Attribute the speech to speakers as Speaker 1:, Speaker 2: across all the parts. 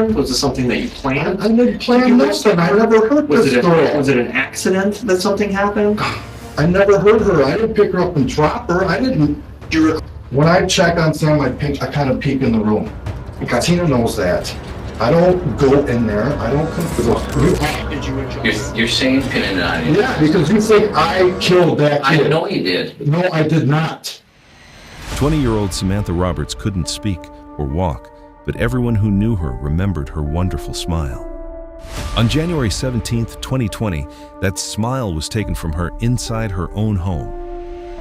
Speaker 1: happened? Was it something that you planned?
Speaker 2: I didn't plan nothing. I never heard this girl.
Speaker 1: Was it an accident that something happened?
Speaker 2: I never heard her. I didn't pick her up and drop her. I didn't. When I check on Sam, I kind of peek in the room.
Speaker 1: Okay.
Speaker 2: Tina knows that. I don't go in there. I don't
Speaker 1: Did you enjoy
Speaker 3: You're saying pinning it on you.
Speaker 2: Yeah, because you think I killed that kid.
Speaker 3: I know you did.
Speaker 2: No, I did not.
Speaker 4: 20-year-old Samantha Roberts couldn't speak or walk, but everyone who knew her remembered her wonderful smile. On January 17th, 2020, that smile was taken from her inside her own home.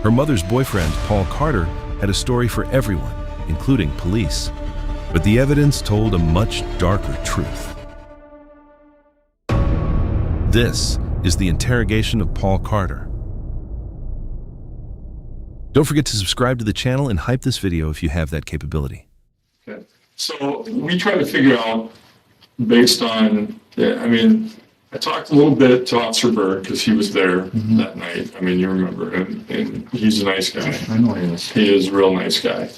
Speaker 4: Her mother's boyfriend, Paul Carter, had a story for everyone, including police. But the evidence told a much darker truth. This is the interrogation of Paul Carter. Don't forget to subscribe to the channel and hype this video if you have that capability.
Speaker 5: Okay. So we try to figure out, based on, I talked a little bit to Officer Berg because he was there that night. I mean, you remember, and he's a nice guy.
Speaker 2: I know he is.
Speaker 5: He is a real nice guy.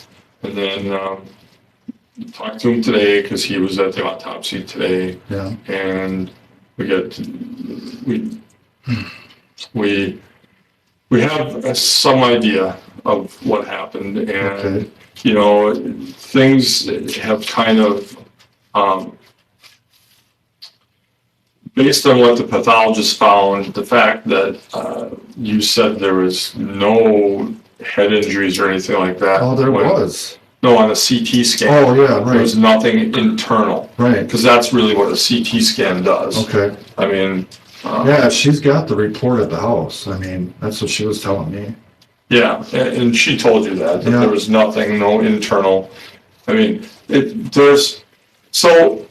Speaker 5: And then talked to him today because he was at the autopsy today.
Speaker 2: Yeah.
Speaker 5: And we have some idea of what happened, and
Speaker 2: Okay.
Speaker 5: you know, things have kind of based on what the pathologist found, the fact that you said there was no head injuries or anything like that.
Speaker 2: Oh, there was.
Speaker 5: No, on a CT scan.
Speaker 2: Oh, yeah, right.
Speaker 5: There was nothing internal.
Speaker 2: Right.
Speaker 5: Because that's really what a CT scan does.
Speaker 2: Okay.
Speaker 5: I mean.
Speaker 2: Yeah, she's got the report at the house. I mean, that's what she was telling me.
Speaker 5: Yeah, and she told you that
Speaker 2: Yeah.
Speaker 5: there was nothing, no internal. I mean, so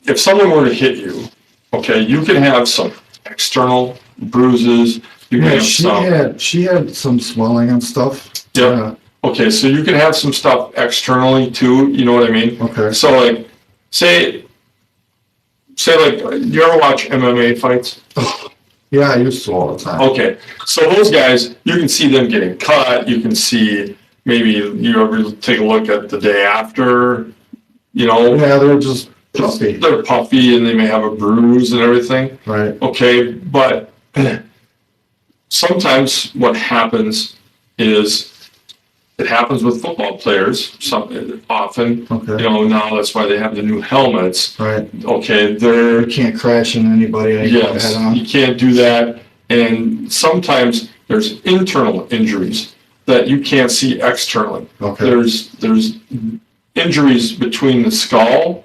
Speaker 5: if someone were to hit you, okay, you can have some external bruises. You can have
Speaker 2: she had some swelling and stuff.
Speaker 5: Yep.
Speaker 2: Yeah.
Speaker 5: Okay, so you can have some stuff externally too, you know what I mean?
Speaker 2: Okay.
Speaker 5: So like, say like, you ever watch MMA fights?
Speaker 2: Yeah, I used to all the time.
Speaker 5: Okay, so those guys, you can see them getting cut, you can see, maybe you ever take a look at the day after, you know?
Speaker 2: Yeah, they're just puffy.
Speaker 5: They're puffy and they may have a bruise and everything.
Speaker 2: Right.
Speaker 5: Okay, but sometimes what happens is, it happens with football players, often,
Speaker 2: Okay.
Speaker 5: you know, now that's why they have the new helmets.
Speaker 2: Right.
Speaker 5: Okay,
Speaker 2: You can't crash into anybody.
Speaker 5: yes,
Speaker 2: Head on.
Speaker 5: you can't do that. And sometimes there's internal injuries that you can't see externally.
Speaker 2: Okay.
Speaker 5: There's injuries between the skull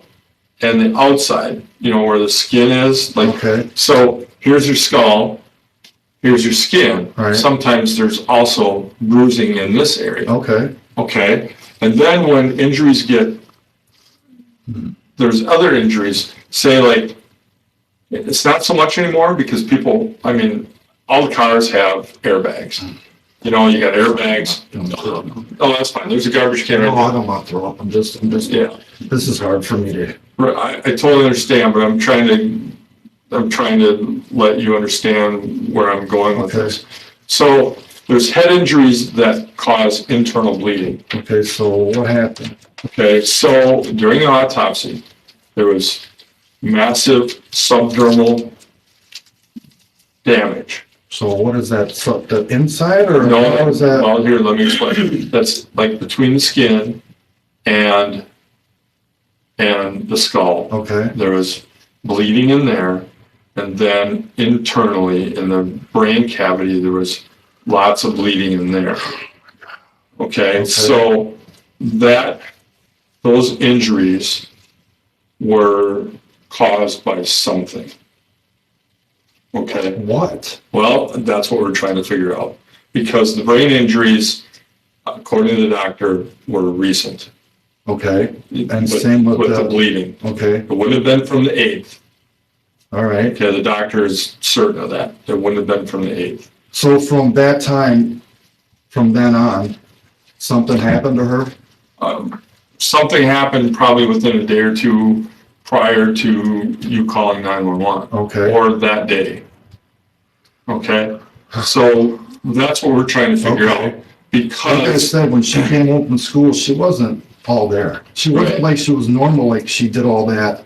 Speaker 5: and the outside, you know, where the skin is. Like,
Speaker 2: Okay.
Speaker 5: so here's your skull, here's your skin.
Speaker 2: Right.
Speaker 5: Sometimes there's also bruising in this area.
Speaker 2: Okay.
Speaker 5: Okay. And then when injuries there's other injuries, say like, it's not so much anymore because people, I mean, all the cars have airbags. You know, you got airbags. Oh, that's fine. There's a garbage can
Speaker 2: No,
Speaker 5: right
Speaker 2: I
Speaker 5: there.
Speaker 2: don't want to throw up. I'm just,
Speaker 5: Yeah.
Speaker 2: this is hard for me to.
Speaker 5: I totally understand, but I'm trying to let you understand where I'm going with
Speaker 2: Okay.
Speaker 5: this. So there's head injuries that cause internal bleeding.
Speaker 2: Okay, so what happened?
Speaker 5: Okay, so during the autopsy, there was massive subdermal damage.
Speaker 2: So what is that? So the inside or
Speaker 5: No,
Speaker 2: what is that?
Speaker 5: well, here, let me explain. That's like between the skin and the skull.
Speaker 2: Okay.
Speaker 5: There was bleeding in there, and then internally in the brain cavity, there was lots of bleeding in there. Okay, so those injuries were caused by something. Okay.
Speaker 2: What?
Speaker 5: Well, that's what we're trying to figure out, because the brain injuries, according to the doctor, were recent.
Speaker 2: Okay. And same with
Speaker 5: the bleeding.
Speaker 2: Okay.
Speaker 5: It wouldn't have been from the 8th.
Speaker 2: All right.
Speaker 5: Okay, the doctor is certain of that. It wouldn't have been from the 8th.
Speaker 2: So from that time, from then on, something happened to her?
Speaker 5: Something happened probably within a day or two prior to you calling 911.
Speaker 2: Okay.
Speaker 5: Or that day. Okay, so that's what we're trying to figure
Speaker 2: Okay.
Speaker 5: out.
Speaker 2: Like I
Speaker 5: Because,
Speaker 2: said, when she came home from school, she wasn't all there. She wasn't
Speaker 5: Right.
Speaker 2: like she was normal, like she did all that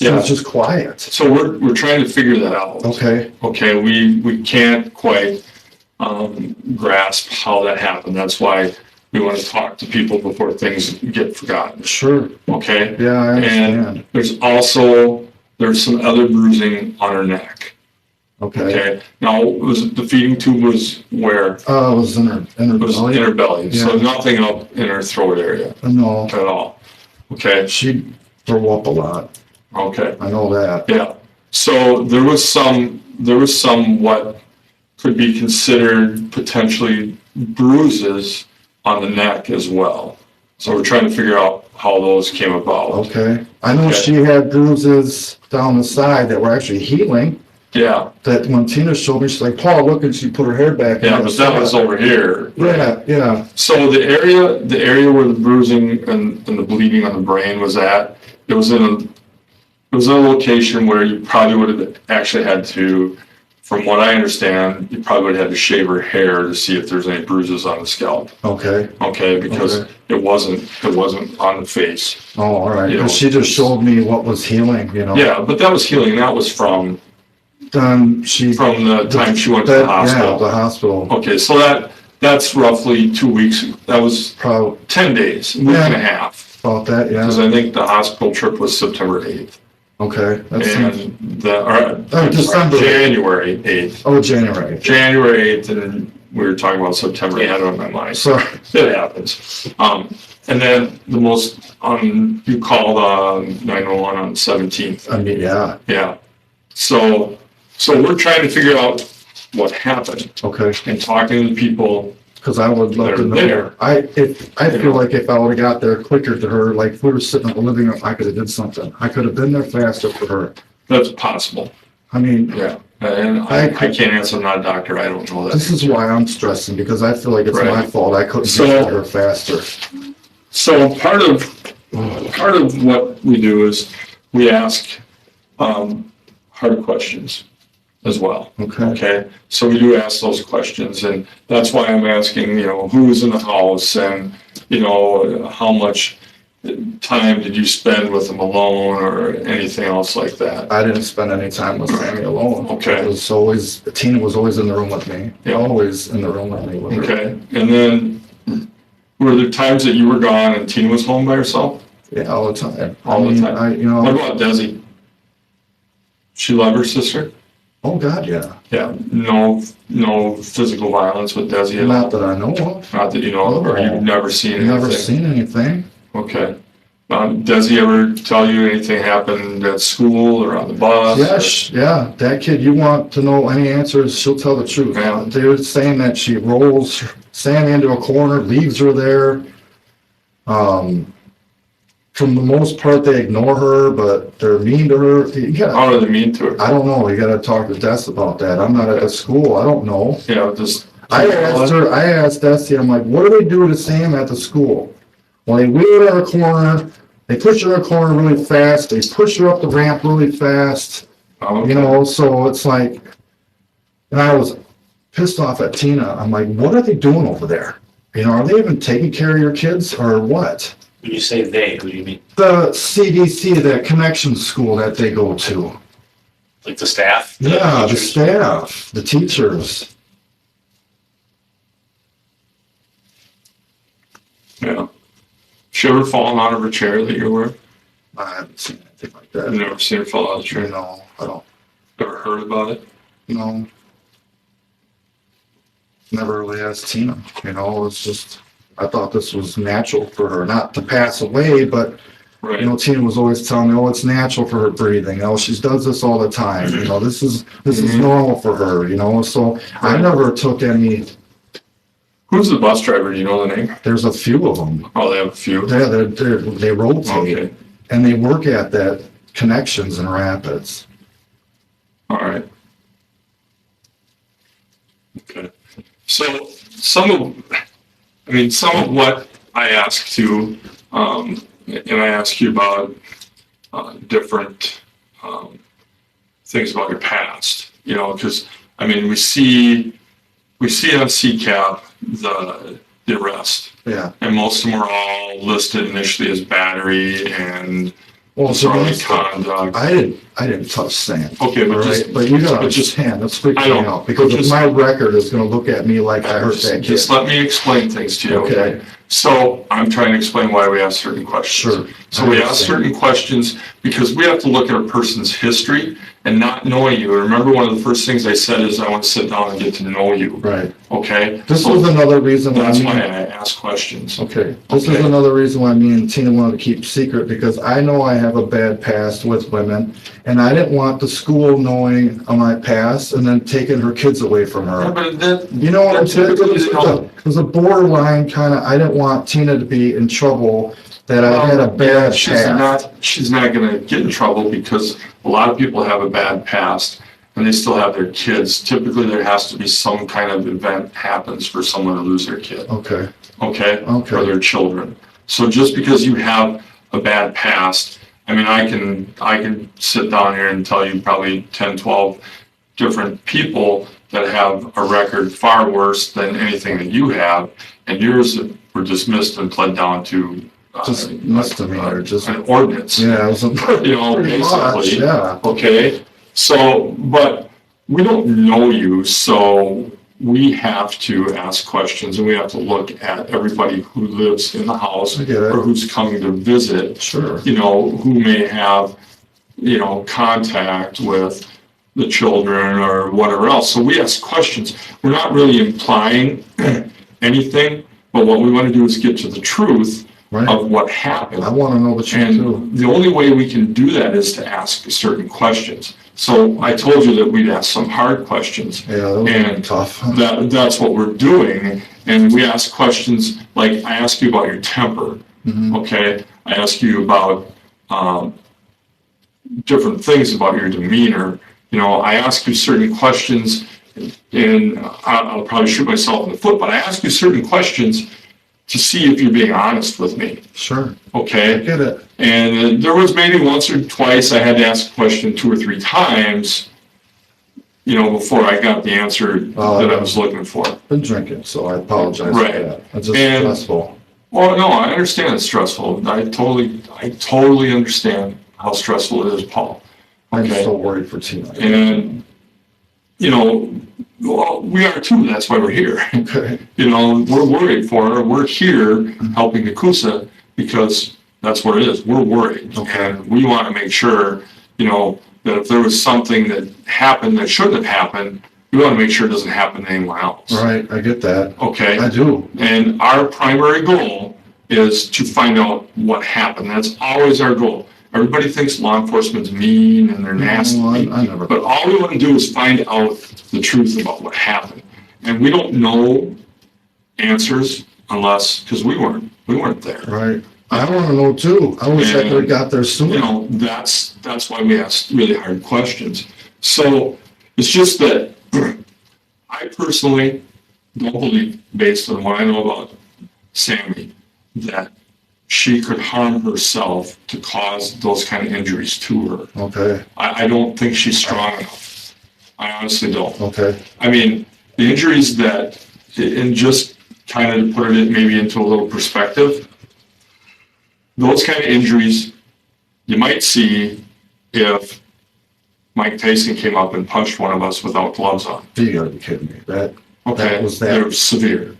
Speaker 2: She was just quiet.
Speaker 5: So we're trying to figure that out.
Speaker 2: Okay.
Speaker 5: Okay, we can't quite grasp how that happened. That's why we want to talk to people before things get forgotten.
Speaker 2: Sure.
Speaker 5: Okay?
Speaker 2: Yeah, I understand.
Speaker 5: And there's some other bruising on her neck. Okay. Now, the feeding tube was where?
Speaker 2: It was in her belly.
Speaker 5: In her belly.
Speaker 2: Yeah.
Speaker 5: So nothing up in her throat area.
Speaker 2: No.
Speaker 5: At all. Okay.
Speaker 2: She threw up a lot.
Speaker 5: Okay.
Speaker 2: I know that.
Speaker 5: Yeah. So there was some what could be considered potentially bruises on the neck as well. So we're trying to figure out how those came about.
Speaker 2: Okay. I know she had bruises down the side that were actually healing.
Speaker 5: Yeah.
Speaker 2: That when Tina showed me, she's like, Paul, look, and she put her hair back.
Speaker 5: Yeah, but that was over here.
Speaker 2: Yeah.
Speaker 5: So the area where the bruising and the bleeding on the brain was at, it was in a location where you probably would have actually had to, from what I understand, you probably would have had to shave her hair to see if there's any bruises on the scalp.
Speaker 2: Okay.
Speaker 5: Okay, because it wasn't on the face.
Speaker 2: Oh, all right.
Speaker 5: You know,
Speaker 2: She just showed me what was healing, you know.
Speaker 5: Yeah, but that was healing. That was from
Speaker 2: From
Speaker 5: the time she went to the hospital.
Speaker 2: Yeah, the hospital.
Speaker 5: Okay, so that's roughly 2 weeks. That was
Speaker 2: Probably
Speaker 5: 10 days, a week and a half.
Speaker 2: about that, yeah.
Speaker 5: Because I think the hospital trip was September 8th.
Speaker 2: Okay.
Speaker 5: And
Speaker 2: December.
Speaker 5: January 8th.
Speaker 2: Oh, January.
Speaker 5: January 8th, and then we were talking about September. I had it on my mind.
Speaker 2: Sorry.
Speaker 5: It happens. And then you called 911 on the 17th.
Speaker 2: I mean, yeah.
Speaker 5: Yeah. So we're trying to figure out what happened
Speaker 2: Okay.
Speaker 5: and talking to people.
Speaker 2: Because I would love to know.
Speaker 5: There.
Speaker 2: I feel like if I would have got there quicker to her, like if we were sitting in the living room, I could have did something. I could have been there faster for her.
Speaker 5: That's possible.
Speaker 2: I mean,
Speaker 5: Yeah. And I can't answer. I'm not a doctor. I don't know that.
Speaker 2: this is why I'm stressing, because I feel like it's
Speaker 5: Right.
Speaker 2: my fault. I couldn't
Speaker 5: So-
Speaker 2: get to her faster.
Speaker 5: So part of what we do is we ask hard questions as well. Okay. So we do ask those questions, and that's why I'm asking, who's in the house, and how much time did you spend with them alone, or anything else like that.
Speaker 2: I didn't spend any time with Sammy alone.
Speaker 5: Okay.
Speaker 2: Tina was always in the room with me.
Speaker 5: Yeah.
Speaker 2: Always in the room with me. With her.
Speaker 5: Okay. And then were there times that you were gone and Tina was home by herself?
Speaker 2: Yeah, all the time.
Speaker 5: All the time. What about Desi? She love her sister?
Speaker 2: Oh God, yeah.
Speaker 5: Yeah. No physical violence with Desi at all?
Speaker 2: Not that I know of.
Speaker 5: Not that you know of, or you've never seen anything?
Speaker 2: Never seen anything.
Speaker 5: Okay. Does he ever tell you anything happened at school or on the bus?
Speaker 2: Yes, yeah. That kid, you want to know any answers, she'll tell the truth.
Speaker 5: Yeah.
Speaker 2: They're saying that she rolls Sammy into a corner, leaves her there. From the most part, they ignore her, but they're mean to her.
Speaker 5: How do they mean to her?
Speaker 2: I don't know. You got to talk to Des about that. I'm not at the school. I don't know.
Speaker 5: Just.
Speaker 2: I asked Desi, I'm like, what do they do to Sam at the school? Well, they wheel her in a corner, they push her in a corner really fast, they push her up the ramp really fast, so it's like, and I was pissed off at Tina. I'm like, what are they doing over there? Are they even taking care of your kids or what?
Speaker 6: When you say they, who do you mean?
Speaker 2: The CDC, that connection school that they go to.
Speaker 6: Like the staff?
Speaker 2: Yeah, the
Speaker 6: teachers?
Speaker 2: staff, the teachers.
Speaker 5: Yeah. She ever fallen out of her chair that you were?
Speaker 2: I haven't seen anything like
Speaker 5: I've
Speaker 2: that.
Speaker 5: never seen her fall out of the chair.
Speaker 2: No, I don't.
Speaker 5: Ever heard about it?
Speaker 2: No. Never really asked Tina. It's just, I thought this was natural for her, not to pass away, but,
Speaker 5: Right.
Speaker 2: Tina was always telling me, it's natural for her breathing. She does this all the time. This is normal for her, so I never took any.
Speaker 5: Who's the bus driver? Do you know the name?
Speaker 2: There's a few of them.
Speaker 5: Oh, they have a few?
Speaker 2: Yeah, they rotate.
Speaker 5: Okay.
Speaker 2: And they work at that Connections in Rapids.
Speaker 5: All right. Okay. So some of what I ask too, and I ask you about different things about your past, because we see on CCAP the arrest.
Speaker 2: Yeah.
Speaker 5: And most of them are all listed initially as battery and
Speaker 2: Well,
Speaker 5: disorderly
Speaker 2: so
Speaker 5: conduct.
Speaker 2: I didn't touch Sam.
Speaker 5: Okay, but
Speaker 2: All
Speaker 5: just,
Speaker 2: right? But you gotta
Speaker 5: but just-
Speaker 2: understand, that's freaking
Speaker 5: I
Speaker 2: me
Speaker 5: don't-
Speaker 2: out, because if
Speaker 5: just-
Speaker 2: my record is gonna look at me like I hurt that kid.
Speaker 5: just let me explain things to you, okay?
Speaker 2: Okay.
Speaker 5: So I'm trying to explain why we ask certain questions.
Speaker 2: Sure.
Speaker 5: So
Speaker 2: I
Speaker 5: we ask
Speaker 2: understand.
Speaker 5: certain questions because we have to look at a person's history and not knowing you. Remember, one of the first things I said is I want to sit down and get to know you,
Speaker 2: Right.
Speaker 5: okay?
Speaker 2: This
Speaker 5: So
Speaker 2: was another reason why
Speaker 5: that's
Speaker 2: me
Speaker 5: why
Speaker 2: and-
Speaker 5: I ask questions.
Speaker 2: Okay, this is
Speaker 5: Okay.
Speaker 2: another reason why me and Tina wanted to keep secret, because I know I have a bad past with women, and I didn't want the school knowing of my past and then taking her kids away from
Speaker 5: Yeah,
Speaker 2: her.
Speaker 5: but that,
Speaker 2: You know what I'm saying?
Speaker 5: typically they don't.
Speaker 2: It was a borderline kind of, I didn't want Tina to be in trouble, that I had a bad past.
Speaker 5: She's not gonna get in trouble because a lot of people have a bad past and they still have their kids. Typically, there has to be some kind of event happens for someone to lose their kid,
Speaker 2: Okay,
Speaker 5: okay?
Speaker 2: Okay.
Speaker 5: Or their children. So just because you have a bad past, I mean, I can sit down here and tell you probably 10, 12 different people that have a record far worse than anything that you have, and yours were dismissed and pled down to
Speaker 2: just misdemeanor, just,
Speaker 5: an ordinance.
Speaker 2: yeah, it was a.
Speaker 5: You know,
Speaker 2: pretty much,
Speaker 5: basically.
Speaker 2: Yeah,
Speaker 5: Okay, so, but we don't know you, so we have to ask questions and we have to look at everybody who lives in the house
Speaker 2: I get it.
Speaker 5: or who's coming to visit,
Speaker 2: sure,
Speaker 5: you know, who may have, you know, contact with the children or whatever else. So we ask questions. We're not really implying anything, but what we want to do is get to the truth
Speaker 2: right?
Speaker 5: of what happened.
Speaker 2: I want to know the truth too.
Speaker 5: And the only way we can do that is to ask certain questions. So I told you that we'd ask some hard questions.
Speaker 2: Yeah, that was
Speaker 5: And
Speaker 2: tough.
Speaker 5: That's what we're doing. And we ask questions like, I ask you about your temper,
Speaker 2: Mhm.
Speaker 5: okay? I ask you about different things about your demeanor. You know, I ask you certain questions, and I'll probably shoot myself in the foot, but I ask you certain questions to see if you're being honest with me,
Speaker 2: Sure, I
Speaker 5: okay?
Speaker 2: get it.
Speaker 5: And there was maybe once or twice I had to ask a question 2 or 3 times, you know, before I got the answer
Speaker 2: Oh,
Speaker 5: that I
Speaker 2: yeah.
Speaker 5: was looking for.
Speaker 2: Been drinking, so I apologize for
Speaker 5: Right.
Speaker 2: that. It's just
Speaker 5: And-
Speaker 2: stressful.
Speaker 5: Well, no, I understand it's stressful. I totally understand how stressful it is, Paul.
Speaker 2: I'm
Speaker 5: Okay.
Speaker 2: so worried for Tina.
Speaker 5: And, you know, well, we are too, that's why we're here.
Speaker 2: Okay,
Speaker 5: You know, we're worried for her. We're here helping Nakusa because that's what it is. We're worried.
Speaker 2: Okay.
Speaker 5: And we want to make sure, you know, that if there was something that happened that shouldn't have happened, we want to make sure it doesn't happen to anyone else.
Speaker 2: right, I get that.
Speaker 5: Okay?
Speaker 2: I do.
Speaker 5: And our primary goal is to find out what happened. That's always our goal. Everybody thinks law enforcement's mean and they're nasty.
Speaker 2: No, I never.
Speaker 5: But all we want to do is find out the truth about what happened. And we don't know answers unless, because we weren't there.
Speaker 2: Right. I want to know too. I wish I could have got there
Speaker 5: You
Speaker 2: sooner.
Speaker 5: know, that's why we ask really hard questions. So it's just that I personally don't believe, based on what I know about Sammy, that she could harm herself to cause those kind of injuries to her.
Speaker 2: Okay,
Speaker 5: I don't think she's strong enough. I honestly don't.
Speaker 2: okay,
Speaker 5: I mean, the injuries that, and just kind of to put it maybe into a little perspective, those kind of injuries you might see if Mike Tyson came up and punched one of us without gloves on.
Speaker 2: you gotta be kidding me. That
Speaker 5: Okay,
Speaker 2: was that.
Speaker 5: they're severe.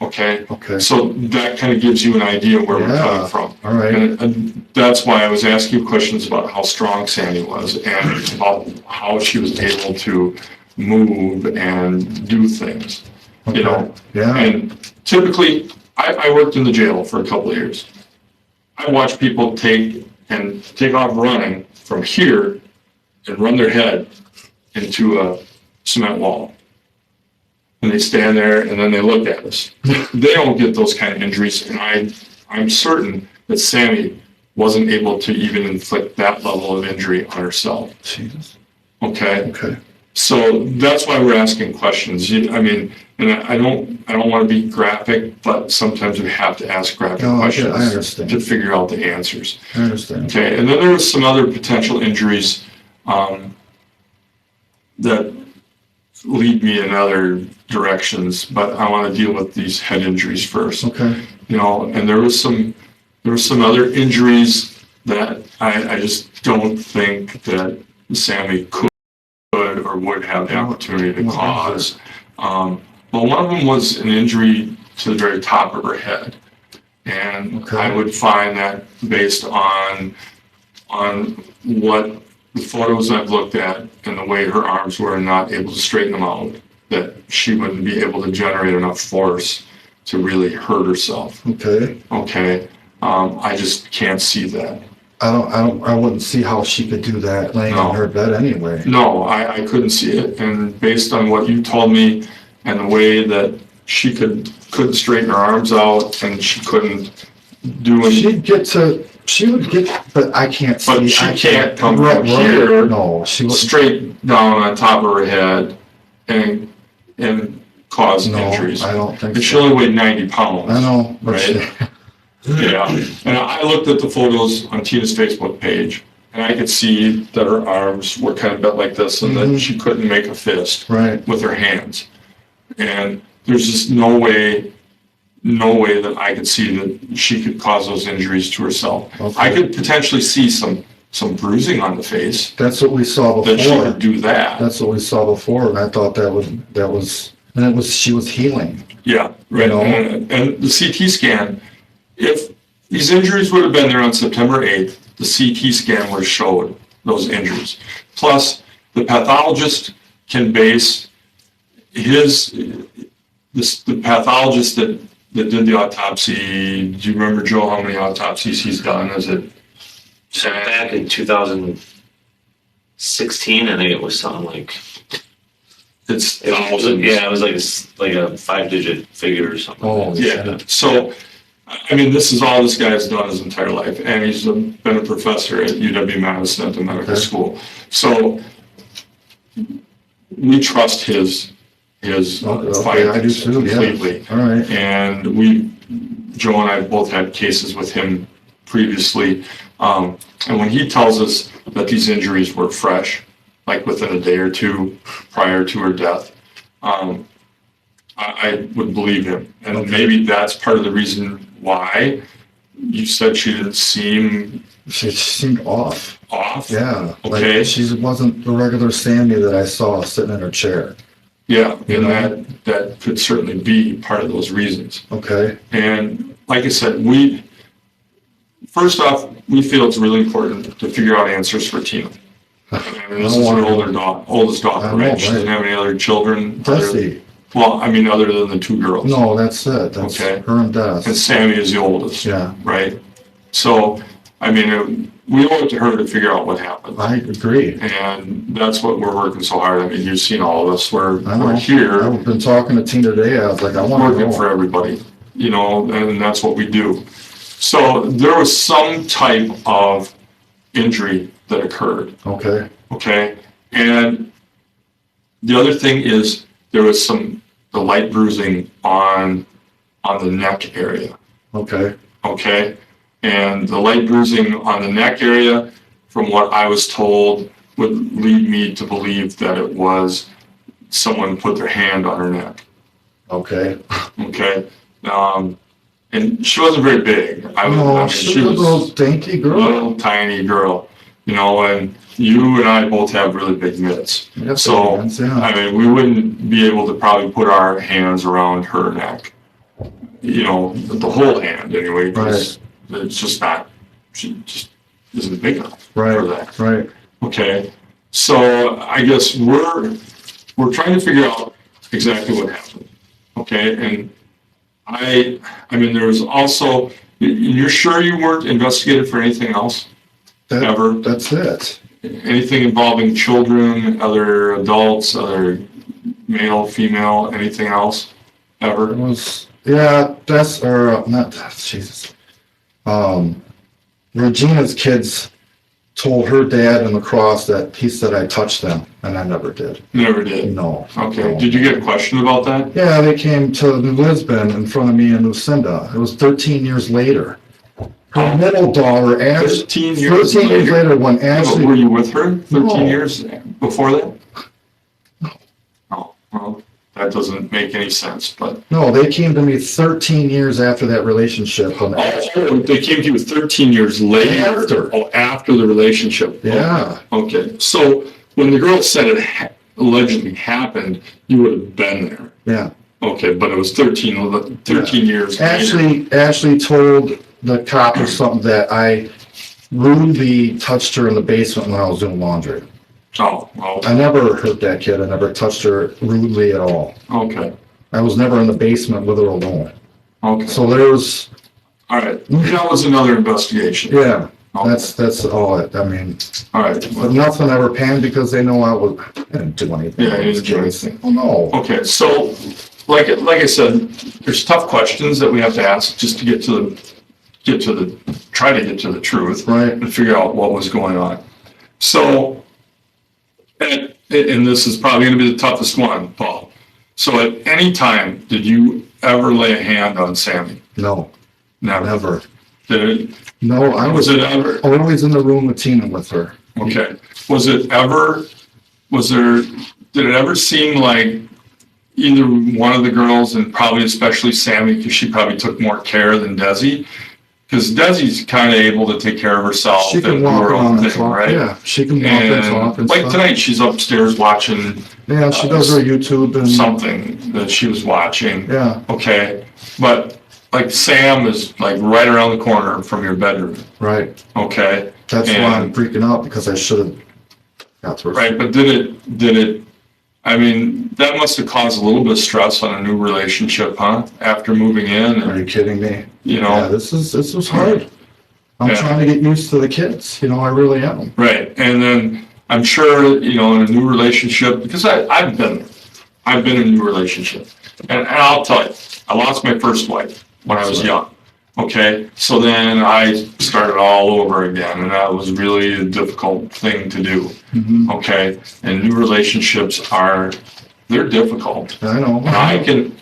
Speaker 5: Okay,
Speaker 2: Okay,
Speaker 5: so that kind of gives you an idea where we're
Speaker 2: Yeah.
Speaker 5: coming from.
Speaker 2: all right.
Speaker 5: And that's why I was asking you questions about how strong Sandy was and about how she was able to move and do things, you know?
Speaker 2: Okay. Yeah,
Speaker 5: And typically, I worked in the jail for a couple of years. I watched people take off running from here and run their head into a cement wall. And they stand there and then they look at us. They don't get those kind of injuries, and I'm certain that Sammy wasn't able to even inflict that level of injury on herself.
Speaker 2: Jesus.
Speaker 5: Okay?
Speaker 2: Okay,
Speaker 5: So that's why we're asking questions. I mean, and I don't want to be graphic, but sometimes we have to ask graphic
Speaker 2: No, I
Speaker 5: questions
Speaker 2: understand.
Speaker 5: to figure out the answers.
Speaker 2: I understand.
Speaker 5: Okay, and then there was some other potential injuries that lead me in other directions, but I want to deal with these head injuries first.
Speaker 2: Okay,
Speaker 5: You know, and there was some other injuries that I just don't think that Sammy could or would have the opportunity to cause. Well, one of them was an injury to the very top of her head. And
Speaker 2: Okay.
Speaker 5: I would find that based on what the photos I've looked at and the way her arms were not able to straighten them out, that she wouldn't be able to generate enough force to really hurt herself.
Speaker 2: Okay.
Speaker 5: Okay. I just can't see that.
Speaker 2: I wouldn't see how she could do that laying
Speaker 5: No.
Speaker 2: on her bed anyway.
Speaker 5: No, I couldn't see it. And based on what you told me and the way that she couldn't straighten her arms out and she couldn't do any.
Speaker 2: She would get, but I can't see.
Speaker 5: But she
Speaker 2: I
Speaker 5: can't come
Speaker 2: right,
Speaker 5: from
Speaker 2: right.
Speaker 5: here
Speaker 2: No, she would
Speaker 5: straight down on top of her head and cause
Speaker 2: No,
Speaker 5: injuries.
Speaker 2: I don't think
Speaker 5: And she
Speaker 2: so.
Speaker 5: only weighed 90 pounds.
Speaker 2: I know, but
Speaker 5: Right. Yeah, and I looked at the photos on Tina's Facebook page, and I could see that her arms were kind of bent like this, and that she couldn't make a fist
Speaker 2: right.
Speaker 5: with her hands. And there's just no way that I could see that she could cause those injuries to herself.
Speaker 2: Okay.
Speaker 5: I could potentially see some bruising on the face
Speaker 2: That's what we saw
Speaker 5: that she
Speaker 2: before.
Speaker 5: could do that.
Speaker 2: That's what we saw before, and I thought she was healing.
Speaker 5: Yeah, right.
Speaker 2: know?
Speaker 5: And the CT scan, if these injuries would have been there on September 8th, the CT scan would have showed those injuries. Plus, the pathologist can base the pathologist that did the autopsy. Do you remember, Joe, how many autopsies he's done? Is it?
Speaker 6: So back in 2016, I think it was something like,
Speaker 5: It's
Speaker 6: it was,
Speaker 5: thousands.
Speaker 6: yeah, it was like a 5-digit figure or something.
Speaker 2: Oh,
Speaker 5: Yeah, so, I mean, this is all this guy has done his entire life, and he's been a professor at UW-Madison at the medical
Speaker 2: Okay.
Speaker 5: school. So, we trust his
Speaker 2: Okay, I do
Speaker 5: findings
Speaker 2: too, yeah.
Speaker 5: completely.
Speaker 2: All right.
Speaker 5: And Joe and I both had cases with him previously. And when he tells us that these injuries were fresh, like within a day or two prior to her death, I would believe him. And
Speaker 2: Okay.
Speaker 5: maybe that's part of the reason why you said she didn't seem
Speaker 2: She seemed off.
Speaker 5: off.
Speaker 2: Yeah.
Speaker 5: Okay.
Speaker 2: Like she wasn't the regular Sandy that I saw sitting in her chair.
Speaker 5: Yeah,
Speaker 2: You
Speaker 5: and
Speaker 2: know?
Speaker 5: that could certainly be part of those reasons.
Speaker 2: Okay.
Speaker 5: And like I said, first off, we feel it's really important to figure out answers for Tina. And this is her oldest daughter,
Speaker 2: I know,
Speaker 5: right? She doesn't
Speaker 2: right.
Speaker 5: have any other children.
Speaker 2: Dusty.
Speaker 5: Well, I mean, other than the two girls.
Speaker 2: No, that's it. That's
Speaker 5: Okay.
Speaker 2: her and Des.
Speaker 5: And Sammy is the oldest.
Speaker 2: Yeah.
Speaker 5: Right? So, I mean, we owe it to her to figure out what happened.
Speaker 2: I agree.
Speaker 5: And that's what we're working so hard. I mean, you've seen all of us. We're
Speaker 2: I know.
Speaker 5: here.
Speaker 2: I've been talking to Tina today. I was like, I want to
Speaker 5: Working for
Speaker 2: know.
Speaker 5: everybody, and that's what we do. So there was some type of injury that occurred,
Speaker 2: Okay.
Speaker 5: okay? And the other thing is there was the light bruising on the neck area,
Speaker 2: Okay.
Speaker 5: okay? And the light bruising on the neck area, from what I was told, would lead me to believe that it was someone put their hand on her neck.
Speaker 2: Okay.
Speaker 5: Okay. And she wasn't very big.
Speaker 2: No, she was a little dainty
Speaker 5: a
Speaker 2: girl.
Speaker 5: little tiny girl, and you and I both have really big mitts.
Speaker 2: Yep,
Speaker 5: So,
Speaker 2: hands, yeah.
Speaker 5: I mean, we wouldn't be able to probably put our hands around her neck, the whole hand anyway, because it's just not, she just isn't big enough for that.
Speaker 2: Right.
Speaker 5: Okay. So I guess we're trying to figure out exactly what happened. Okay. And I mean, there was also, you're sure you weren't investigated for anything else? Ever?
Speaker 2: That's it.
Speaker 5: Anything involving children, other adults, other male, female, anything else?
Speaker 2: It
Speaker 5: Ever?
Speaker 2: was, yeah, Jesus. Regina's kids told her dad in the cross that he said I touched them, and I never did.
Speaker 5: Never did.
Speaker 2: No.
Speaker 5: Okay.
Speaker 2: No.
Speaker 5: Did you get questioned about that?
Speaker 2: Yeah, they came to New Lisbon in front of me and Lucinda. It was 13 years later. Her middle daughter, Ashley.
Speaker 5: 13 years
Speaker 2: 13 years
Speaker 5: later.
Speaker 2: later, when
Speaker 5: Were
Speaker 2: Ashley.
Speaker 5: you with her 13
Speaker 2: No.
Speaker 5: years before that? Oh, well, That doesn't make any sense, but.
Speaker 2: No, they came to me 13 years after that relationship. And
Speaker 5: Oh, they came to you 13 years later?
Speaker 2: After.
Speaker 5: Oh, after the relationship?
Speaker 2: Yeah.
Speaker 5: Okay, so when the girl said it allegedly happened, you would have been there?
Speaker 2: Yeah.
Speaker 5: Okay, but it was 13 years later.
Speaker 2: Ashley told the cop or something that I rudely touched her in the basement when I was doing laundry.
Speaker 5: Oh, well,
Speaker 2: I never hurt that kid. I never touched her rudely at all.
Speaker 5: okay,
Speaker 2: I was never in the basement with her alone.
Speaker 5: okay.
Speaker 2: So there's,
Speaker 5: All right, that was another investigation.
Speaker 2: yeah,
Speaker 5: Okay.
Speaker 2: that's all it. I mean,
Speaker 5: All right,
Speaker 2: but nothing ever panned because they know I didn't do anything.
Speaker 5: Yeah, you didn't do anything.
Speaker 2: Oh, no.
Speaker 5: okay, so like I said, there's tough questions that we have to ask just to try to get to the truth.
Speaker 2: Right.
Speaker 5: And figure out what was going on. So, and this is probably going to be the toughest one, Paul. So at any time, did you ever lay a hand on Sammy?
Speaker 2: No,
Speaker 5: Never.
Speaker 2: never.
Speaker 5: Did it?
Speaker 2: No, I
Speaker 5: Was
Speaker 2: was
Speaker 5: it ever?
Speaker 2: always in the room with Tina with her.
Speaker 5: Okay. Did it ever seem like either one of the girls, and probably especially Sammy, because she probably took more care than Desi? Because Desi's kind of able to take care of herself
Speaker 2: She can
Speaker 5: and do
Speaker 2: walk
Speaker 5: her own
Speaker 2: around and
Speaker 5: thing,
Speaker 2: talk.
Speaker 5: right?
Speaker 2: Yeah, she can walk and talk and
Speaker 5: like
Speaker 2: stuff.
Speaker 5: tonight, she's upstairs watching
Speaker 2: Yeah, she does her YouTube and
Speaker 5: something that she was watching.
Speaker 2: yeah,
Speaker 5: Okay, but like Sam is like right around the corner from your bedroom.
Speaker 2: right.
Speaker 5: Okay,
Speaker 2: That's why I'm
Speaker 5: And-
Speaker 2: freaking out because I should have got to her.
Speaker 5: right. But did it? I mean, that must have caused a little bit of stress on a new relationship, huh? After moving in,
Speaker 2: Are
Speaker 5: and,
Speaker 2: you kidding me?
Speaker 5: you
Speaker 2: Yeah,
Speaker 5: know,
Speaker 2: this was hard. I'm
Speaker 5: Yeah.
Speaker 2: trying to get used to the kids. You know, I really am.
Speaker 5: right. And then I'm sure, you know, in a new relationship, because I've been in a new relationship, and I'll tell you, I lost my first wife when I was young. Okay, so then I started all over again, and that was really a difficult thing to do.
Speaker 2: Mhm.
Speaker 5: Okay, and new relationships they're difficult.
Speaker 2: I know.
Speaker 5: And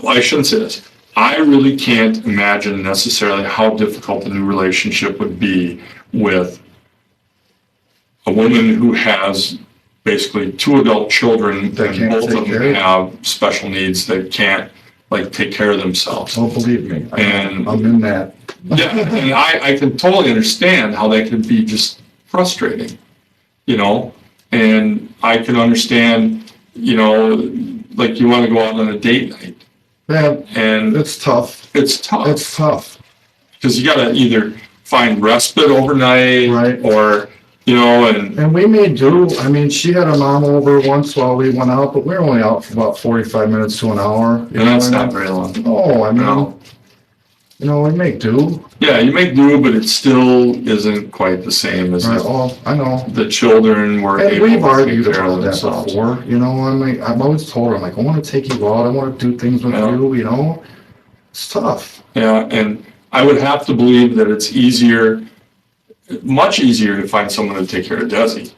Speaker 5: I shouldn't say this. I really can't imagine necessarily how difficult a new relationship would be with a woman who has basically two adult children,
Speaker 2: That
Speaker 5: and
Speaker 2: can't
Speaker 5: both
Speaker 2: take
Speaker 5: of
Speaker 2: care
Speaker 5: them
Speaker 2: of-
Speaker 5: have special needs that can't like take care of themselves.
Speaker 2: Oh, believe me,
Speaker 5: And-
Speaker 2: I'm in that.
Speaker 5: Yeah, and I can totally understand how that could be just frustrating, you know? And I can understand, you know, like you want to go out on a date night,
Speaker 2: Yeah,
Speaker 5: and
Speaker 2: it's tough.
Speaker 5: it's tough.
Speaker 2: It's tough.
Speaker 5: Because you gotta either find respite overnight,
Speaker 2: Right.
Speaker 5: or, you know, and,
Speaker 2: And we made do. I mean, she had her mom over once while we went out, but we were only out for about 45 minutes to an hour. You
Speaker 5: and that's
Speaker 2: know,
Speaker 5: not very long.
Speaker 2: No, I mean,
Speaker 5: No.
Speaker 2: you know, we make do.
Speaker 5: Yeah, you make do, but it still isn't quite the same as
Speaker 2: Right?
Speaker 5: if
Speaker 2: Oh, I know.
Speaker 5: the children were
Speaker 2: And
Speaker 5: able
Speaker 2: we've
Speaker 5: to
Speaker 2: argued
Speaker 5: take care of
Speaker 2: about that
Speaker 5: themselves.
Speaker 2: before, you know, I mean, I've always told her, I'm like, I want to take you out, I want to do things with
Speaker 5: Yeah.
Speaker 2: you, you know? It's tough.
Speaker 5: Yeah, and I would have to believe that it's easier, much easier to find someone to take care of Desi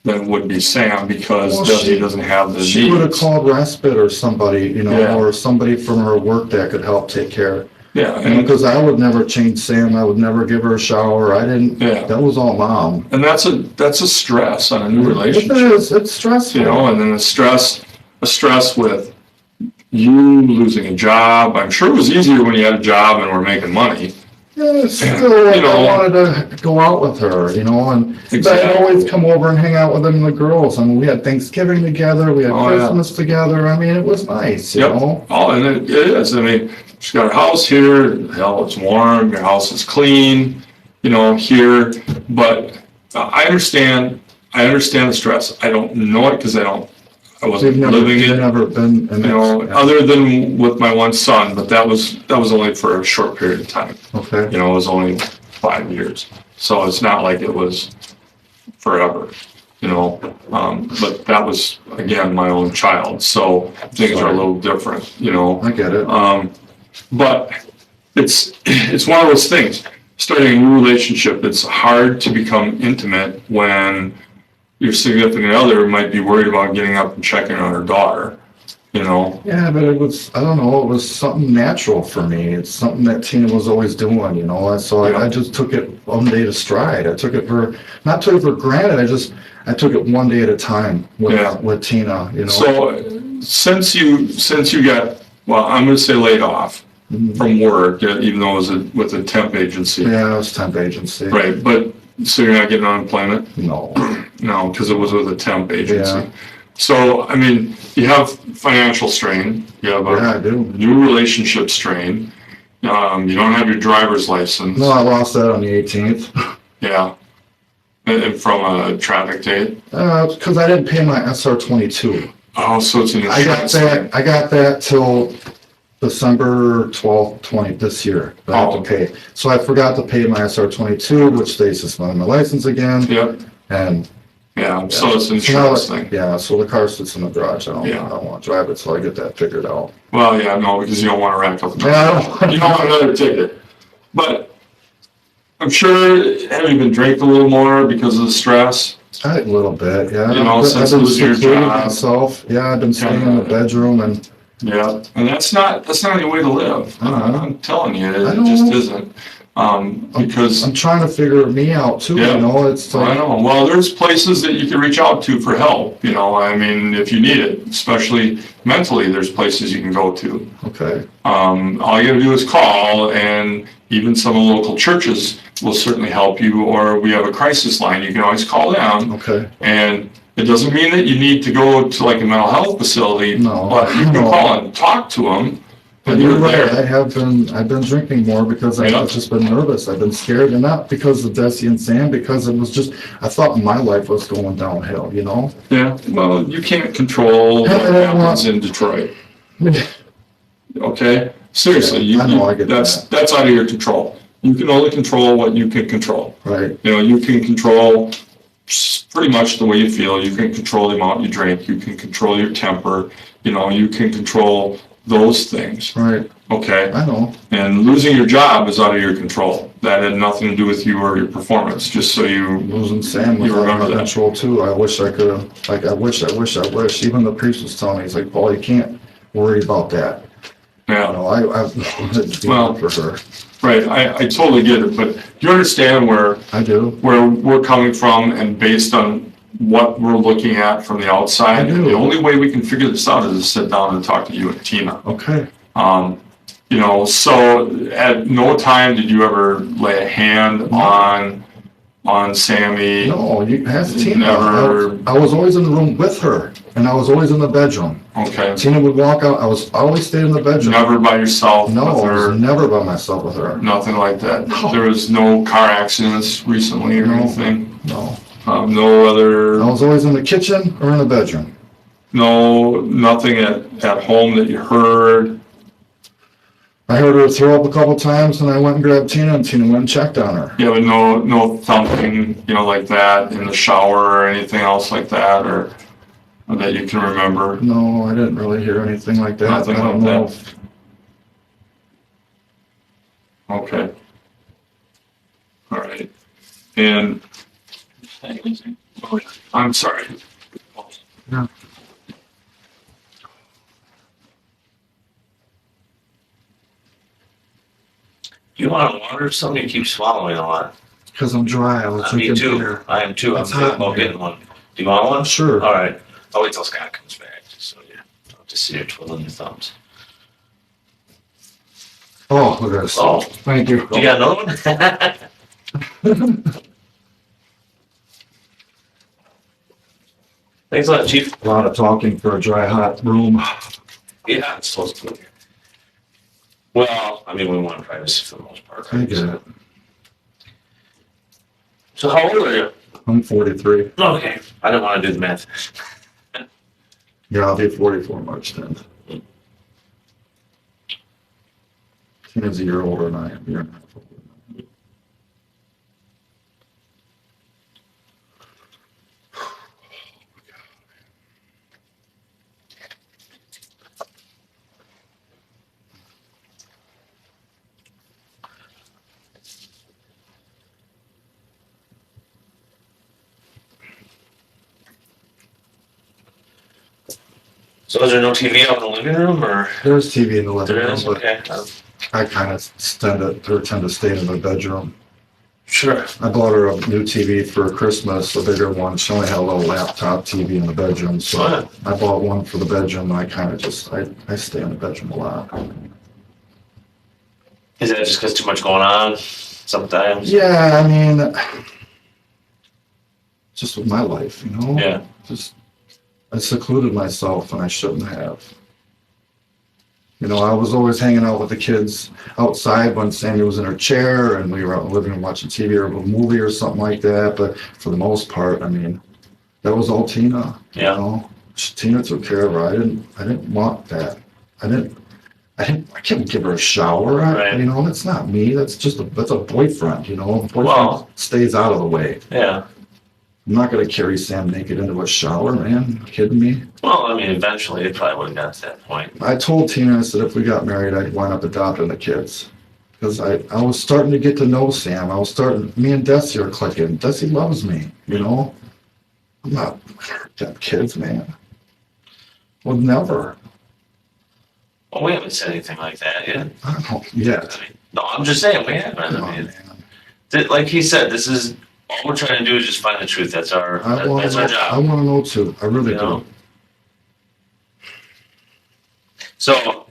Speaker 5: than it would be Sam, because
Speaker 2: Well,
Speaker 5: Desi doesn't have the
Speaker 2: She would have
Speaker 5: needs.
Speaker 2: called respite or somebody, you know,
Speaker 5: Yeah.
Speaker 2: or somebody from her work that could help take care.
Speaker 5: Yeah,
Speaker 2: You know, because I would never change Sam, I would never give her a shower, I didn't,
Speaker 5: Yeah.
Speaker 2: that was all mom.
Speaker 5: and that's a stress on a new
Speaker 2: It
Speaker 5: relationship,
Speaker 2: is, it's stressful.
Speaker 5: you know, and then a stress with you losing a job. I'm sure it was easier when you had a job and were making money.
Speaker 2: Yeah, still, like,
Speaker 5: You know.
Speaker 2: I wanted to go out with her, you know, and
Speaker 5: Exactly.
Speaker 2: I'd always come over and hang out with them and the girls. I mean, we had Thanksgiving together, we had
Speaker 5: Oh, yeah.
Speaker 2: Christmas together. I mean, it was nice, you
Speaker 5: Yep.
Speaker 2: know?
Speaker 5: Oh, and it is. I mean, she's got her house here. Hell, it's warm. Your house is clean. You know, here. But I understand. I understand the stress. I don't know it because I wasn't living
Speaker 2: You've
Speaker 5: it.
Speaker 2: never been in
Speaker 5: You know,
Speaker 2: that.
Speaker 5: other than with my one son, but that was only for a short period of time.
Speaker 2: Okay,
Speaker 5: You know, it was only 5 years. So it's not like it was forever, you know. But that was, again, my own child. So things are a little different, you know.
Speaker 2: I get it.
Speaker 5: But it's one of those things. Starting a new relationship, it's hard to become intimate when your significant other might be worried about getting up and checking on her daughter, you know?
Speaker 2: Yeah, but it was, I don't know, it was something natural for me. It's something that Tina was always doing, you know, and so
Speaker 5: Yeah.
Speaker 2: I just took it one day to stride. I took it for, not took it for granted, I took it one day at a time
Speaker 5: Yeah.
Speaker 2: with Tina, you know.
Speaker 5: So since you got, well, I'm gonna say laid off from work, even though it was with a temp agency.
Speaker 2: Yeah, it was temp agency.
Speaker 5: Right, but, so you're not getting unemployment?
Speaker 2: No.
Speaker 5: No, because it was with a temp agency.
Speaker 2: Yeah.
Speaker 5: So, I mean, you have financial strain, you have
Speaker 2: Yeah, I
Speaker 5: a
Speaker 2: do.
Speaker 5: new relationship strain, you don't have your driver's license.
Speaker 2: No, I lost that on the 18th.
Speaker 5: Yeah. And from a traffic date.
Speaker 2: Because I didn't pay my SR-22.
Speaker 5: Oh, so it's an insurance thing.
Speaker 2: I got that till December 12th, this year. I have to pay. So I forgot to pay my SR-22, which they suspended my license again.
Speaker 5: Yep,
Speaker 2: And
Speaker 5: yeah, so it's an
Speaker 2: so now
Speaker 5: insurance thing.
Speaker 2: yeah, so the car sits in the garage. I
Speaker 5: Yeah.
Speaker 2: don't want to drive it till I get that figured out.
Speaker 5: Well, yeah, no, because you don't want to rack up the
Speaker 2: Yeah,
Speaker 5: You don't want another ticket. But I'm sure, have you been drinking a little more because of the stress?
Speaker 2: a little bit, yeah.
Speaker 5: You know, since
Speaker 2: I've been
Speaker 5: losing your
Speaker 2: secluding
Speaker 5: job.
Speaker 2: myself. Yeah, I've been staying in the bedroom and
Speaker 5: Yeah, and that's not any way to live. I'm telling you, it just isn't. Because
Speaker 2: I'm trying to figure me out too,
Speaker 5: Yeah.
Speaker 2: you know, it's
Speaker 5: I
Speaker 2: like,
Speaker 5: know. Well, there's places that you can reach out to for help, you know, I mean, if you need it, especially mentally, there's places you can go to.
Speaker 2: okay,
Speaker 5: All you gotta do is call, and even some of the local churches will certainly help you, or we have a crisis line, you can always call them.
Speaker 2: okay.
Speaker 5: And it doesn't mean that you need to go to like a mental health facility,
Speaker 2: No.
Speaker 5: but you can
Speaker 2: No.
Speaker 5: call and talk to them.
Speaker 2: But you're right, I've been drinking more because
Speaker 5: Yeah.
Speaker 2: I've just been nervous, I've been scared, and not because of Desi and Sam, because it was just, I thought my life was going downhill, you know?
Speaker 5: Yeah, well, you can't control what happens in Detroit. Okay? Seriously,
Speaker 2: I know, I get
Speaker 5: that's out of your control. You can only control what you can control.
Speaker 2: Right,
Speaker 5: You know, you can control pretty much the way you feel. You can control the amount you drink. You can control your temper. You know, you can control those things.
Speaker 2: right,
Speaker 5: Okay?
Speaker 2: I know.
Speaker 5: And losing your job is out of your control. That had nothing to do with you or your performance, just so you,
Speaker 2: Losing Sam was
Speaker 5: You
Speaker 2: out
Speaker 5: remember
Speaker 2: of my
Speaker 5: that.
Speaker 2: control too. I wish I could have, like, I wish. Even the priest was telling me, he's like, Paul, you can't worry about that. You
Speaker 5: yeah.
Speaker 2: know, I wanted to be
Speaker 5: Well-
Speaker 2: there for her.
Speaker 5: Right, I totally get it, but you understand where
Speaker 2: I do.
Speaker 5: we're coming from, and based on what we're looking at from the outside,
Speaker 2: I do.
Speaker 5: the only way we can figure this out is to sit down and talk to you and Tina.
Speaker 2: Okay.
Speaker 5: You know, so at no time did you ever lay a hand on Sammy?
Speaker 2: No, you ask Tina.
Speaker 5: Never-
Speaker 2: I was always in the room with her, and I was always in the bedroom.
Speaker 5: Okay,
Speaker 2: Tina would walk out, I always stayed in the bedroom.
Speaker 5: never by yourself
Speaker 2: No,
Speaker 5: with
Speaker 2: I
Speaker 5: her,
Speaker 2: was never by myself with her.
Speaker 5: nothing like that?
Speaker 2: No.
Speaker 5: There was no car accidents recently or
Speaker 2: No.
Speaker 5: anything?
Speaker 2: No.
Speaker 5: No other...
Speaker 2: I was always in the kitchen or in the bedroom.
Speaker 5: No, nothing at home that you heard?
Speaker 2: I heard her throw up a couple times, and I went and grabbed Tina, and Tina went and checked on her.
Speaker 5: Yeah, but no thumping, you know, like that in the shower or anything else like that, or that you can remember?
Speaker 2: No, I didn't really hear anything like that.
Speaker 5: Nothing
Speaker 2: I don't
Speaker 5: like
Speaker 2: know.
Speaker 5: that. Okay. All right. And, I'm sorry.
Speaker 2: Yeah.
Speaker 6: You want water or something? You keep swallowing a lot.
Speaker 2: Because I'm dry. I was
Speaker 6: Me
Speaker 2: drinking
Speaker 6: too.
Speaker 2: beer.
Speaker 6: I am too. I'm
Speaker 2: It's
Speaker 6: thinking
Speaker 2: hot
Speaker 6: about
Speaker 2: in here.
Speaker 6: getting one. Do you want one?
Speaker 2: Sure.
Speaker 6: All right. I'll wait till Scott comes back, just so I'll just sit here twiddling your thumbs.
Speaker 2: Oh, look at this.
Speaker 6: Oh.
Speaker 2: Thank you.
Speaker 6: You got another one? Thanks a lot, Chief.
Speaker 2: A lot of talking for a dry, hot room.
Speaker 6: Yeah, it's supposed to be. Well, I mean, we want privacy for the most part.
Speaker 2: I get it.
Speaker 6: So how old are you?
Speaker 2: I'm 43.
Speaker 6: Okay, I don't want to do the math.
Speaker 2: Yeah, I'll be 44 March 10th. Tina's a year older than I am. Year and a half older.
Speaker 6: So is there no TV out in the living room, or?
Speaker 2: There's TV in the living
Speaker 6: There
Speaker 2: room,
Speaker 6: is,
Speaker 2: but
Speaker 6: okay.
Speaker 2: I kind of tend to stay in the bedroom.
Speaker 6: Sure.
Speaker 2: I bought her a new TV for Christmas, a bigger one. She only had a little laptop TV in the bedroom, so
Speaker 6: Wow.
Speaker 2: I bought one for the bedroom. I kind of just, I stay in the bedroom a lot.
Speaker 6: Is that just because too much going on sometimes?
Speaker 2: Yeah, I mean, just with my life, you know?
Speaker 6: Yeah.
Speaker 2: Just, I secluded myself and I shouldn't have. You know, I was always hanging out with the kids outside when Sammy was in her chair and we were out in the living room watching TV or a movie or something like that. But for the most part, I mean, that was all Tina.
Speaker 6: Yeah.
Speaker 2: You know, Tina took care of her. I didn't want that. I can't give her a shower.
Speaker 6: Right.
Speaker 2: You know, that's not me. That's a boyfriend. You know, a boyfriend
Speaker 6: Well.
Speaker 2: stays out of the way.
Speaker 6: Yeah.
Speaker 2: I'm not gonna carry Sam naked into a shower, man. You kidding me?
Speaker 6: Well, I mean, eventually it probably would have got to that point.
Speaker 2: I told Tina, I said, if we got married, I'd wind up adopting the kids. Because I was starting to get to know Sam. Me and Desi are clicking. Desi loves me, you know? I'm not got kids, man. Would never.
Speaker 6: Well, we haven't said anything like that yet.
Speaker 2: I don't yet.
Speaker 6: I mean, no, I'm just saying we haven't.
Speaker 2: No,
Speaker 6: I mean,
Speaker 2: man.
Speaker 6: like he said, this is all we're trying to do is just find the truth. That's our
Speaker 2: I want
Speaker 6: that's our
Speaker 2: to
Speaker 6: job.
Speaker 2: know too. I really
Speaker 6: You
Speaker 2: do.
Speaker 6: know? So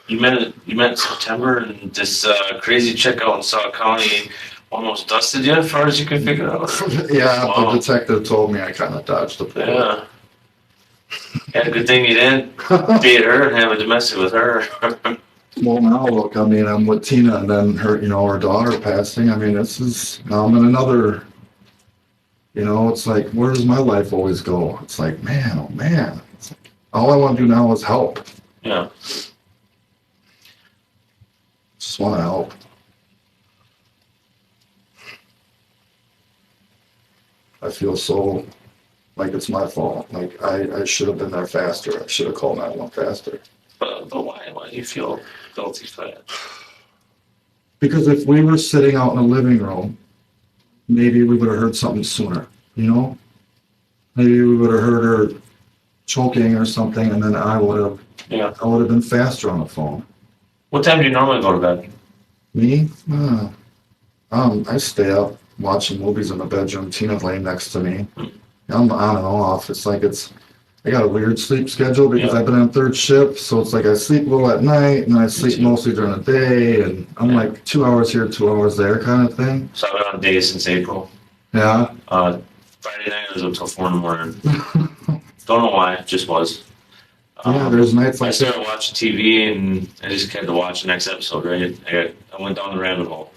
Speaker 6: you met in September, and this crazy chick out in Sauk County almost dusted you, as far as you can figure out.
Speaker 2: Yeah,
Speaker 6: Wow.
Speaker 2: the detective told me I kind of dodged the bullet.
Speaker 6: Yeah. Yeah, good thing you didn't date her and have a domestic with her.
Speaker 2: Well, now look, I mean, I'm with Tina and then her, her daughter passing. I mean, now I'm in another, it's like, where does my life always go? It's like, man, oh man. It's like, all I want to do now is help.
Speaker 6: Yeah.
Speaker 2: Just want to help. I feel so like it's my fault. Like I should have been there faster. I should have called 911 faster.
Speaker 6: But why? Why do you feel guilty for that?
Speaker 2: Because if we were sitting out in the living room, maybe we would have heard something sooner, Maybe we would have heard her choking or something, and then I would have been faster on the phone.
Speaker 6: What time do you normally go to bed?
Speaker 2: Me? I stay up watching movies in the bedroom. Tina's laying next to me. I'm on and off. It's like I got a weird sleep schedule because I've been on third shift, so it's like I sleep a little at night and I sleep mostly during the day, and I'm like 2 hours here, 2 hours there kind of thing.
Speaker 6: So I've been on days since April.
Speaker 2: Yeah.
Speaker 6: Friday night I was up till 4 in the morning. Don't know why, it just was.
Speaker 2: Yeah, there's nights
Speaker 6: I
Speaker 2: like
Speaker 6: started watching TV and I just had to watch the next episode, right? I went down the rabbit hole.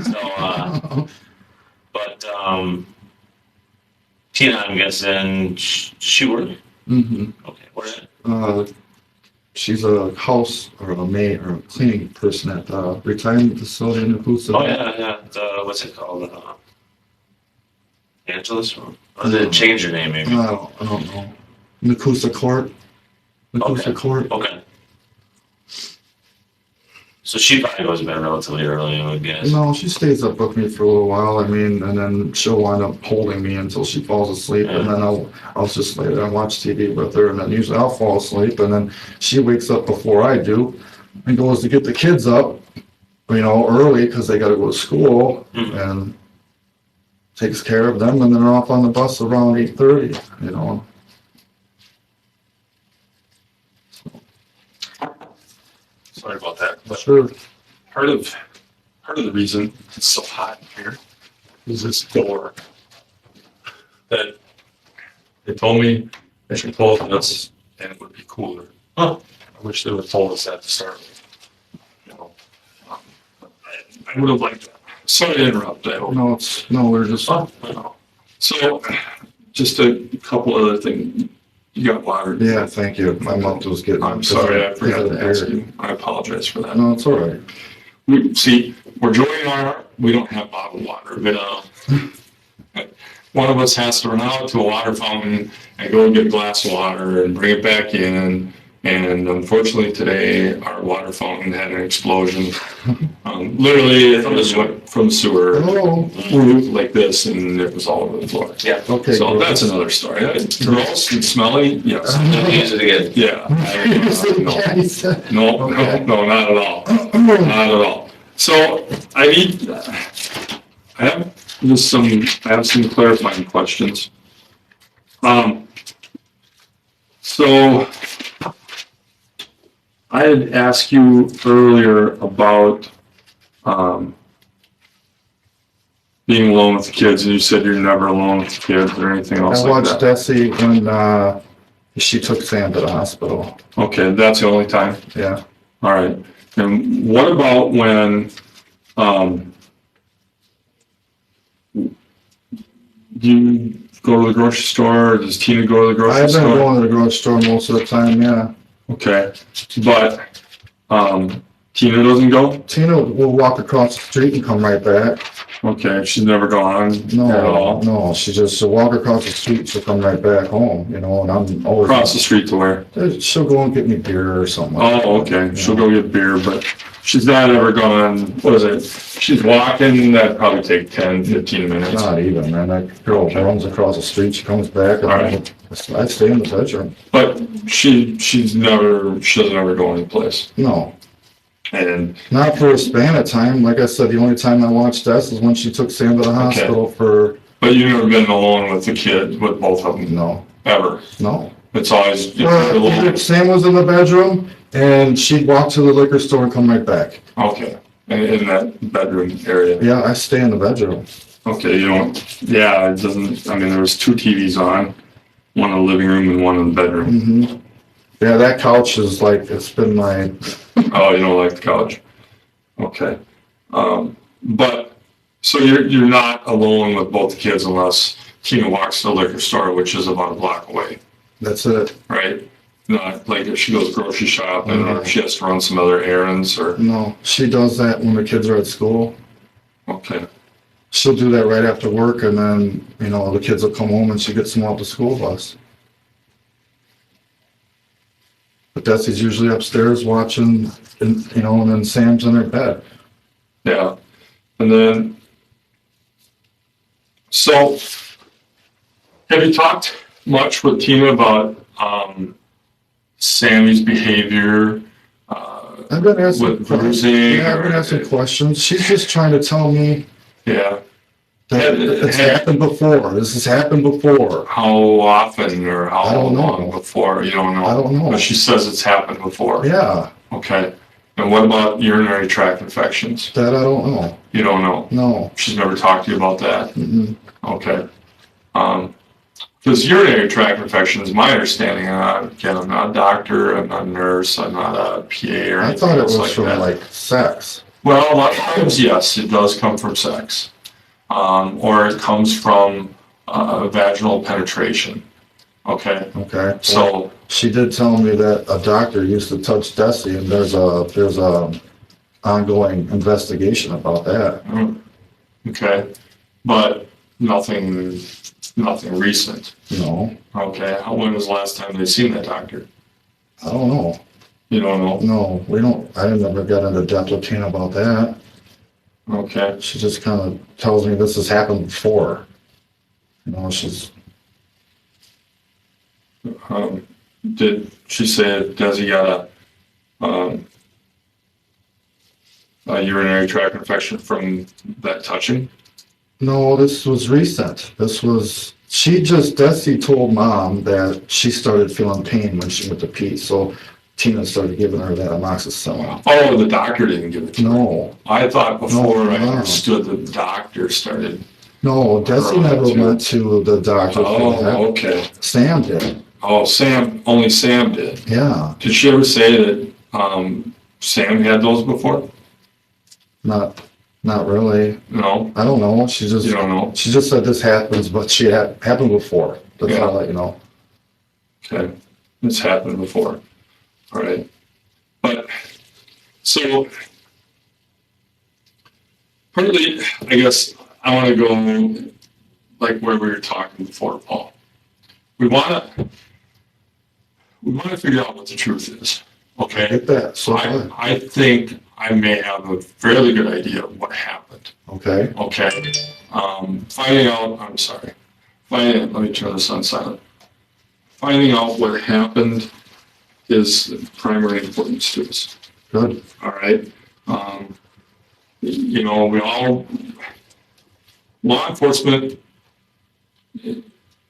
Speaker 6: So, but Tina, I'm guessing, she work?
Speaker 2: Mm-hmm.
Speaker 6: Okay, where at?
Speaker 2: She's a house or a maid or a cleaning person at the retirement facility in Nakusa.
Speaker 6: Oh yeah. What's it called? Angeles? Or did it change your name maybe?
Speaker 2: I don't know. Nakusa Court. Nakusa Court.
Speaker 6: Okay. So she probably goes to bed relatively early, I would guess.
Speaker 2: No, she stays up with me for a little while. I mean, and then she'll wind up holding me until she falls asleep, and then I'll just lay there and watch TV with her, and then usually I'll fall asleep, and then she wakes up before I do, and goes to get the kids up, early because they got to go to school, and takes care of them, and then they're off on the bus around 8:30.
Speaker 5: Sorry about that. But
Speaker 2: Sure.
Speaker 5: part of the reason it's so hot in here is this door that they told me they should close this and it would be cooler.
Speaker 6: Huh.
Speaker 5: I wish they would have told us that to start with. I would have liked that. Sorry to interrupt. I hope.
Speaker 2: No, we're just.
Speaker 5: So, just a couple other things. You got water.
Speaker 2: Yeah, thank you. My mouth was getting.
Speaker 5: I'm sorry, I forgot to ask
Speaker 2: air.
Speaker 5: you. I apologize for that.
Speaker 2: No, it's all right.
Speaker 5: Where Joey and I are, we don't have bottled water. One of us has to run out to a water fountain and go and get a glass of water and bring it back in. And unfortunately today, our water fountain had an explosion Literally, it was from the sewer,
Speaker 2: Oh,
Speaker 5: like this, and it was all over the floor.
Speaker 6: Yeah.
Speaker 2: okay.
Speaker 5: So
Speaker 2: gross.
Speaker 5: that's another story. Gross and smelly, yes.
Speaker 6: Use it again.
Speaker 5: Yeah.
Speaker 2: He said-
Speaker 5: No,
Speaker 2: Okay.
Speaker 5: no, not at all. Not at all. So I have some clarifying questions. So I had asked you earlier about, being alone with the kids, and you said you're never alone with the kids or anything else
Speaker 2: I
Speaker 5: like
Speaker 2: watched
Speaker 5: that.
Speaker 2: Desi when, she took Sam to the hospital.
Speaker 5: Okay, that's the only time?
Speaker 2: Yeah.
Speaker 5: All right. And what about when, you go to the grocery store, or does Tina go to the grocery
Speaker 2: I've been
Speaker 5: store?
Speaker 2: going to the grocery store most of the time, yeah.
Speaker 5: Okay, but, Tina doesn't go?
Speaker 2: Tina will walk across the street and come right back.
Speaker 5: Okay, she's never gone at
Speaker 2: No,
Speaker 5: all?
Speaker 2: no, she'll walk across the street, she'll come right back home, you know, and I'm always.
Speaker 5: Across the street to where?
Speaker 2: She'll go and get me beer or something like that.
Speaker 5: Oh, okay,
Speaker 2: you
Speaker 5: she'll
Speaker 2: know.
Speaker 5: go get beer, but she's not ever gone, what is it? She's walking, that'd probably take 10, 15 minutes.
Speaker 2: Not even, man, that girl runs across the street, she comes back, and
Speaker 5: All right.
Speaker 2: I stay in the bedroom.
Speaker 5: But she doesn't ever go anyplace.
Speaker 2: No,
Speaker 5: And,
Speaker 2: not for a span of time, like I said, the only time I watched Des is when she took Sam to the hospital for,
Speaker 5: but you've never been alone with the kid, with both of them,
Speaker 2: no,
Speaker 5: ever?
Speaker 2: no.
Speaker 5: It's always, okay,
Speaker 2: Sam was in the bedroom, and she'd walk to the liquor store and come right back.
Speaker 5: in that bedroom area.
Speaker 2: Yeah, I stay in the bedroom.
Speaker 5: Okay, you don't, yeah, it doesn't, I mean, there was 2 TVs on, one in the living room and one in the bedroom.
Speaker 2: Mm-hmm. Yeah, that couch is like, it's been my,
Speaker 5: Oh, you don't like the couch? Okay. But, so you're not alone with both the kids unless Tina walks to the liquor store, which is about a block away,
Speaker 2: that's it.
Speaker 5: right? Not like if she goes grocery shopping or if she has to run some other errands or,
Speaker 2: No, she does that when the kids are at school.
Speaker 5: okay.
Speaker 2: She'll do that right after work, and then, you know, the kids will come home and she gets them off the school bus. But Desi's usually upstairs watching, and, you know, and then Sam's in her bed.
Speaker 5: Yeah. And then, so, have you talked much with Tina about, Sammy's behavior,
Speaker 2: I've been asking,
Speaker 5: with bruising?
Speaker 2: yeah, I've been asking questions. She's just trying to tell me
Speaker 5: Yeah.
Speaker 2: that it's happened before. This has happened before.
Speaker 5: How often or
Speaker 2: I
Speaker 5: how
Speaker 2: don't know.
Speaker 5: long before? You don't know?
Speaker 2: I don't know.
Speaker 5: But she says it's happened before.
Speaker 2: Yeah,
Speaker 5: Okay. And what about urinary tract infections?
Speaker 2: that I don't know.
Speaker 5: You don't know?
Speaker 2: No.
Speaker 5: She's never talked to you about that?
Speaker 2: Mm-mm.
Speaker 5: Okay. Because urinary tract infections, my understanding, again, I'm not a doctor, I'm not a nurse, I'm not a PA or
Speaker 2: I
Speaker 5: anything
Speaker 2: thought it
Speaker 5: else
Speaker 2: was
Speaker 5: like
Speaker 2: from
Speaker 5: that.
Speaker 2: like sex.
Speaker 5: Well, a lot of times, yes, it does come from sex. Or it comes from vaginal penetration. Okay,
Speaker 2: Okay.
Speaker 5: so,
Speaker 2: She did tell me that a doctor used to touch Desi, and there's a ongoing investigation about that.
Speaker 5: okay, but nothing recent.
Speaker 2: No,
Speaker 5: Okay, when was the last time they seen that doctor?
Speaker 2: I don't know.
Speaker 5: You don't know?
Speaker 2: No, we don't. I never got into depth with Tina about that.
Speaker 5: Okay,
Speaker 2: She just kind of tells me this has happened before. You know, she's
Speaker 5: did she say, does he got a urinary tract infection from that touching?
Speaker 2: no. This was recent. Desi told Mom that she started feeling pain when she went to pee, so Tina started giving her that amoxicillin.
Speaker 5: Oh, the doctor didn't give it to her.
Speaker 2: No,
Speaker 5: I thought before I
Speaker 2: No.
Speaker 5: understood the doctor started.
Speaker 2: no. Desi never went to the doctor for that.
Speaker 5: Oh, okay.
Speaker 2: Sam did.
Speaker 5: Oh, only Sam did.
Speaker 2: Yeah,
Speaker 5: Did she ever say that Sam had those before?
Speaker 2: not really.
Speaker 5: No,
Speaker 2: I don't know.
Speaker 5: you don't know.
Speaker 2: She just said this happens, but she had happened before. That's
Speaker 5: Yeah.
Speaker 2: all I know.
Speaker 5: Okay, it's happened before. All right, but so partly, I guess I want to go like where we were talking before, Paul. We want to figure out what the truth is. Okay.
Speaker 2: Get that. So
Speaker 5: I think I may have a fairly good idea of what happened.
Speaker 2: Okay.
Speaker 5: Okay. Let me turn this on silent. Finding out what happened is of primary importance to us.
Speaker 2: Good.
Speaker 5: All right. Law enforcement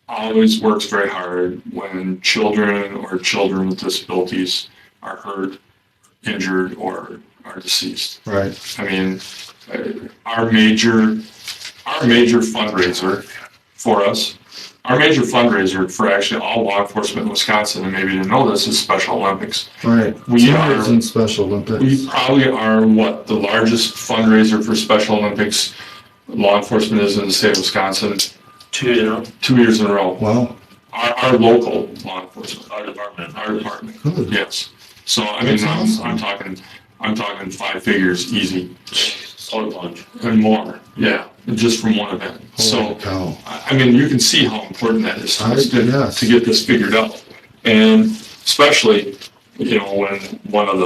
Speaker 5: always works very hard when children or children with disabilities are hurt, injured, or are deceased.
Speaker 2: Right.
Speaker 5: I mean, our major fundraiser for actually all law enforcement in Wisconsin, and maybe you didn't know this, is Special Olympics.
Speaker 2: Right.
Speaker 5: We
Speaker 2: Seniors
Speaker 5: are
Speaker 2: in Special Olympics.
Speaker 5: We probably are the largest fundraiser for Special Olympics law enforcement is in the state of Wisconsin.
Speaker 6: 2 years in a row.
Speaker 5: 2 years in a row.
Speaker 2: Wow.
Speaker 5: Our local law enforcement,
Speaker 6: Our department.
Speaker 2: Good.
Speaker 5: yes. So I mean,
Speaker 2: That's awesome.
Speaker 5: I'm talking 5 figures easy
Speaker 6: Solar plunge.
Speaker 5: and more. Yeah, just from one event. So
Speaker 2: Holy cow.
Speaker 5: I mean, you can see how important that is to us
Speaker 2: Yes.
Speaker 5: to get this figured out, and especially when one of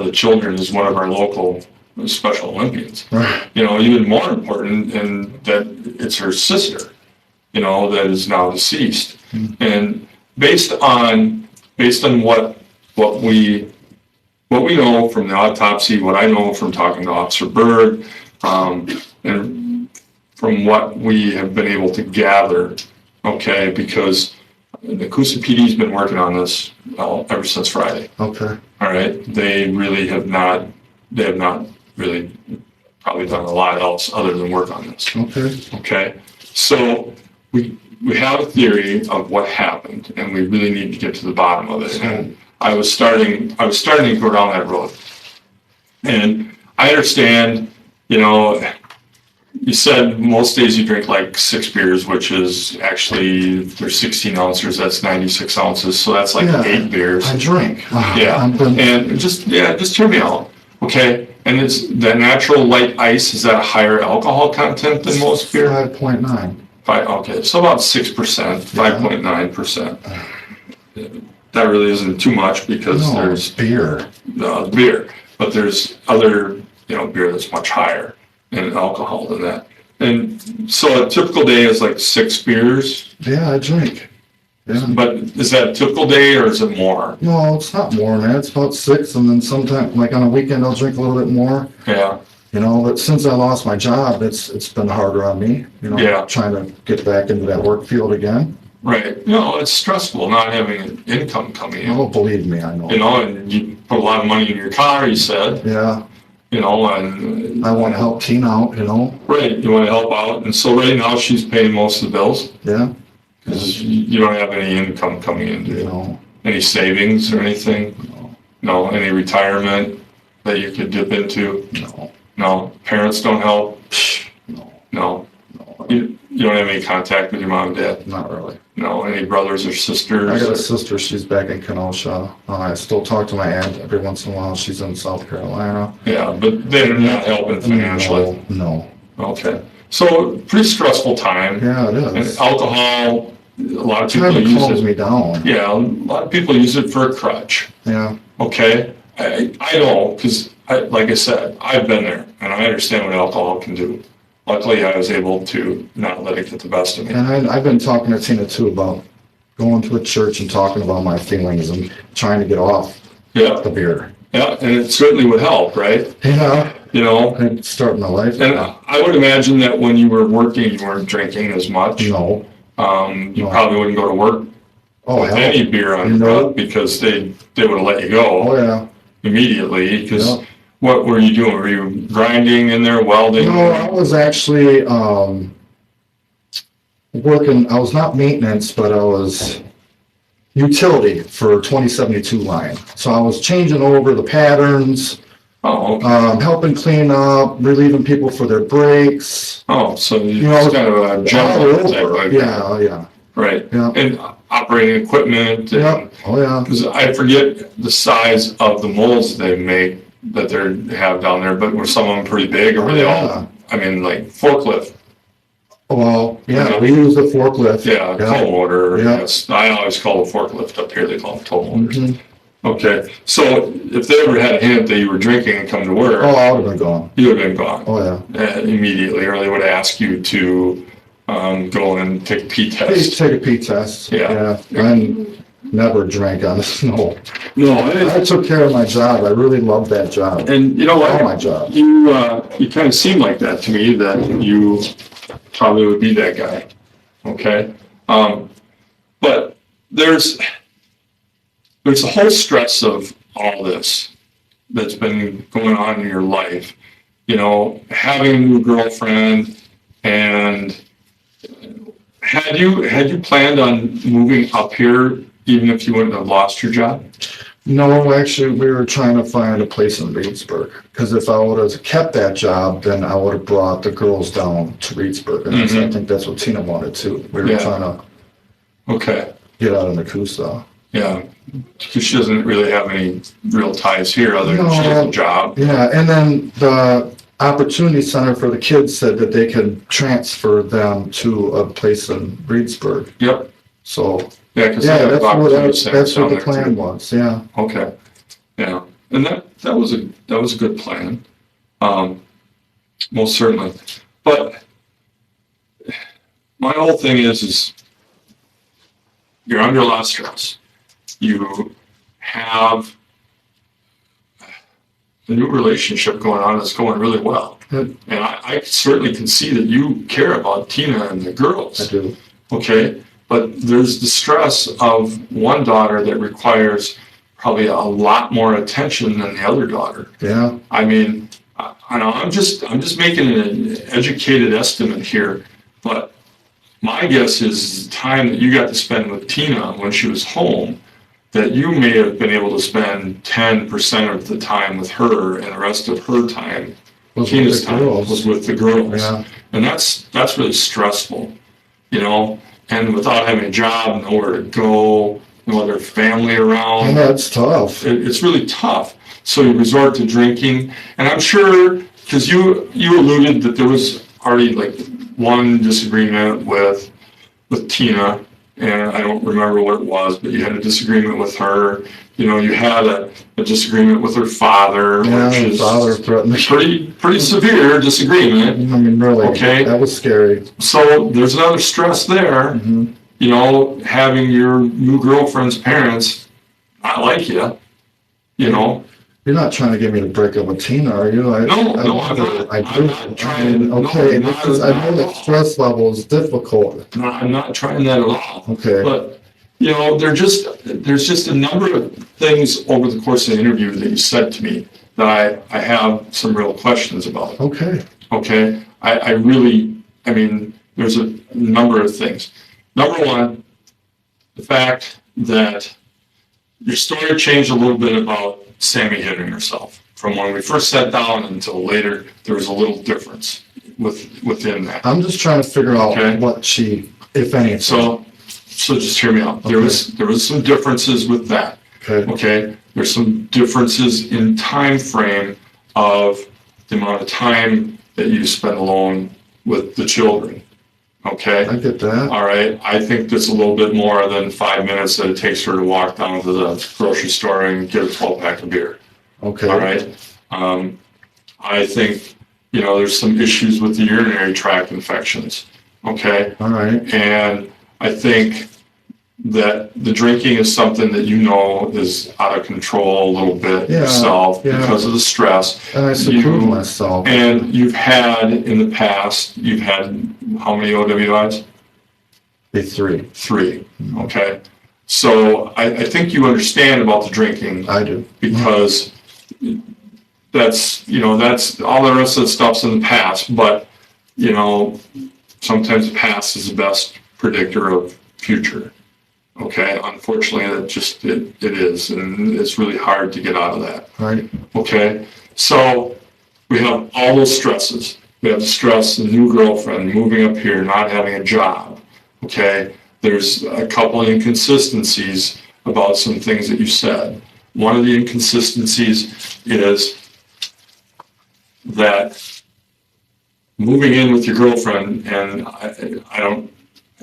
Speaker 5: the children is one of our local Special Olympians.
Speaker 2: Right.
Speaker 5: Even more important, and that it's her sister, that is now deceased. And based on what we know from the autopsy, what I know from talking to Officer Bird, and from what we have been able to gather, okay, because the Coosa PD's been working on this ever since Friday.
Speaker 2: Okay.
Speaker 5: All right, they have not really probably done a lot else other than work on this.
Speaker 2: Okay.
Speaker 5: Okay, so we have a theory of what happened, and we really need to get to the bottom of it. And I was starting to go down that road, and I understand. You said most days you drink like 6 beers, which is actually, if there's 16 ounces, that's 96 ounces, so that's like
Speaker 2: Yeah,
Speaker 5: 8 beers.
Speaker 2: I drink.
Speaker 5: Yeah,
Speaker 2: I'm good.
Speaker 5: and just hear me out, okay? And it's the natural light ice, is that a higher alcohol content than most beer?
Speaker 2: 5.9.
Speaker 5: Okay, so about 6%, 5.9%. That really isn't too much because
Speaker 2: No,
Speaker 5: there's
Speaker 2: beer.
Speaker 5: beer, but there's other, beer that's much higher in alcohol than that. And so a typical day is like 6 beers,
Speaker 2: Yeah, I drink. Yeah.
Speaker 5: but is that a typical day or is it more?
Speaker 2: No, it's not more, man. It's about 6, and then sometimes, like on a weekend, I'll drink a little bit more.
Speaker 5: Yeah,
Speaker 2: But since I lost my job, it's been harder on me.
Speaker 5: Yeah.
Speaker 2: Trying to get back into that work field again.
Speaker 5: right. It's stressful not having an income coming in.
Speaker 2: Oh, believe me, I know.
Speaker 5: And you put a lot of money in your car, you said,
Speaker 2: Yeah,
Speaker 5: and
Speaker 2: I want to help Tina out.
Speaker 5: right, you want to help out. And so right now she's paying most of the bills
Speaker 2: Yeah,
Speaker 5: because you don't have any income coming in, do you? Any savings or anything? No, any retirement that you could dip into?
Speaker 2: No,
Speaker 5: No, parents don't help?
Speaker 2: no,
Speaker 5: No.
Speaker 2: no,
Speaker 5: You don't have any contact with your mom and dad?
Speaker 2: not really.
Speaker 5: No, any brothers or sisters?
Speaker 2: I got a sister, she's back in Kenosha. I still talk to my aunt every once in a while, she's in South Carolina.
Speaker 5: Yeah, but they're not helping financially.
Speaker 2: No.
Speaker 5: Okay, so pretty stressful time.
Speaker 2: Yeah, it
Speaker 5: And
Speaker 2: is.
Speaker 5: alcohol, a lot of people
Speaker 2: Kind of
Speaker 5: use
Speaker 2: calms
Speaker 5: it.
Speaker 2: me down.
Speaker 5: Yeah, a lot of people use it for a crutch.
Speaker 2: Yeah,
Speaker 5: Okay, I know, because like I said, I've been there and I understand what alcohol can do. Luckily, I was able to not let it get the best of me.
Speaker 2: and I've been talking to Tina too about going to a church and talking about my feelings and trying to get off
Speaker 5: Yeah,
Speaker 2: the beer.
Speaker 5: yeah, and it certainly would help, right?
Speaker 2: Yeah,
Speaker 5: And
Speaker 2: it's starting my life.
Speaker 5: I would imagine that when you were working, you weren't drinking as much.
Speaker 2: No.
Speaker 5: You
Speaker 2: No.
Speaker 5: probably wouldn't go to work
Speaker 2: Oh,
Speaker 5: with
Speaker 2: hell.
Speaker 5: any beer on your
Speaker 2: No.
Speaker 5: breath because they would have let you
Speaker 2: Oh,
Speaker 5: go
Speaker 2: yeah.
Speaker 5: immediately. Because
Speaker 2: Yeah.
Speaker 5: what were you doing? Were you grinding in there, welding?
Speaker 2: No, I was actually working, I was not maintenance, but I was utility for 2072 line. So I was changing over the patterns,
Speaker 5: Oh, okay.
Speaker 2: helping clean up, relieving people for their breaks.
Speaker 5: Oh, so
Speaker 2: You
Speaker 5: you
Speaker 2: know,
Speaker 5: it's kind of a
Speaker 2: All
Speaker 5: general type
Speaker 2: over.
Speaker 5: like
Speaker 2: Yeah.
Speaker 5: right?
Speaker 2: Yeah.
Speaker 5: And operating equipment.
Speaker 2: Yeah. Oh, yeah.
Speaker 5: Because I forget the size of the molds they make that they have down there, but were some of them pretty big, or were they
Speaker 2: Yeah.
Speaker 5: all? I mean, like forklift.
Speaker 2: Well, yeah, we use the forklift.
Speaker 5: Yeah, tow motor.
Speaker 2: Yeah.
Speaker 5: Yes. I always call it forklift up here. They call it tow motors.
Speaker 2: Mhm.
Speaker 5: Okay, so if they ever had a hint that you were drinking and come to work,
Speaker 2: Oh, I would have been gone.
Speaker 5: you would have been gone
Speaker 2: Oh, yeah.
Speaker 5: immediately, or they would ask you to go and take a pee
Speaker 2: Please
Speaker 5: test.
Speaker 2: take a pee test.
Speaker 5: Yeah.
Speaker 2: And never drank on the snow.
Speaker 5: No,
Speaker 2: I took care of my job. I really loved that job.
Speaker 5: and you know
Speaker 2: All my
Speaker 5: what?
Speaker 2: job.
Speaker 5: You kind of seem like that to me, that you probably would be that guy. Okay, but there's the whole stress of all this that's been going on in your life. You know, having a new girlfriend, and had you planned on moving up here even if you wouldn't have lost your job?
Speaker 2: No, actually, we were trying to find a place in Reedsburg, because if I would have kept that job, then I would have brought the girls down to Reedsburg, and I think that's what Tina wanted too. We were
Speaker 5: Yeah.
Speaker 2: trying to
Speaker 5: Okay,
Speaker 2: get out of Nakusa.
Speaker 5: yeah, because she doesn't really have any real ties here other than she has a
Speaker 2: No.
Speaker 5: job.
Speaker 2: Yeah, and then the Opportunity Center for the Kids said that they could transfer them to a place in Reedsburg.
Speaker 5: Yep,
Speaker 2: So,
Speaker 5: yeah, because
Speaker 2: yeah, that's what the plan was, yeah.
Speaker 5: Okay, yeah, and that was a good plan, most certainly. But my whole thing is you're under a lot of stress. You have a new relationship going on that's going really well,
Speaker 2: Good.
Speaker 5: and I certainly can see that you care about Tina and the girls.
Speaker 2: I do.
Speaker 5: Okay, but there's the stress of one daughter that requires probably a lot more attention than the other daughter.
Speaker 2: Yeah,
Speaker 5: I mean, I know I'm just making an educated estimate here, but my guess is the time that you got to spend with Tina when she was home, that you may have been able to spend 10% of the time with her, and the rest of her time,
Speaker 2: was
Speaker 5: Tina's
Speaker 2: with the
Speaker 5: time,
Speaker 2: girls.
Speaker 5: was with the girls.
Speaker 2: Yeah.
Speaker 5: And that's really stressful, you know, and without having a job, nowhere to go, no other family around.
Speaker 2: Yeah, it's tough.
Speaker 5: It's really tough. So you resort to drinking, and I'm sure, because you alluded that there was already like one disagreement with Tina, and I don't remember what it was, but you had a disagreement with her. You know, you had a disagreement with her father,
Speaker 2: Yeah,
Speaker 5: which
Speaker 2: my
Speaker 5: is
Speaker 2: father threatened me.
Speaker 5: pretty severe disagreement.
Speaker 2: I mean, really,
Speaker 5: Okay.
Speaker 2: that was scary.
Speaker 5: So there's another stress there.
Speaker 2: Mhm.
Speaker 5: You know, having your new girlfriend's parents not like you. You know,
Speaker 2: You're not trying to get me to break up with Tina, are you?
Speaker 5: No, I'm not.
Speaker 2: I
Speaker 5: I'm
Speaker 2: do.
Speaker 5: not trying-
Speaker 2: Okay,
Speaker 5: no,
Speaker 2: because I know
Speaker 5: not-
Speaker 2: the stress level is difficult.
Speaker 5: I'm not trying that at all.
Speaker 2: Okay.
Speaker 5: But, you know, there's just a number of things over the course of the interview that you said to me that I have some real questions about.
Speaker 2: Okay.
Speaker 5: Okay? I mean, there's a number of things. Number one, the fact that your story changed a little bit about Sammy hitting herself. From when we first sat down until later, there was a little difference within that.
Speaker 2: I'm just trying to figure out
Speaker 5: Okay.
Speaker 2: what she, if anything.
Speaker 5: So just hear me out. There was some differences with that.
Speaker 2: Okay.
Speaker 5: Okay, there's some differences in time frame of the amount of time that you spend alone with the children. Okay.
Speaker 2: I get that.
Speaker 5: All right, I think that's a little bit more than 5 minutes that it takes her to walk down to the grocery store and get a 12-pack of beer.
Speaker 2: Okay.
Speaker 5: All right. I think, you know, there's some issues with the urinary tract infections. Okay.
Speaker 2: All right.
Speaker 5: And I think that the drinking is something that you know is out of control a little bit
Speaker 2: Yeah,
Speaker 5: yourself
Speaker 2: yeah.
Speaker 5: because of the stress.
Speaker 2: And I seclude myself.
Speaker 5: And you've had in the past, you've had how many OWIs?
Speaker 2: Be 3.
Speaker 5: 3. Okay. So I think you understand about the drinking
Speaker 2: I do.
Speaker 5: because that's, you know, that's all the rest of the stuff's in the past, but, you know, sometimes the past is the best predictor of future. Okay, unfortunately, it is, and it's really hard to get out of that.
Speaker 2: Right.
Speaker 5: Okay, so we have all those stresses. We have the stress, the new girlfriend, moving up here, not having a job. Okay, there's a couple of inconsistencies about some things that you said. One of the inconsistencies is that moving in with your girlfriend, and I don't,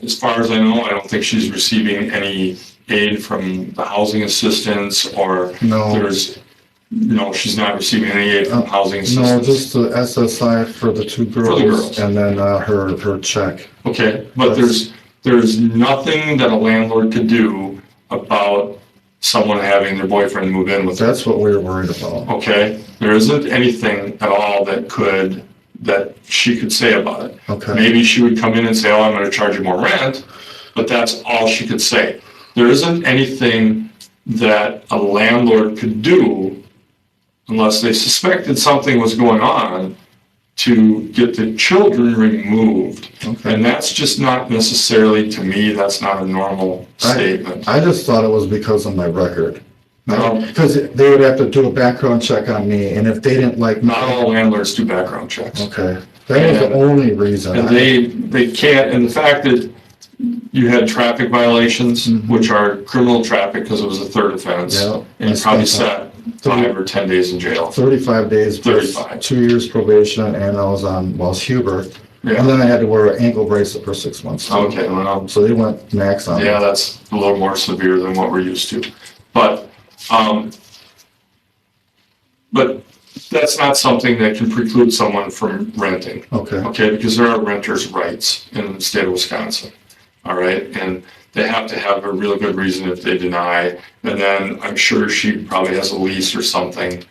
Speaker 5: as far as I know, I don't think she's receiving any aid from the housing assistance, or
Speaker 2: No.
Speaker 5: there's, she's not receiving any aid from housing
Speaker 2: No,
Speaker 5: assistance?
Speaker 2: just the SSI for the two girls.
Speaker 5: girls.
Speaker 2: And then, her check.
Speaker 5: Okay, but there's nothing that a landlord could do about someone having their boyfriend move in with them.
Speaker 2: That's what we were worried about.
Speaker 5: Okay, there isn't anything at all that she could say about it.
Speaker 2: Okay.
Speaker 5: Maybe she would come in and say, oh, I'm gonna charge you more rent, but that's all she could say. There isn't anything that a landlord could do unless they suspected something was going on to get the children removed.
Speaker 2: Okay.
Speaker 5: And that's just not necessarily, to me, that's not a normal statement.
Speaker 2: I just thought it was because of my record.
Speaker 5: No.
Speaker 2: Because they would have to do a background check on me, and if they didn't like me.
Speaker 5: Not all landlords do background checks.
Speaker 2: Okay, that was the only reason.
Speaker 5: And they can't, and the fact that you had traffic violations, which are criminal traffic because it was a third offense,
Speaker 2: Yeah.
Speaker 5: and you probably sat 5 or 10 days in jail.
Speaker 2: 35 days,
Speaker 5: 35.
Speaker 2: 2 years probation, and I was Huber.
Speaker 5: Yeah.
Speaker 2: And then I had to wear an ankle bracelet for 6 months. too.
Speaker 5: Okay, well,
Speaker 2: So they went max on me.
Speaker 5: yeah, that's a little more severe than what we're used to. But that's not something that can preclude someone from renting.
Speaker 2: Okay,
Speaker 5: Because there are renters' rights in the state of Wisconsin, all right? And they have to have a really good reason if they deny, and then I'm sure she probably has a lease or something.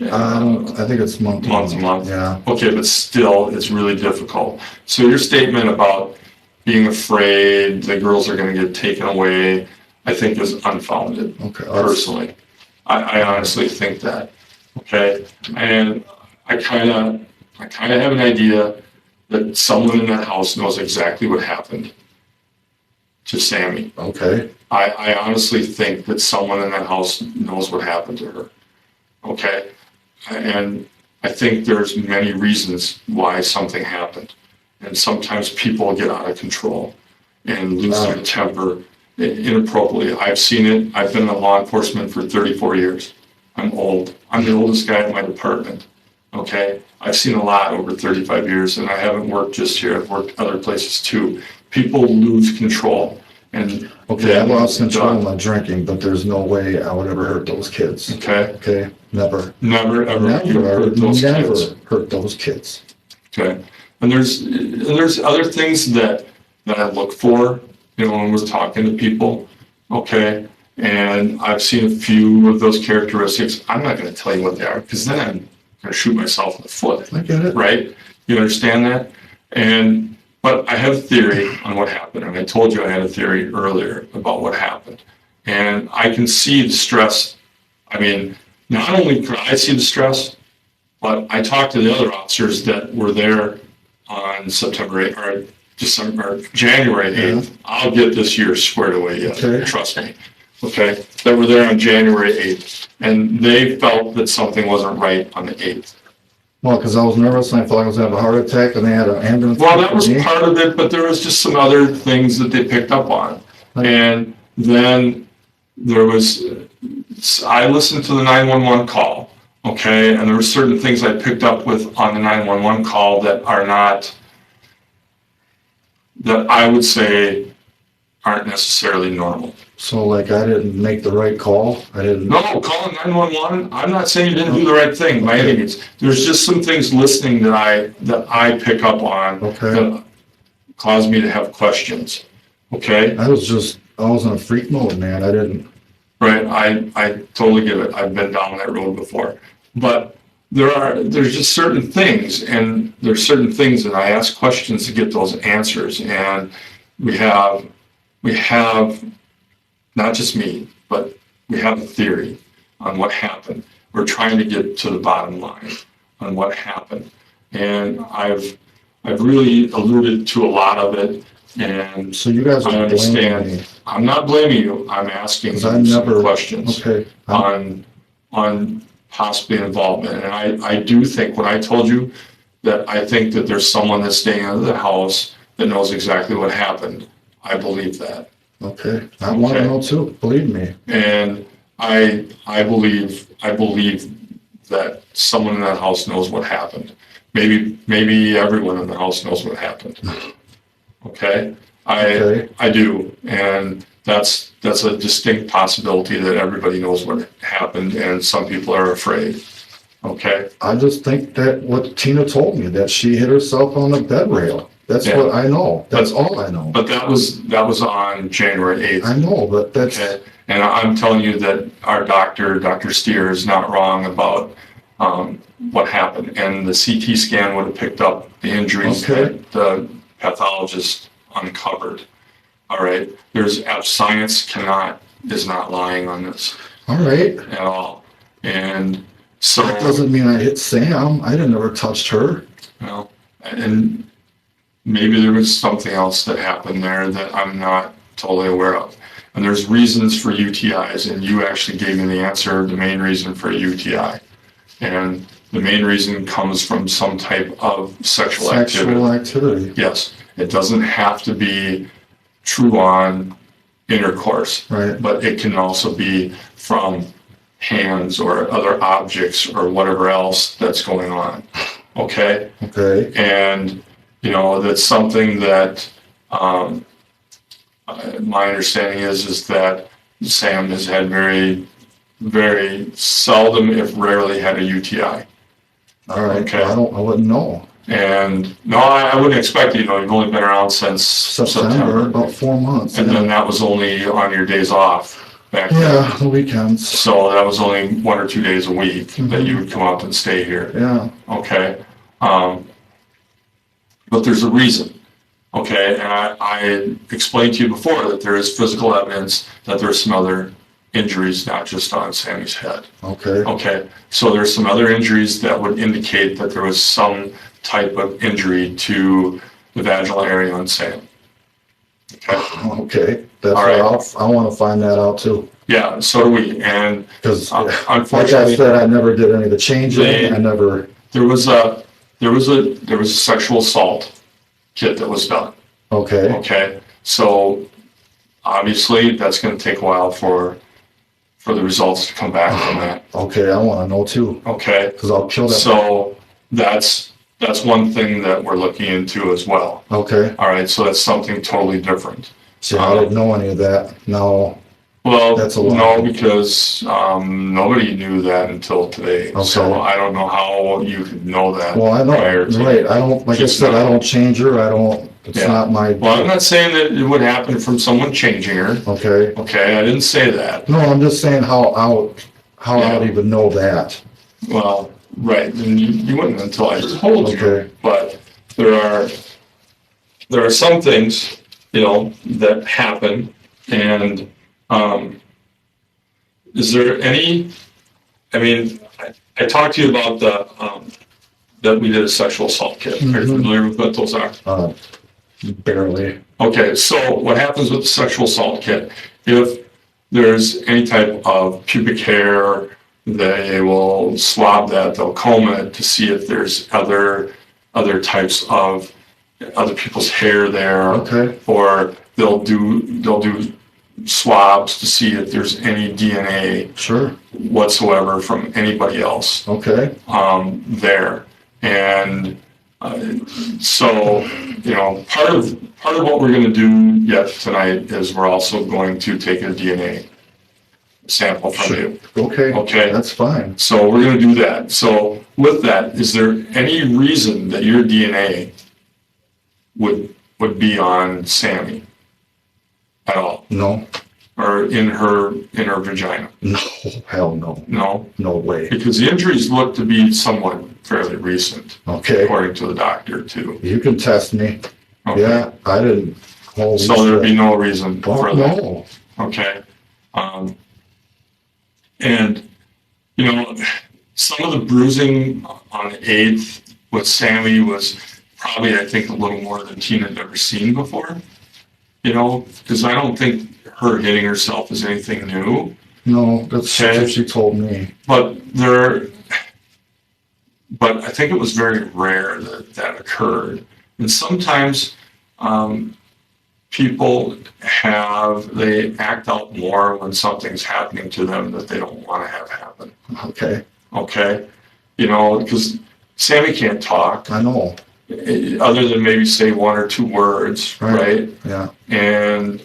Speaker 2: I think it's month
Speaker 5: Month to month.
Speaker 2: Yeah,
Speaker 5: Okay, but still, it's really difficult. So your statement about being afraid the girls are gonna get taken away, I think is unfounded,
Speaker 2: okay.
Speaker 5: personally. I honestly think that, okay? And I kinda have an idea that someone in that house knows exactly what happened to Sammy.
Speaker 2: Okay,
Speaker 5: I honestly think that someone in that house knows what happened to her, okay? And I think there's many reasons why something happened. And sometimes people get out of control and lose their temper inappropriately. I've seen it. I've been in law enforcement for 34 years. I'm old. I'm the oldest guy in my department, okay? I've seen a lot over 35 years, and I haven't worked just here. I've worked other places too. People lose control. And
Speaker 2: okay, I lost control of my drinking, but there's no way I would ever hurt those kids.
Speaker 5: Okay?
Speaker 2: Okay, never.
Speaker 5: Never, ever.
Speaker 2: Never,
Speaker 5: hurt those
Speaker 2: never
Speaker 5: kids.
Speaker 2: hurt those kids.
Speaker 5: Okay, and there's other things that I look for, when we're talking to people, okay? And I've seen a few of those characteristics. I'm not gonna tell you what they are, because then I'm gonna shoot myself in the foot,
Speaker 2: I get it.
Speaker 5: right? You understand that? But I have a theory on what happened, and I told you I had a theory earlier about what happened. And I can see the stress. I mean, not only could I see the stress, but I talked to the other officers that were there on September 8th, or January 8th. I'll get this year squared away yet,
Speaker 2: Okay.
Speaker 5: trust me. Okay, that were there on January 8th, and they felt that something wasn't right on the 8th.
Speaker 2: Well, because I was nervous and I thought I was gonna have a heart attack, and they had an ambulance.
Speaker 5: Well, that was
Speaker 2: for me.
Speaker 5: part of it, but there was just some other things that they picked up on. And then there was, I listened to the 911 call, okay? And there were certain things I picked up with on the 911 call that are not, that I would say aren't necessarily normal.
Speaker 2: So like I didn't make the right call. I didn't.
Speaker 5: No, calling 911, I'm not saying you didn't do the right thing by any means. There's just some things listening that I pick up on
Speaker 2: Okay.
Speaker 5: that cause me to have questions, okay?
Speaker 2: I was in a freak mode, man. I didn't.
Speaker 5: Right, I totally get it. I've been down that road before. But there's just certain things, and there's certain things that I ask questions to get those answers. And we have, not just me, but we have a theory on what happened. We're trying to get to the bottom line on what happened. And I've really alluded to a lot of it, and
Speaker 2: So you guys
Speaker 5: I
Speaker 2: are blaming
Speaker 5: understand.
Speaker 2: me.
Speaker 5: I'm not blaming you. I'm asking
Speaker 2: 'Cause I
Speaker 5: you some
Speaker 2: never-
Speaker 5: questions
Speaker 2: Okay.
Speaker 5: on possibly involvement. And I do think, when I told you that I think that there's someone that's staying out of the house that knows exactly what happened, I believe that.
Speaker 2: Okay. I want to
Speaker 5: Okay.
Speaker 2: know too. Believe me.
Speaker 5: And I believe that someone in that house knows what happened. Maybe everyone in the house knows what happened. Okay?
Speaker 2: Okay.
Speaker 5: I do. And that's a distinct possibility that everybody knows what happened, and some people are afraid. Okay?
Speaker 2: I just think that what Tina told me, that she hit herself on the bed rail. That's
Speaker 5: Yeah.
Speaker 2: what I know. That's all I know.
Speaker 5: But that was on January 8th.
Speaker 2: I know, but that's,
Speaker 5: Okay? And I'm telling you that our doctor, Dr. Steer, is not wrong about what happened. And the CT scan would have picked up the injuries
Speaker 2: Okay.
Speaker 5: that the pathologist uncovered. All right? Science is not lying on this
Speaker 2: all right.
Speaker 5: at all. And so,
Speaker 2: That doesn't mean I hit Sam. I didn't ever touched her.
Speaker 5: well, and maybe there was something else that happened there that I'm not totally aware of. And there's reasons for UTIs, and you actually gave me the answer, the main reason for a UTI. And the main reason comes from some type of sexual activity.
Speaker 2: Sexual activity.
Speaker 5: Yes, it doesn't have to be true on intercourse,
Speaker 2: Right.
Speaker 5: but it can also be from hands or other objects or whatever else that's going on. Okay?
Speaker 2: Okay.
Speaker 5: And, that's something that, my understanding is that Sam has had very, very seldom, if rarely, had a UTI.
Speaker 2: All right.
Speaker 5: Okay.
Speaker 2: I wouldn't know.
Speaker 5: And no, I wouldn't expect you've only been around since
Speaker 2: September, about 4 months.
Speaker 5: And then that was only on your days off back then.
Speaker 2: Yeah, the weekends.
Speaker 5: So that was only 1 or 2 days a week that you would come out and stay here.
Speaker 2: Yeah.
Speaker 5: Okay. But there's a reason. Okay. And I explained to you before that there is physical evidence that there's some other injuries, not just on Sammy's head.
Speaker 2: Okay.
Speaker 5: Okay. So there's some other injuries that would indicate that there was some type of injury to the vaginal area on Sam. Okay.
Speaker 2: Okay. That's
Speaker 5: All right.
Speaker 2: what I want to find that out too.
Speaker 5: Yeah, so do we. And
Speaker 2: Because, like I
Speaker 5: unfortunately,
Speaker 2: said, I never did any of the changing. I never.
Speaker 5: there was a sexual assault kit that was done.
Speaker 2: Okay.
Speaker 5: Okay. So obviously that's going to take a while for the results to come back from that.
Speaker 2: Okay. I want to know too.
Speaker 5: Okay.
Speaker 2: Because I'll kill that.
Speaker 5: So that's one thing that we're looking into as well.
Speaker 2: Okay.
Speaker 5: All right. So that's something totally different.
Speaker 2: See, I didn't know any of that. No.
Speaker 5: Well,
Speaker 2: That's a lot.
Speaker 5: no, because nobody knew that until today.
Speaker 2: Okay.
Speaker 5: So I don't know how you could know that.
Speaker 2: Well, I
Speaker 5: prior
Speaker 2: know.
Speaker 5: to-
Speaker 2: Right. I don't. Like I
Speaker 5: Just
Speaker 2: said, I
Speaker 5: know.
Speaker 2: don't change her. I don't. It's
Speaker 5: Yeah.
Speaker 2: not my.
Speaker 5: Well, I'm not saying that it would happen from someone changing her.
Speaker 2: Okay.
Speaker 5: Okay, I didn't say that.
Speaker 2: No, I'm just saying how
Speaker 5: Yeah.
Speaker 2: I'd even know that.
Speaker 5: Well, right, and you wouldn't until I told you.
Speaker 2: Okay.
Speaker 5: But there are some things, that happen, and is there any? I mean, I talked to you about that we did a sexual assault kit. Are you
Speaker 2: Mhm.
Speaker 5: familiar with what those are?
Speaker 2: Barely.
Speaker 5: Okay, so what happens with the sexual assault kit, if there's any type of pubic hair, they will swab that, they'll comb it to see if there's other types of other people's hair there,
Speaker 2: Okay.
Speaker 5: or they'll do swabs to see if there's any DNA
Speaker 2: Sure.
Speaker 5: whatsoever from anybody else
Speaker 2: Okay.
Speaker 5: there. And so, part of what we're going to do yet tonight is we're also going to take a DNA sample from you.
Speaker 2: Okay.
Speaker 5: Okay.
Speaker 2: That's fine.
Speaker 5: So we're going to do that. So with that, is there any reason that your DNA would be on Sammy at all,
Speaker 2: No.
Speaker 5: or in her vagina?
Speaker 2: No. Hell no.
Speaker 5: No,
Speaker 2: No way.
Speaker 5: because the injuries look to be somewhat fairly recent,
Speaker 2: Okay.
Speaker 5: according to the doctor too.
Speaker 2: You can test me.
Speaker 5: Okay.
Speaker 2: Yeah. I didn't. Holy
Speaker 5: So there'd be
Speaker 2: shit.
Speaker 5: no reason
Speaker 2: Oh,
Speaker 5: for that.
Speaker 2: no.
Speaker 5: Okay. And, some of the bruising on the 8th with Sammy was probably, I think, a little more than Tina had ever seen before. Because I don't think her hitting herself is anything new.
Speaker 2: No. That's
Speaker 5: Okay.
Speaker 2: what she told me.
Speaker 5: But I think it was very rare that occurred. And sometimes people they act out more when something's happening to them that they don't want to have happen.
Speaker 2: Okay.
Speaker 5: Okay? Because Sammy can't talk
Speaker 2: I know.
Speaker 5: other than maybe say 1 or 2 words, right?
Speaker 2: Yeah.
Speaker 5: And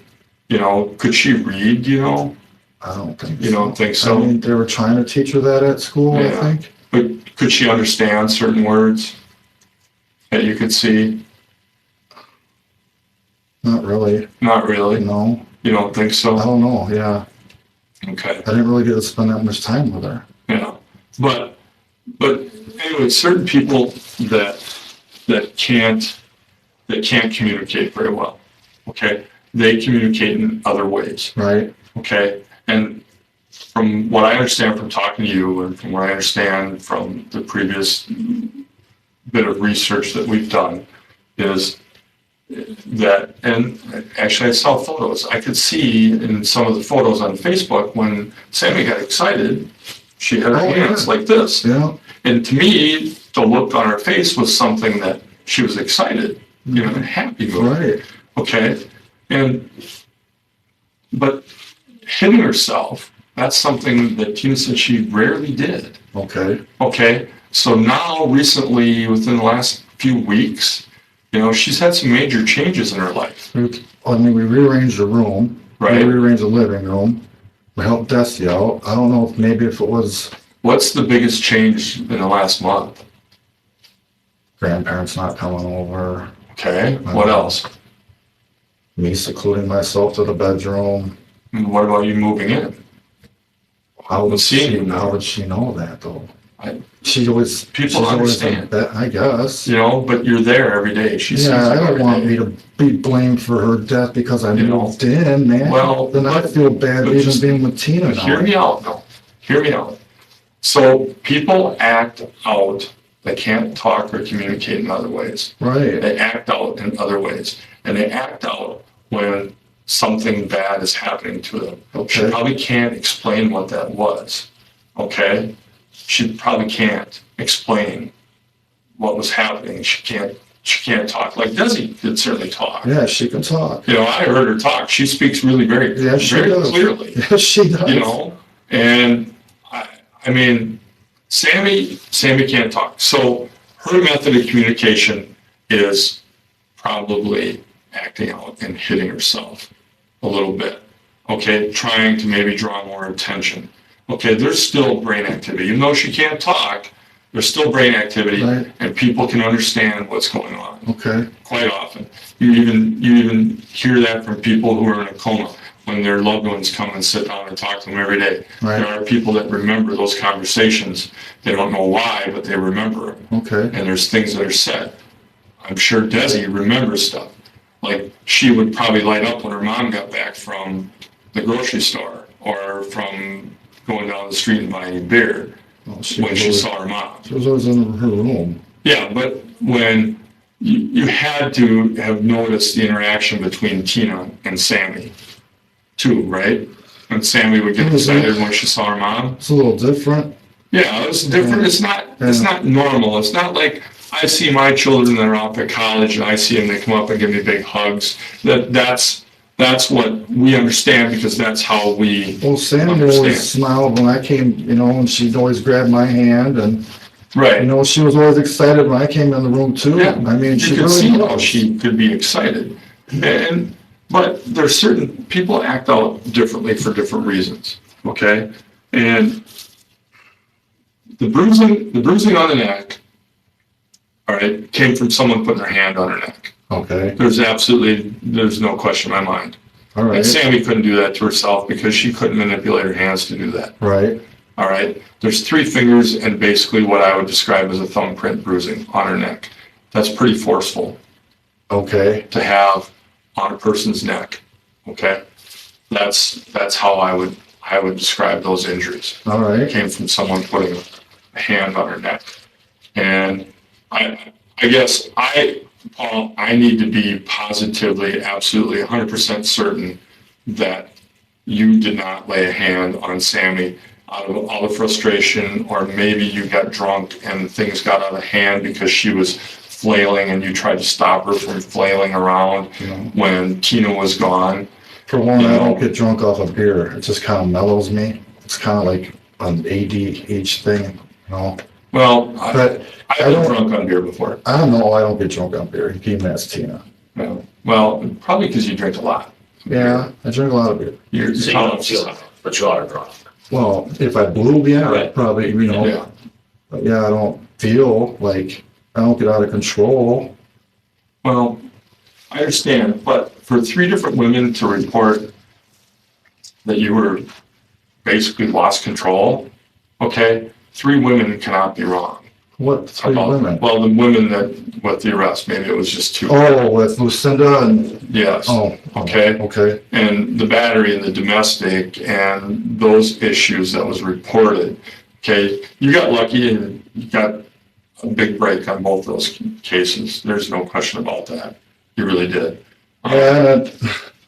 Speaker 5: You know, could she read, you know?
Speaker 2: I don't think
Speaker 5: You don't think so?
Speaker 2: I mean, they were trying to teach her that at school, I
Speaker 5: Yeah.
Speaker 2: think.
Speaker 5: But could she understand certain words that you could see?
Speaker 2: Not really,
Speaker 5: Not really.
Speaker 2: no.
Speaker 5: You don't think
Speaker 2: I
Speaker 5: so?
Speaker 2: don't know, yeah.
Speaker 5: Okay.
Speaker 2: I didn't really get to spend that much time with her.
Speaker 5: Yeah. But anyway, certain people that can't communicate very well. Okay. They communicate in other ways.
Speaker 2: Right,
Speaker 5: Okay. And from what I understand from talking to you and from what I understand from the previous bit of research that we've done is that, and actually I saw photos. I could see in some of the photos on Facebook when Sammy got excited, she had her
Speaker 2: Oh,
Speaker 5: hands
Speaker 2: yeah.
Speaker 5: like this.
Speaker 2: yeah,
Speaker 5: And to me, the look on her face was something that she was excited, you know, and happy with.
Speaker 2: right,
Speaker 5: Okay. But hitting herself, that's something that Tina said she rarely did.
Speaker 2: okay.
Speaker 5: Okay. So now recently, within the last few weeks, you know, she's had some major changes in her life.
Speaker 2: I mean, we rearranged the room.
Speaker 5: Right.
Speaker 2: We rearranged the living room. We helped Desi out. I don't know if maybe if it was
Speaker 5: What's the biggest change in the last month?
Speaker 2: grandparents not coming over,
Speaker 5: Okay. What else?
Speaker 2: me secluding myself to the bedroom.
Speaker 5: And what about you moving in?
Speaker 2: How would
Speaker 5: Seeing
Speaker 2: she,
Speaker 5: you now.
Speaker 2: how would she know that though?
Speaker 5: I-
Speaker 2: She always,
Speaker 5: People
Speaker 2: she's always in
Speaker 5: understand.
Speaker 2: bed, I guess.
Speaker 5: You know, but you're there every day. She sees
Speaker 2: Yeah, I
Speaker 5: you
Speaker 2: don't
Speaker 5: every
Speaker 2: want
Speaker 5: day.
Speaker 2: me to be blamed for her death because I
Speaker 5: You know.
Speaker 2: moved in, man.
Speaker 5: Well,
Speaker 2: Then I
Speaker 5: but-
Speaker 2: feel bad
Speaker 5: but
Speaker 2: even
Speaker 5: just-
Speaker 2: being with Tina
Speaker 5: But hear
Speaker 2: now.
Speaker 5: me out, though. Hear me out. So people act out. They can't talk or communicate in other ways.
Speaker 2: Right,
Speaker 5: They act out in other ways. And they act out when something bad is happening to them. She
Speaker 2: okay,
Speaker 5: probably can't explain what that was. Okay? She probably can't explain what was happening. She can't talk. Like Desi could certainly talk.
Speaker 2: yeah, she can talk.
Speaker 5: You know, I heard her talk. She speaks really very,
Speaker 2: Yeah, she
Speaker 5: very
Speaker 2: does.
Speaker 5: clearly.
Speaker 2: Yes, she does.
Speaker 5: You know, and I mean, Sammy can't talk. So her method of communication is probably acting out and hitting herself a little bit. Okay, trying to maybe draw more attention. Okay, there's still brain activity. Even though she can't talk, there's still brain activity,
Speaker 2: Right.
Speaker 5: and people can understand what's going on
Speaker 2: Okay,
Speaker 5: quite often. You even hear that from people who are in a coma when their loved ones come and sit down and talk to them every day.
Speaker 2: Right.
Speaker 5: There are people that remember those conversations. They don't know why, but they remember them.
Speaker 2: okay,
Speaker 5: And there's things that are said. I'm sure Desi remembers stuff. Like she would probably light up when her mom got back from the grocery store or from going down the street and buying beer
Speaker 2: well,
Speaker 5: when
Speaker 2: was
Speaker 5: she
Speaker 2: always-
Speaker 5: saw her mom.
Speaker 2: She was always in her room.
Speaker 5: Yeah, but when you had to have noticed the interaction between Tina and Sammy, too, right? And Sammy would get excited when she saw her mom.
Speaker 2: It's a little different.
Speaker 5: Yeah, it's different. It's not normal. It's not like I see my children that are off at college and I see them, they come up and give me big hugs. That's what we understand because that's how we
Speaker 2: Well, Sammy
Speaker 5: understand.
Speaker 2: always smiled when I came, you know, and she'd always grab my hand and, you
Speaker 5: Right.
Speaker 2: know, she was always excited when I came in the room too.
Speaker 5: Yeah,
Speaker 2: I mean, she
Speaker 5: you could
Speaker 2: really
Speaker 5: see how
Speaker 2: was.
Speaker 5: she could be excited. But there's certain people act out differently for different reasons. Okay? And the bruising on the neck, all right, came from someone putting their hand on her neck.
Speaker 2: Okay,
Speaker 5: There's no question in my mind.
Speaker 2: all
Speaker 5: And
Speaker 2: right,
Speaker 5: Sammy couldn't do that to herself because she couldn't manipulate her hands to do that.
Speaker 2: right,
Speaker 5: All right. There's 3 fingers and basically what I would describe as a thumbprint bruising on her neck. That's pretty forceful
Speaker 2: okay,
Speaker 5: to have on a person's neck. Okay. That's how I would describe those injuries.
Speaker 2: all
Speaker 5: It
Speaker 2: right,
Speaker 5: came from someone putting a hand on her neck. And I guess Paul, I need to be positively, absolutely 100% certain that you did not lay a hand on Sammy out of all the frustration, or maybe you got drunk and things got out of hand because she was flailing and you tried to stop her from flailing around
Speaker 2: Yeah.
Speaker 5: when Tina was gone.
Speaker 2: For one,
Speaker 5: You
Speaker 2: I
Speaker 5: know.
Speaker 2: don't get drunk off of beer. It just kind of mellows me. It's kind of like an ADH thing, you know?
Speaker 5: Well,
Speaker 2: But
Speaker 5: I've
Speaker 2: I
Speaker 5: been
Speaker 2: don't-
Speaker 5: drunk on beer before.
Speaker 2: I don't know, I don't get drunk on beer. You can ask Tina.
Speaker 5: Well, probably because you drink a lot.
Speaker 2: Yeah, I drink a lot of beer.
Speaker 5: Your
Speaker 6: So you don't
Speaker 5: tolerance is
Speaker 6: feel,
Speaker 5: high.
Speaker 6: but you are drunk.
Speaker 2: Well, if I blew, yeah,
Speaker 6: Right.
Speaker 2: probably, you know.
Speaker 5: Yeah.
Speaker 2: But yeah, I don't feel like, I don't get out of control.
Speaker 5: Well, I understand, but for 3 different women to report that you were basically lost control, okay, 3 women cannot be wrong.
Speaker 2: What, 3
Speaker 5: About-
Speaker 2: women?
Speaker 5: Well, the women that, with the arrest, maybe it was just 2.
Speaker 2: Oh, with Lucinda and,
Speaker 5: Yes.
Speaker 2: oh.
Speaker 5: Okay.
Speaker 2: Okay,
Speaker 5: And the battery and the domestic and those issues that was reported. Okay, you got lucky and you got a big break on both those cases. There's no question about that. You really did.
Speaker 2: and,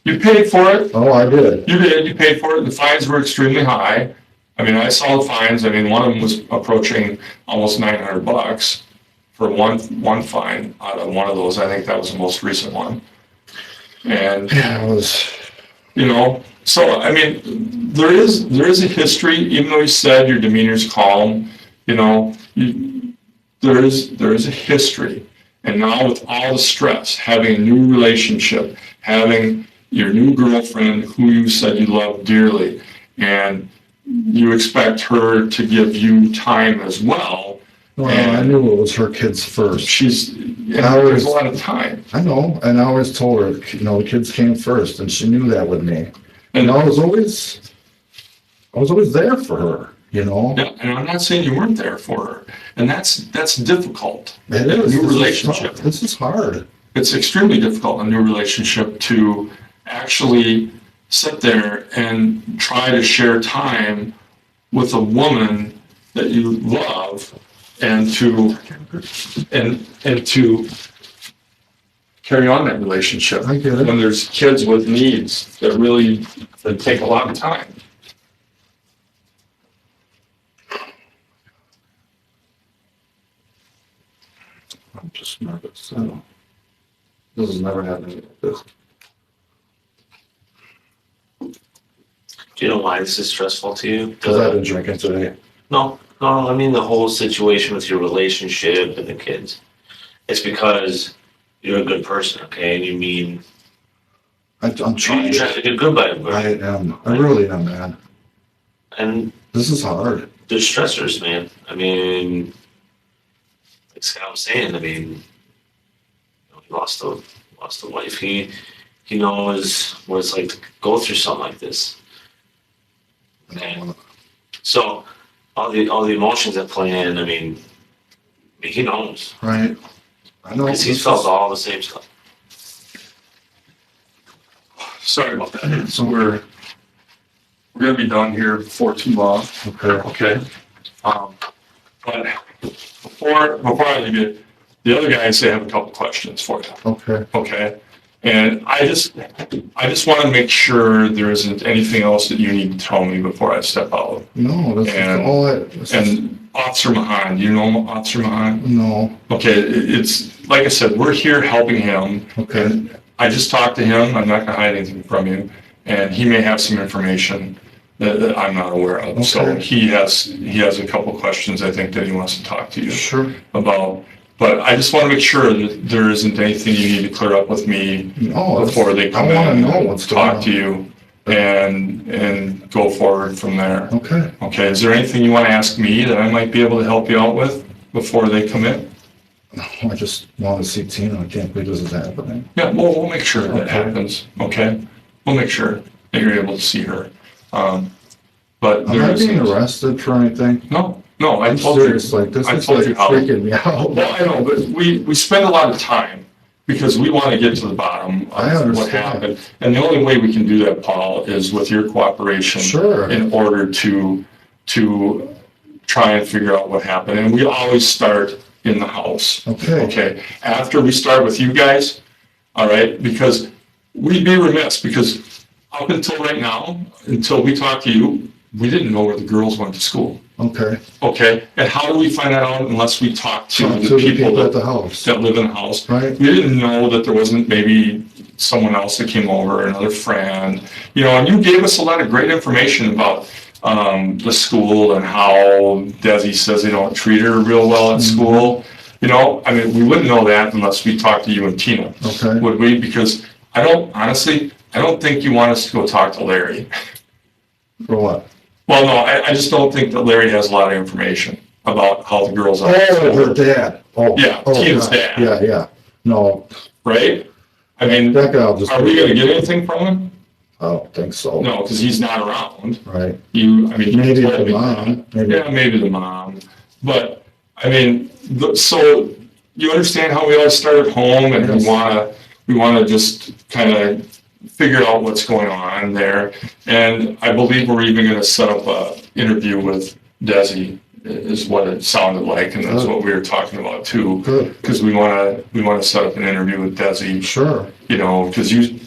Speaker 5: You paid for it.
Speaker 2: oh, I did.
Speaker 5: You did. You paid for it. The fines were extremely high. I mean, I saw the fines. I mean, one of them was approaching almost $900 for one fine out of one of those. I think that was the most recent one. And
Speaker 2: Yeah, it was,
Speaker 5: you know, so I mean, there is a history. Even though you said your demeanor's calm, you know, there is a history. And now with all the stress, having a new relationship, having your new girlfriend who you said you love dearly, and you expect her to give you time as well.
Speaker 2: well, I knew it was her kids first.
Speaker 5: There's a lot of time.
Speaker 2: I know, and I always told her, you know, the kids came first, and she knew that with me. And I was always there for her, you know?
Speaker 5: Yeah, and I'm not saying you weren't there for her. And that's difficult.
Speaker 2: It
Speaker 5: In a
Speaker 2: is.
Speaker 5: new
Speaker 2: This is
Speaker 5: relationship.
Speaker 2: tough. This is hard.
Speaker 5: It's extremely difficult in a new relationship to actually sit there and try to share time with a woman that you love and to carry on that relationship.
Speaker 2: I get it.
Speaker 5: When there's kids with needs that take a lot of time.
Speaker 2: I'm just nervous. This has never happened like this.
Speaker 6: Do you know why this is stressful to you?
Speaker 2: Because I've been drinking today.
Speaker 6: No, I mean the whole situation with your relationship and the kids. It's because you're a good person, okay? And you mean
Speaker 2: I'm
Speaker 6: you
Speaker 2: trying.
Speaker 6: try to do good by them.
Speaker 2: I am. I really am, man.
Speaker 6: And
Speaker 2: This is hard.
Speaker 6: they're stressors, man. I mean, like Scott was saying, I mean, you know, he lost a wife. He knows what it's like to go through something like this. And so all the emotions that play in, I mean, he knows.
Speaker 2: Right. I know.
Speaker 6: Because he's felt all the same stuff.
Speaker 5: Sorry about that. So we're gonna be done here before too long.
Speaker 2: Okay.
Speaker 5: Okay. But before I leave you, the other guys, they have a couple questions for you.
Speaker 2: Okay.
Speaker 5: Okay. And I just want to make sure there isn't anything else that you need to tell me before I step out.
Speaker 2: No, this
Speaker 5: And-
Speaker 2: is all it.
Speaker 5: And Officer Mahan, you know Officer Mahan?
Speaker 2: No.
Speaker 5: Okay, it's, like I said, we're here helping him.
Speaker 2: Okay.
Speaker 5: And I just talked to him, I'm not gonna hide anything from you, and he may have some information that I'm not aware of. So
Speaker 2: Okay.
Speaker 5: he has a couple questions, I think, that he wants to talk to you
Speaker 2: Sure.
Speaker 5: about. But I just want to make sure that there isn't anything you need to clear up with me
Speaker 2: No.
Speaker 5: before they come
Speaker 2: I want to
Speaker 5: in
Speaker 2: know
Speaker 5: and
Speaker 2: what's going
Speaker 5: talk
Speaker 2: on.
Speaker 5: to you and go forward from there.
Speaker 2: Okay.
Speaker 5: Okay, is there anything you want to ask me that I might be able to help you out with before they come in?
Speaker 2: I just want to see Tina. I can't believe this is happening.
Speaker 5: Yeah, we'll make sure that
Speaker 2: Okay.
Speaker 5: happens, okay? We'll make sure that you're able to see her. But
Speaker 2: Am I
Speaker 5: there's,
Speaker 2: being arrested for anything?
Speaker 5: no, I
Speaker 2: I'm
Speaker 5: told you.
Speaker 2: serious. Like this
Speaker 5: I
Speaker 2: is
Speaker 5: told
Speaker 2: like
Speaker 5: you how-
Speaker 2: freaking me out.
Speaker 5: Well, I know, but we spend a lot of time because we want to get to the bottom
Speaker 2: I
Speaker 5: of what
Speaker 2: understand.
Speaker 5: happened. And the only way we can do that, Paul, is with your cooperation.
Speaker 2: Sure.
Speaker 5: In order to try and figure out what happened. And we always start in the house.
Speaker 2: Okay.
Speaker 5: Okay, after we start with you guys, all right, because we'd be remiss, because up until right now, until we talked to you, we didn't know where the girls went to school.
Speaker 2: Okay.
Speaker 5: Okay, and how do we find that out unless we talk to
Speaker 2: Talk
Speaker 5: the
Speaker 2: to the
Speaker 5: people
Speaker 2: people at
Speaker 5: that
Speaker 2: the house.
Speaker 5: live in the house?
Speaker 2: Right.
Speaker 5: We didn't know that there wasn't maybe someone else that came over, another friend, you know, and you gave us a lot of great information about the school and how Desi says they don't treat her real well at school. You know, I mean, we wouldn't know that unless we talked to you and Tina.
Speaker 2: Okay.
Speaker 5: Would we? Because I I don't think you want us to go talk to Larry.
Speaker 2: For what?
Speaker 5: Well, no, I just don't think that Larry has a lot of information about how the girls are.
Speaker 2: Oh, her dad. Oh.
Speaker 5: Yeah,
Speaker 2: oh,
Speaker 5: Tina's
Speaker 2: God.
Speaker 5: dad.
Speaker 2: Yeah, yeah. No,
Speaker 5: Right? I mean,
Speaker 2: that guy will just.
Speaker 5: are we gonna get anything from him?
Speaker 2: I don't think so.
Speaker 5: No, because he's not around.
Speaker 2: Right.
Speaker 5: Maybe
Speaker 2: the mom. Maybe.
Speaker 5: Yeah, maybe the mom. But, I mean, so you understand how we always start at home and
Speaker 2: Yes.
Speaker 5: we wanna just kind of figure out what's going on there. And I believe we're even gonna set up a interview with Desi, is what it sounded like, and that's what we were talking about too.
Speaker 2: Good.
Speaker 5: Because we wanna set up an interview with Desi,
Speaker 2: Sure.
Speaker 5: you know, because you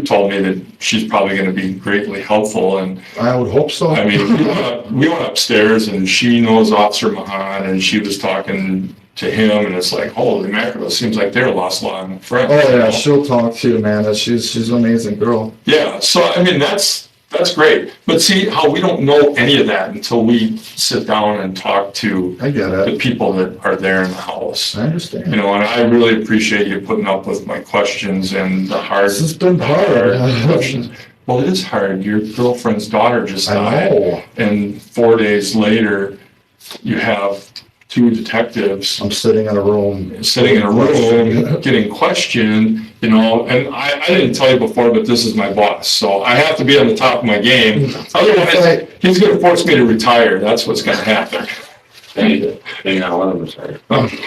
Speaker 5: told me that she's probably gonna be greatly helpful, and
Speaker 2: I would hope so.
Speaker 5: I mean, we went upstairs and she knows Officer Mahan, and she was talking to him, and it's like, holy mackerel, it seems like they're a lost long friend.
Speaker 2: Oh yeah, she'll talk to you, man. She's an amazing girl.
Speaker 5: Yeah, so I mean, that's great. But see how we don't know any of that until we sit down and talk to
Speaker 2: I get
Speaker 5: the
Speaker 2: it.
Speaker 5: people that are there in the house.
Speaker 2: I understand.
Speaker 5: You know, and I really appreciate you putting up with my questions and the hard,
Speaker 2: This has been hard.
Speaker 5: questions. Well, it is hard. Your girlfriend's daughter just
Speaker 2: I
Speaker 5: died.
Speaker 2: know.
Speaker 5: And 4 days later, you have two detectives
Speaker 2: I'm sitting in a room.
Speaker 5: sitting in a room getting questioned, you know, and I didn't tell you before, but this is my boss, so I have to be on the top of my game. Otherwise, he's going to force me to retire. That's what's going to happen.
Speaker 6: Hang on, let him say.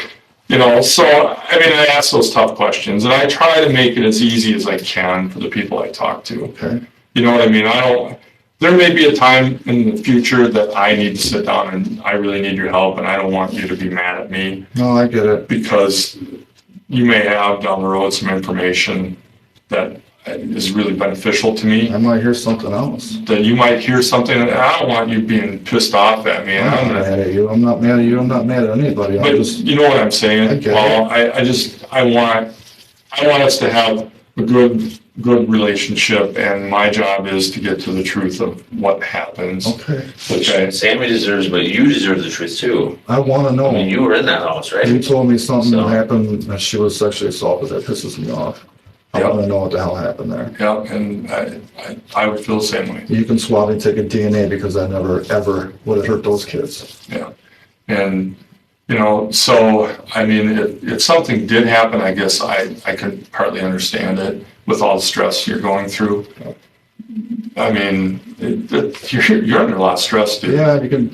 Speaker 5: You know, so, I mean, I ask those tough questions, and I try to make it as easy as I can for the people I talk to.
Speaker 2: Okay.
Speaker 5: You know what I mean? There may be a time in the future that I need to sit down and I really need your help, and I don't want you to be mad at me,
Speaker 2: No, I get it.
Speaker 5: because you may have down the road some information that is really beneficial to me,
Speaker 2: I might hear something else.
Speaker 5: that you might hear something, and I don't want you being pissed off at me.
Speaker 2: I'm not mad at you. I'm not mad at you. I'm not mad at anybody. I'm
Speaker 5: But
Speaker 2: just.
Speaker 5: you know what I'm
Speaker 2: I
Speaker 5: saying?
Speaker 2: get it.
Speaker 5: Well, I want us to have a good relationship, and my job is to get to the truth of what happens.
Speaker 2: Okay.
Speaker 5: Okay?
Speaker 6: Sammy deserves, but you deserve the truth too.
Speaker 2: I want to know.
Speaker 6: I mean, you were in that house,
Speaker 2: You
Speaker 6: right?
Speaker 2: told me something
Speaker 6: So-
Speaker 2: happened and she was sexually assaulted. That pisses me off. I
Speaker 5: Yeah.
Speaker 2: want to know what the hell happened there.
Speaker 5: Yeah, and I would feel the same way.
Speaker 2: You can swab and take a DNA because I never, ever would have hurt those kids.
Speaker 5: Yeah. And, you know, so, I mean, if something did happen, I guess I could partly understand it with all the stress you're going through. I mean, you're under a lot of stress, dude.
Speaker 2: Yeah, you can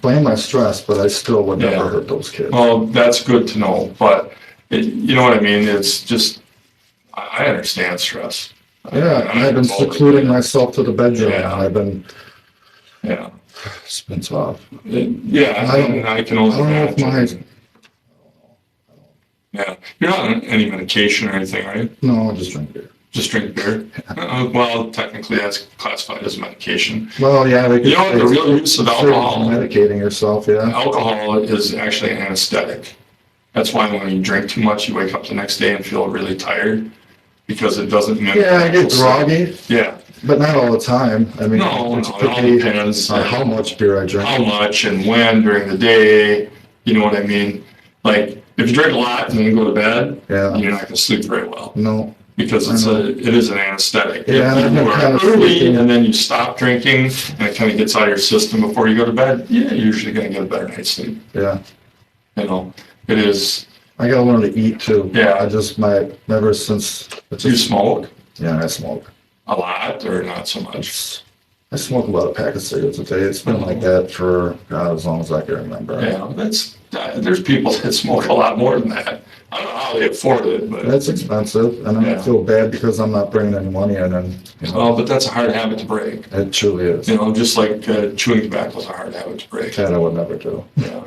Speaker 2: blame my stress, but I still would never
Speaker 5: Yeah.
Speaker 2: hurt those kids.
Speaker 5: Well, that's good to know, but you know what I mean? It's just, I understand stress.
Speaker 2: Yeah, and I've been secluding myself to the bedroom.
Speaker 5: Yeah.
Speaker 2: And I've been,
Speaker 5: Yeah.
Speaker 2: it's been tough.
Speaker 5: Yeah, I can
Speaker 2: I
Speaker 5: only
Speaker 2: don't know if
Speaker 5: imagine. Yeah. You're not on any medication or anything, right?
Speaker 2: No, I just drink beer.
Speaker 5: Just drink beer? Well, technically that's classified as medication.
Speaker 2: Well, yeah, they could.
Speaker 5: You know what the real use of alcohol?
Speaker 2: Medicating yourself, yeah.
Speaker 5: Alcohol is actually an anesthetic. That's why when you drink too much, you wake up the next day and feel really tired, because it doesn't mimic.
Speaker 2: Yeah, I get groggy,
Speaker 5: Yeah.
Speaker 2: but not all the time. I mean,
Speaker 5: No,
Speaker 2: it's
Speaker 5: no, it all
Speaker 2: picky
Speaker 5: depends.
Speaker 2: on how much beer I drink.
Speaker 5: How much and when during the day, you know what I mean? Like, if you drink a lot and then go to bed,
Speaker 2: Yeah,
Speaker 5: you're not gonna sleep very well,
Speaker 2: no,
Speaker 5: because it is an anesthetic.
Speaker 2: Yeah,
Speaker 5: If
Speaker 2: I've
Speaker 5: you
Speaker 2: been
Speaker 5: are
Speaker 2: kind of
Speaker 5: early
Speaker 2: sleeping.
Speaker 5: and then you stop drinking and it kind of gets out of your system before you go to bed, yeah, you're usually gonna get a better night's sleep.
Speaker 2: yeah.
Speaker 5: You know, it is.
Speaker 2: I gotta learn to eat too.
Speaker 5: Yeah.
Speaker 2: Ever since. It's
Speaker 5: You
Speaker 2: just,
Speaker 5: smoke
Speaker 2: yeah, I smoke.
Speaker 5: a lot or not so much?
Speaker 2: I smoke about a pack of cigarettes a day. It's been like that for, God, as long as I can remember.
Speaker 5: Yeah, there's people that smoke a lot more than that. I don't know how they afford it, but.
Speaker 2: That's expensive, and I
Speaker 5: Yeah.
Speaker 2: feel bad because I'm not bringing any money in, and, you know,
Speaker 5: Well, but that's a hard habit to break.
Speaker 2: it truly is.
Speaker 5: You know, just like chewing tobacco is a hard habit to break.
Speaker 2: That I would never do.
Speaker 5: Yeah.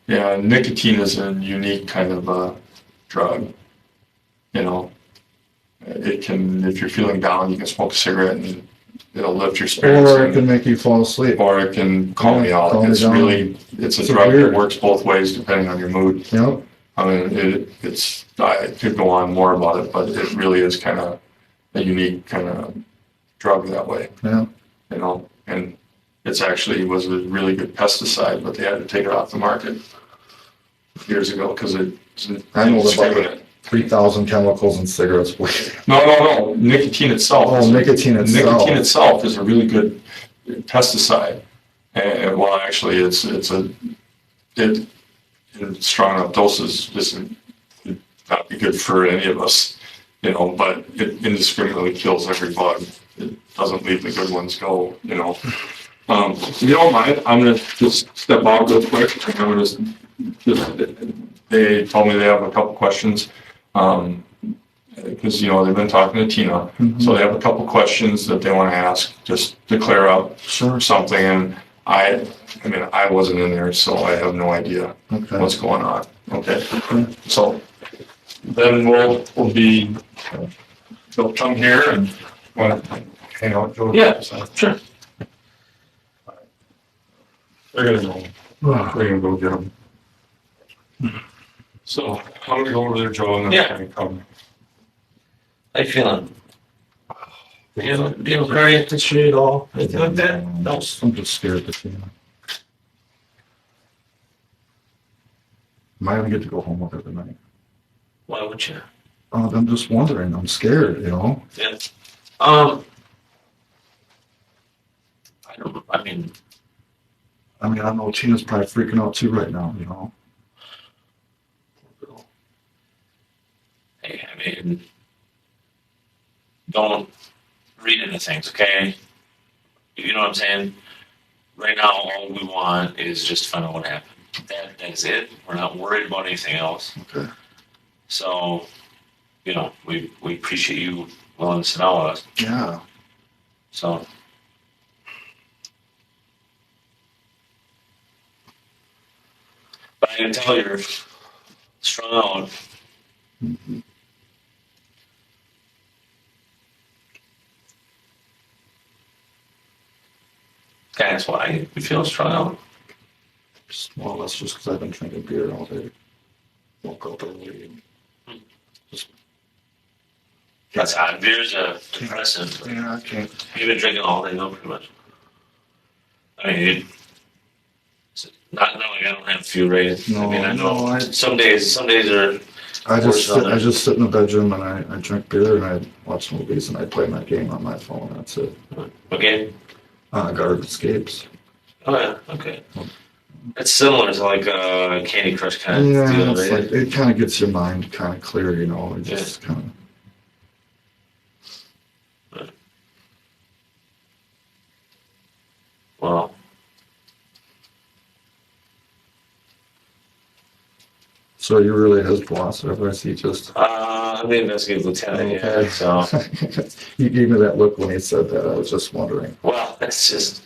Speaker 5: Yeah, nicotine is a unique kind of drug. You know, it can, if you're feeling down, you can smoke a cigarette and it'll lift your spirits.
Speaker 2: Or it can make you fall asleep.
Speaker 5: Or it can calm you out.
Speaker 2: Calm you
Speaker 5: It's
Speaker 2: down.
Speaker 5: really, it's a
Speaker 2: It's
Speaker 5: drug that
Speaker 2: weird.
Speaker 5: works both ways depending on your mood.
Speaker 2: Yep.
Speaker 5: I mean, I could go on more about it, but it really is kind of a unique kind of drug that way,
Speaker 2: Yeah.
Speaker 5: you know? And it's actually was a really good pesticide, but they had to take it off the market years ago because it's
Speaker 2: I know about
Speaker 5: indiscriminate.
Speaker 2: 3,000 chemicals in cigarettes.
Speaker 5: No, nicotine itself.
Speaker 2: Oh, nicotine itself.
Speaker 5: Nicotine itself is a really good pesticide. And well, actually, it's in strong enough doses, this would not be good for any of us, but it indiscriminately kills every bug. It doesn't leave the good ones go, If you don't mind, I'm gonna just step out real quick. I'm gonna just they told me they have a couple questions. Because, they've been talking to Tina, so they have a couple questions that they want to ask, just to clear up something. And I wasn't in there, so I have no idea what's going on. Okay. So then we'll they'll come here and hang out.
Speaker 6: Yeah, sure.
Speaker 5: We're gonna go get them. So I'm gonna go over there, Joe, and then
Speaker 6: Yeah.
Speaker 5: I'm gonna come.
Speaker 6: How you feeling? Do you have cardiac history at all? Anything like that? No.
Speaker 2: I'm just scared to see him. Am I gonna get to go home with her tonight?
Speaker 6: Why would you?
Speaker 2: I'm just wondering. I'm scared,
Speaker 6: Yeah.
Speaker 2: I know Tina's probably freaking out too right now,
Speaker 6: Hey, don't read into things, okay? You know what I'm saying? Right now, all we want is just to find out what happened. That's it. We're not worried about anything else.
Speaker 2: Okay.
Speaker 6: So, we appreciate you willing to sit down with us.
Speaker 2: Yeah.
Speaker 6: So. But I can tell you're strung out.
Speaker 2: Mm-hmm.
Speaker 6: That's why you feel strung out.
Speaker 2: Well, that's just because I've been drinking beer all day. Woke up early.
Speaker 6: That's odd. Beer's a depressant.
Speaker 2: Yeah, I can't.
Speaker 6: You've been drinking all day, though, pretty much. Not knowing I don't have fuel rated.
Speaker 2: No,
Speaker 6: I know
Speaker 2: no,
Speaker 6: some days are.
Speaker 2: I
Speaker 6: Worse than others.
Speaker 2: just sit in the bedroom and I drink beer and I watch movies and I play my game on my phone. That's it.
Speaker 6: Okay.
Speaker 2: Garden Escapes.
Speaker 6: Oh yeah. Okay. It's similar to like Candy Crush kind of
Speaker 2: Yeah,
Speaker 6: deal,
Speaker 2: it's
Speaker 6: right?
Speaker 2: like, it kind of gets your mind kind of clear, It just kind of.
Speaker 6: Well.
Speaker 2: So you're really his boss, or is he just?
Speaker 6: I'm the investigative lieutenant. Yeah. So.
Speaker 2: You gave me that look when he said that. I was just wondering.
Speaker 6: Well, that's just.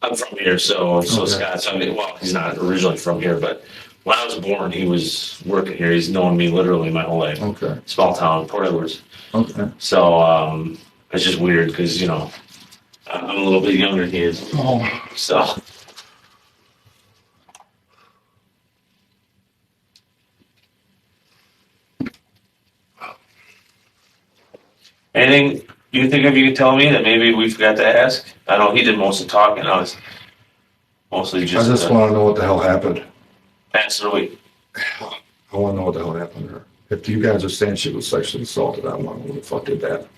Speaker 6: I'm from here, so
Speaker 2: Okay.
Speaker 6: Scott. So he's not originally from here, but when I was born, he was working here. He's known me literally my whole life.
Speaker 2: Okay.
Speaker 6: Small town, Port Edwards.
Speaker 2: Okay.
Speaker 6: So it's just weird because I'm a little bit younger than he is.
Speaker 2: Oh.
Speaker 6: So. Anything you think of you can tell me that maybe we forgot to ask? I know he did most of the talking. I was mostly just.
Speaker 2: I just want to know what the hell happened.
Speaker 6: Answer the week.
Speaker 2: I want to know what the hell happened to her. If you guys are saying she was sexually assaulted, I want to know who the fuck did that.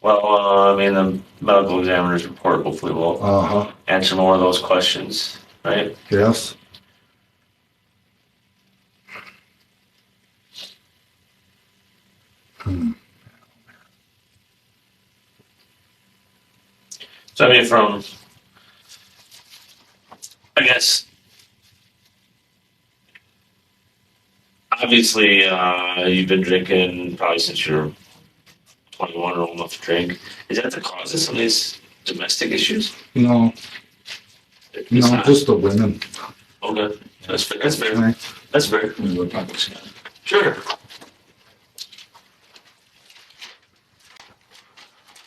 Speaker 6: Well, the medical examiner's report hopefully will answer more of those questions, right?
Speaker 2: Yes.
Speaker 6: So I guess, obviously, you've been drinking probably since you're 21 or old enough to drink. Is that the cause of some of these domestic issues?
Speaker 2: No.
Speaker 6: It's
Speaker 2: No,
Speaker 6: not.
Speaker 2: just the women.
Speaker 6: Okay, that's fair. That's fair.
Speaker 2: Right.
Speaker 6: That's fair. Sure.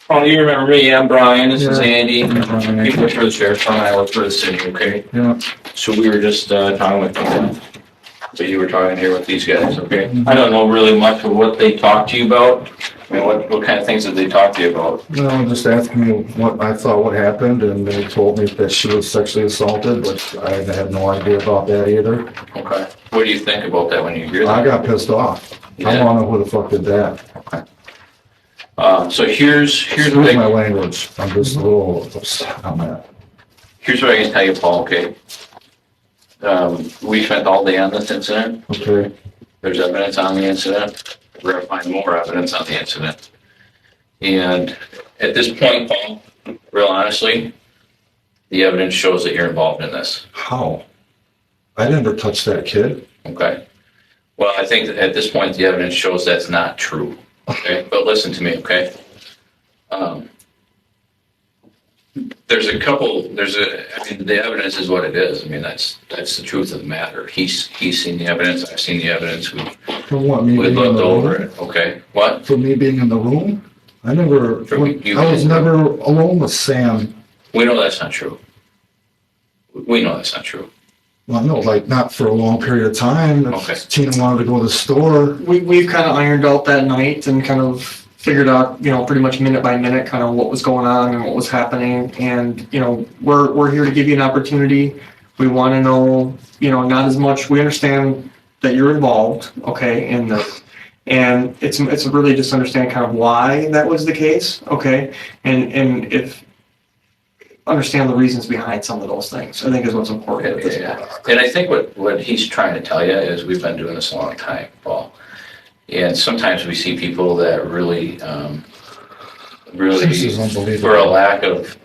Speaker 3: Oh, you remember me? I'm Brian. This is
Speaker 2: Yeah.
Speaker 3: Andy.
Speaker 2: Brian.
Speaker 3: He works for the sheriff's department. I work for the city. Okay.
Speaker 2: Yeah.
Speaker 3: So we were just talking with them. So you were talking here with these guys. Okay. I don't know really much of what they talked to you about. I mean, what kind of things did they talk to you about?
Speaker 2: No, just asking me what I thought what happened, and they told me that she was sexually assaulted, but I had no idea about that either.
Speaker 3: Okay. What do you think about that when you hear
Speaker 2: I
Speaker 3: that?
Speaker 2: got pissed off. I
Speaker 3: Yeah.
Speaker 2: wanna know who the fuck did that.
Speaker 3: So here's
Speaker 2: Excuse
Speaker 3: what
Speaker 2: my
Speaker 3: I,
Speaker 2: language. I'm just a little upset on that.
Speaker 3: here's what I can tell you, Paul, okay? We spent all day on this incident.
Speaker 2: Okay,
Speaker 3: There's evidence on the incident. We're gonna find more evidence on the incident. And at this point, Paul, real honestly, the evidence shows that you're involved in this,
Speaker 2: how? I never touched that kid.
Speaker 3: okay? Well, I think that at this point, the evidence shows that's not true, okay? But listen to me, okay? I mean, the evidence is what it is. I mean, that's the truth of the matter. He's seen the evidence, I've seen the evidence,
Speaker 2: For what, me
Speaker 3: we
Speaker 2: being in
Speaker 3: looked
Speaker 2: the
Speaker 3: over
Speaker 2: room?
Speaker 3: it, okay? What?
Speaker 2: For me being in the room? I never,
Speaker 3: For you
Speaker 2: I was
Speaker 3: being-
Speaker 2: never alone with Sam.
Speaker 3: We know that's not true. We know that's not true.
Speaker 2: Well, no, like not for a long period of time.
Speaker 3: Okay.
Speaker 2: If Tina wanted to go to the store.
Speaker 1: We've kind of ironed out that night and kind of figured out, pretty much minute by minute, kind of what was going on and what was happening. And, we're here to give you an opportunity. We want to know, not as much, we understand that you're involved, okay, in this. And it's really just understand kind of why that was the case, okay? And if, understand the reasons behind some of those things, I think is what's important at this
Speaker 3: Yeah.
Speaker 1: point.
Speaker 3: And I think what he's trying to tell you is we've been doing this a long time, Paul. And sometimes we see people that really,
Speaker 2: This is unbelievable.
Speaker 3: for a lack of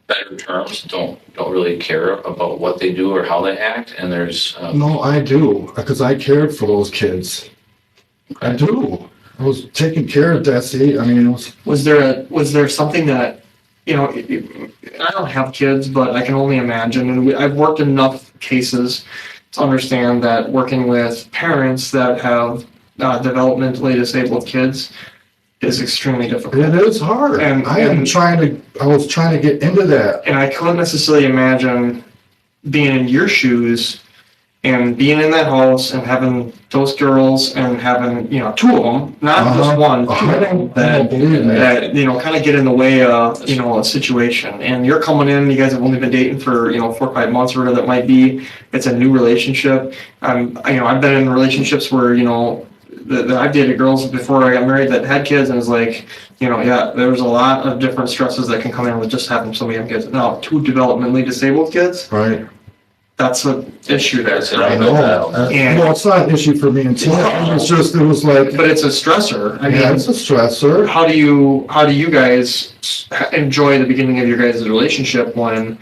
Speaker 3: better terms, don't really care about what they do or how they act. And there's,
Speaker 2: No, I do, because I cared for those kids. I do. I was taking care of Desi. I mean, it was,
Speaker 1: Was there something that, I don't have kids, but I can only imagine, and I've worked in enough cases to understand that working with parents that have developmentally disabled kids is extremely difficult.
Speaker 2: it is hard.
Speaker 1: And-
Speaker 2: I was trying to get into that.
Speaker 1: And I couldn't necessarily imagine being in your shoes and being in that house and having those girls and having, two of them, not just one, two of them, that,
Speaker 2: Believe me.
Speaker 1: kind of get in the way of, a situation. And you're coming in, you guys have only been dating for, 4 or 5 months or whatever that might be. It's a new relationship. I've been in relationships where, that I've dated girls before I got married that had kids, and it's like, there's a lot of different stresses that can come in with just having so many young kids. Now, 2 developmentally disabled kids,
Speaker 2: Right.
Speaker 1: that's an issue there.
Speaker 3: That's it.
Speaker 2: I know.
Speaker 1: And-
Speaker 2: Well, it's not an issue for me and Tina. It was like,
Speaker 1: But it's a stressor. I
Speaker 2: yeah,
Speaker 1: mean,
Speaker 2: it's a stressor.
Speaker 1: how do you guys enjoy the beginning of your guys' relationship when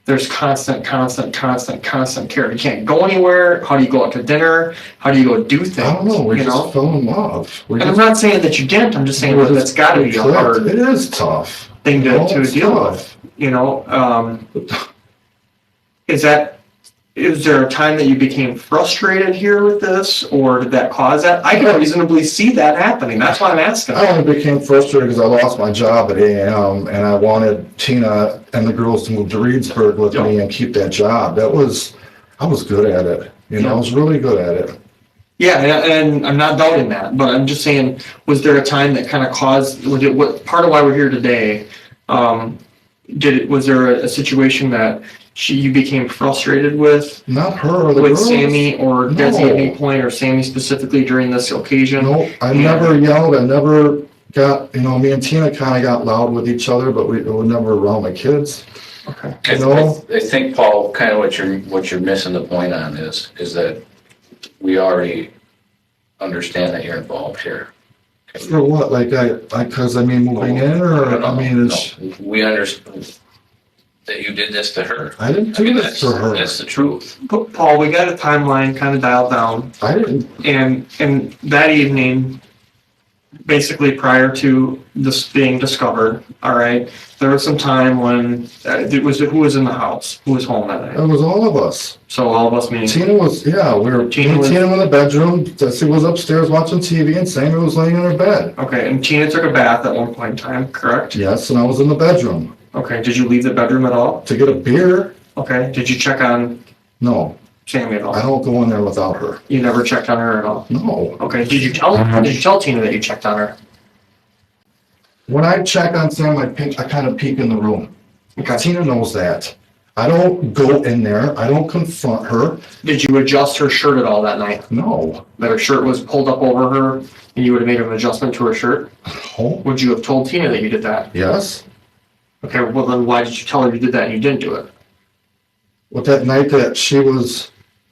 Speaker 1: there's constant care? You can't go anywhere. How do you go out to dinner? How do you go do things?
Speaker 2: I don't know. We
Speaker 1: you
Speaker 2: just
Speaker 1: know?
Speaker 2: fell in love. We
Speaker 1: And I'm
Speaker 2: just,
Speaker 1: not saying that you didn't. I'm just saying
Speaker 2: we
Speaker 1: that that's
Speaker 2: just-
Speaker 1: got to
Speaker 2: we
Speaker 1: be a
Speaker 2: clicked.
Speaker 1: hard
Speaker 2: It is tough.
Speaker 1: thing
Speaker 2: No,
Speaker 1: to
Speaker 2: it's
Speaker 1: deal
Speaker 2: tough.
Speaker 1: with. Is there a time that you became frustrated here with this, or did that cause that? I can reasonably see that happening. That's why I'm asking.
Speaker 2: I only became frustrated because I lost my job at A&M and I wanted Tina and the girls to move to Reedsburg with me and keep that job. I was good at it. I was really good at it.
Speaker 1: Yeah, and I'm not doubting that, but I'm just saying, was there a time that kind of caused? What part of why we're here today? Was there a situation that you became frustrated with
Speaker 2: Not her or the
Speaker 1: with
Speaker 2: girls.
Speaker 1: Sammy or
Speaker 2: No.
Speaker 1: Desi at any point, or Sammy specifically during this occasion?
Speaker 2: No, I never yelled. I never got, me and Tina kind of got loud with each other, but we were never around my kids.
Speaker 1: Okay.
Speaker 3: I think, Paul, kind of what you're missing the point on is that we already understand that you're involved here.
Speaker 2: For what? Because moving in, or it's.
Speaker 3: No, we understand that you did this to her.
Speaker 2: I didn't do this to her.
Speaker 3: That's the truth.
Speaker 1: But Paul, we got a timeline kind of dialed down,
Speaker 2: I didn't.
Speaker 1: and that evening, basically prior to this being discovered, all right, there was some time when who was in the house, who was home that
Speaker 2: It
Speaker 1: night.
Speaker 2: was all of us.
Speaker 1: So all of us meaning.
Speaker 2: Tina was, we were.
Speaker 1: Tina was-
Speaker 2: Tina was in the bedroom. Desi was upstairs watching TV, and Sammy was laying in her bed.
Speaker 1: Okay, and Tina took a bath at one point in time, correct?
Speaker 2: Yes, and I was in the bedroom
Speaker 1: Okay, did you leave the bedroom at all?
Speaker 2: to get a beer.
Speaker 1: Okay, did you check on
Speaker 2: No,
Speaker 1: Sammy at
Speaker 2: I
Speaker 1: all?
Speaker 2: don't go in there without her.
Speaker 1: You never checked on her at all?
Speaker 2: No,
Speaker 1: Okay, did you tell Tina that you checked on her?
Speaker 2: when I check on Sam, I kind of peek in the room.
Speaker 1: Okay.
Speaker 2: Tina knows that. I don't go in there. I don't confront her.
Speaker 1: Did you adjust her shirt at all that night?
Speaker 2: No.
Speaker 1: That her shirt was pulled up over her and you would have made an adjustment to her shirt?
Speaker 2: Oh,
Speaker 1: Would you have told Tina that you did that?
Speaker 2: yes.
Speaker 1: Okay, well then why did you tell her you did that and you didn't do it?
Speaker 2: What, that night that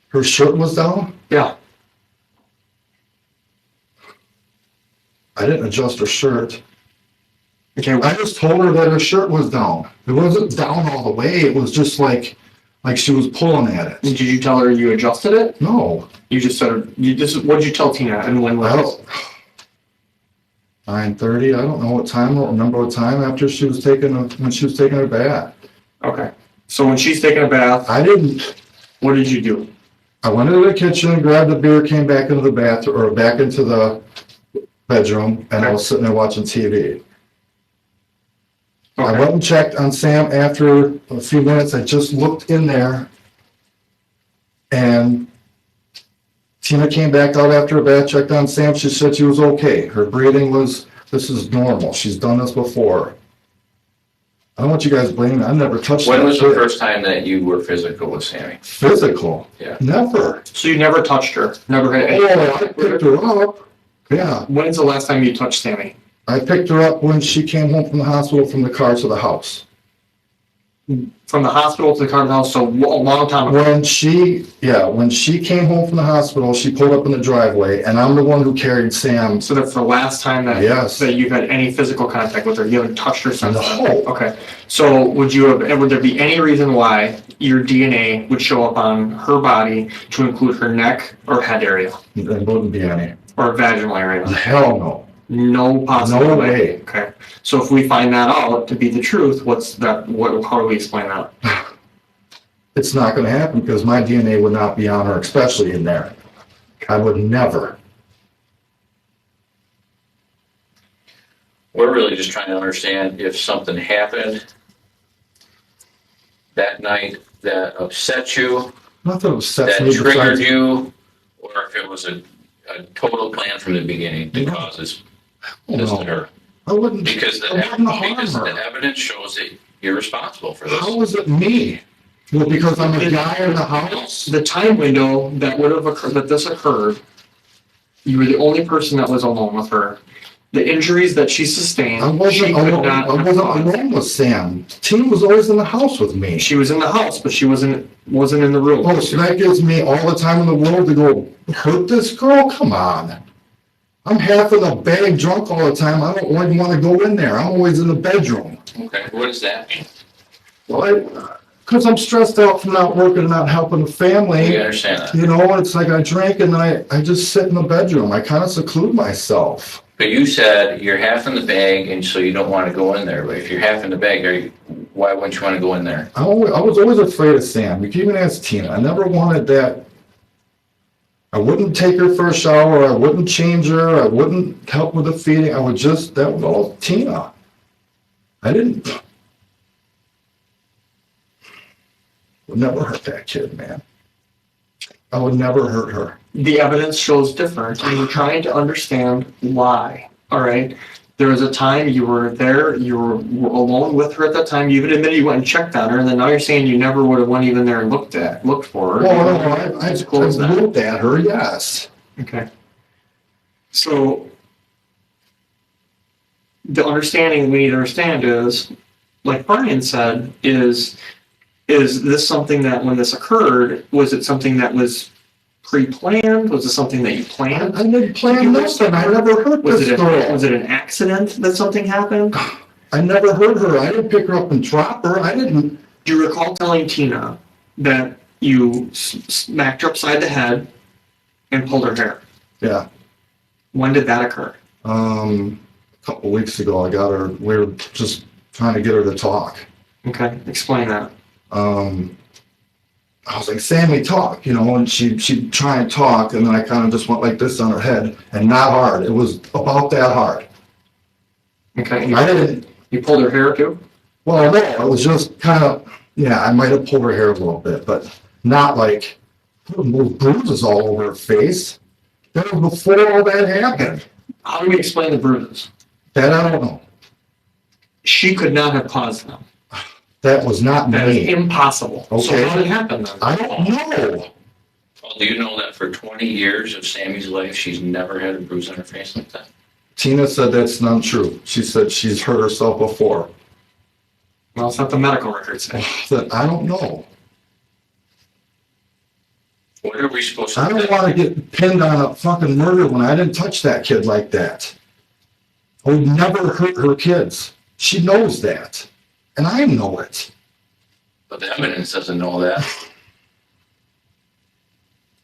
Speaker 2: her shirt was down?
Speaker 1: Yeah.
Speaker 2: I didn't adjust her shirt.
Speaker 1: Okay,
Speaker 2: I just told her that her shirt was down. It wasn't down all the way. It was just like she was pulling at it.
Speaker 1: did you tell her you adjusted it?
Speaker 2: No.
Speaker 1: You just said, what did you tell Tina and when was
Speaker 2: Well, 9:30. I don't know what time. I don't remember what time after when she was taking her bath.
Speaker 1: Okay. So when she's taking a bath, what did you do?
Speaker 2: I went into the kitchen, grabbed a beer, came back into the bathroom or back into the bedroom, and I was sitting there watching TV. I
Speaker 1: Okay.
Speaker 2: went and checked on Sam after a few minutes. I just looked in there, and Tina came back out after a bath, checked on Sam. She said she was okay. Her breathing this is normal. She's done this before. I don't want you guys blaming me. I never touched
Speaker 3: When
Speaker 2: that
Speaker 3: was the
Speaker 2: kid.
Speaker 3: first time that you were physical with Sammy?
Speaker 2: Physical?
Speaker 3: Yeah.
Speaker 2: Never.
Speaker 1: So you never touched her? Never had any?
Speaker 2: Oh, I picked her up. Yeah.
Speaker 1: When's the last time you touched Sammy?
Speaker 2: I picked her up when she came home from the hospital from the car to the house.
Speaker 1: From the hospital to the car house, so a long time ago.
Speaker 2: When she came home from the hospital, she pulled up in the driveway, and I'm the one who carried Sam.
Speaker 1: So that's the last time that
Speaker 2: Yes.
Speaker 1: that you've had any physical contact with her. You haven't touched her since then.
Speaker 2: No.
Speaker 1: Okay. So would there be any reason why your DNA would show up on her body to include her neck or head area
Speaker 2: There wouldn't be any.
Speaker 1: or vaginal area?
Speaker 2: Hell no.
Speaker 1: No possible
Speaker 2: No
Speaker 1: way.
Speaker 2: way.
Speaker 1: Okay. So if we find that out to be the truth, how do we explain that?
Speaker 2: It's not going to happen because my DNA would not be on her, especially in there. I would never.
Speaker 3: We're really just trying to understand if something happened that night that upset you,
Speaker 2: Nothing upsets
Speaker 3: that
Speaker 2: me
Speaker 3: triggered
Speaker 2: besides.
Speaker 3: you, or if it was a total plan from the beginning to
Speaker 2: No.
Speaker 3: cause this to her.
Speaker 2: I wouldn't.
Speaker 3: Because
Speaker 2: I wouldn't harm
Speaker 3: the
Speaker 2: her.
Speaker 3: evidence shows that you're responsible for this.
Speaker 2: How is it me? Well, because I'm a guy in the house.
Speaker 1: The time window that would have occurred, that this occurred, you were the only person that was alone with her. The injuries that she sustained,
Speaker 2: I wasn't
Speaker 1: she could
Speaker 2: alone.
Speaker 1: not
Speaker 2: I
Speaker 1: have
Speaker 2: wasn't
Speaker 1: caused.
Speaker 2: alone with Sam. Tina was always in the house with me.
Speaker 1: She was in the house, but she wasn't in the room.
Speaker 2: Oh, so that gives me all the time in the world to go hurt this girl? Come on. I'm half in the bag drunk all the time. I don't even want to go in there. I'm always in the bedroom.
Speaker 3: Okay, what does that mean?
Speaker 2: Well, because I'm stressed out from not working and not helping the
Speaker 3: We
Speaker 2: family.
Speaker 3: understand that.
Speaker 2: You know, it's like I drink and then I just sit in the bedroom. I kind of seclude myself.
Speaker 3: But you said you're half in the bag and so you don't want to go in there. But if you're half in the bag, why wouldn't you want to go in there?
Speaker 2: I was always afraid of Sam. You can even ask Tina. I never wanted that. I wouldn't take her for a shower. I wouldn't change her. I wouldn't help with the feeding. That was all Tina. Would never hurt that kid, man. I would never hurt her.
Speaker 1: The evidence shows different, and we're trying to understand why. All right. There was a time you were there, you were alone with her at that time. You even admitted you went and checked on her, and then now you're saying you never would have went even there and looked for her.
Speaker 2: Well, I
Speaker 1: Disclose that.
Speaker 2: looked at her, yes.
Speaker 1: Okay. So the understanding we need to understand is, like Brian said, is this something that when this occurred, was it something that was pre-planned? Was it something that you planned?
Speaker 2: I didn't plan nothing. I never hurt
Speaker 1: Was
Speaker 2: this
Speaker 1: it
Speaker 2: girl.
Speaker 1: was it an accident that something happened?
Speaker 2: I never hurt her. I didn't pick her up and drop her. I didn't.
Speaker 1: Do you recall telling Tina that you smacked her upside the head and pulled her hair?
Speaker 2: Yeah.
Speaker 1: When did that occur?
Speaker 2: A couple weeks ago, I got her. We were just trying to get her to talk.
Speaker 1: Okay, explain that.
Speaker 2: I was like, Sammy, talk, and she'd try and talk, and then I kind of just went like this on her head, and not hard. It was about that hard.
Speaker 1: Okay, and
Speaker 2: I didn't.
Speaker 1: you pulled her hair too?
Speaker 2: Well, no, it was just kind of, I might have pulled her hair a little bit, but not like little bruises all over her face. That was before all that happened.
Speaker 1: How do we explain the bruises?
Speaker 2: That I don't know.
Speaker 1: She could not have caused them.
Speaker 2: That was not
Speaker 1: That is
Speaker 2: me.
Speaker 1: impossible. So
Speaker 2: Okay.
Speaker 1: how did it happen then?
Speaker 2: I don't know.
Speaker 3: Well, do you know that for 20 years of Sammy's life, she's never had a bruise on her face like that?
Speaker 2: Tina said that's not true. She said she's hurt herself before.
Speaker 1: Well, it's not the medical records say.
Speaker 2: I said, I don't know.
Speaker 3: What are we supposed to
Speaker 2: I don't
Speaker 3: think?
Speaker 2: want to get pinned on a fucking murder when I didn't touch that kid like that. I would never hurt her kids. She knows that. And I know it.
Speaker 3: But the evidence doesn't know that.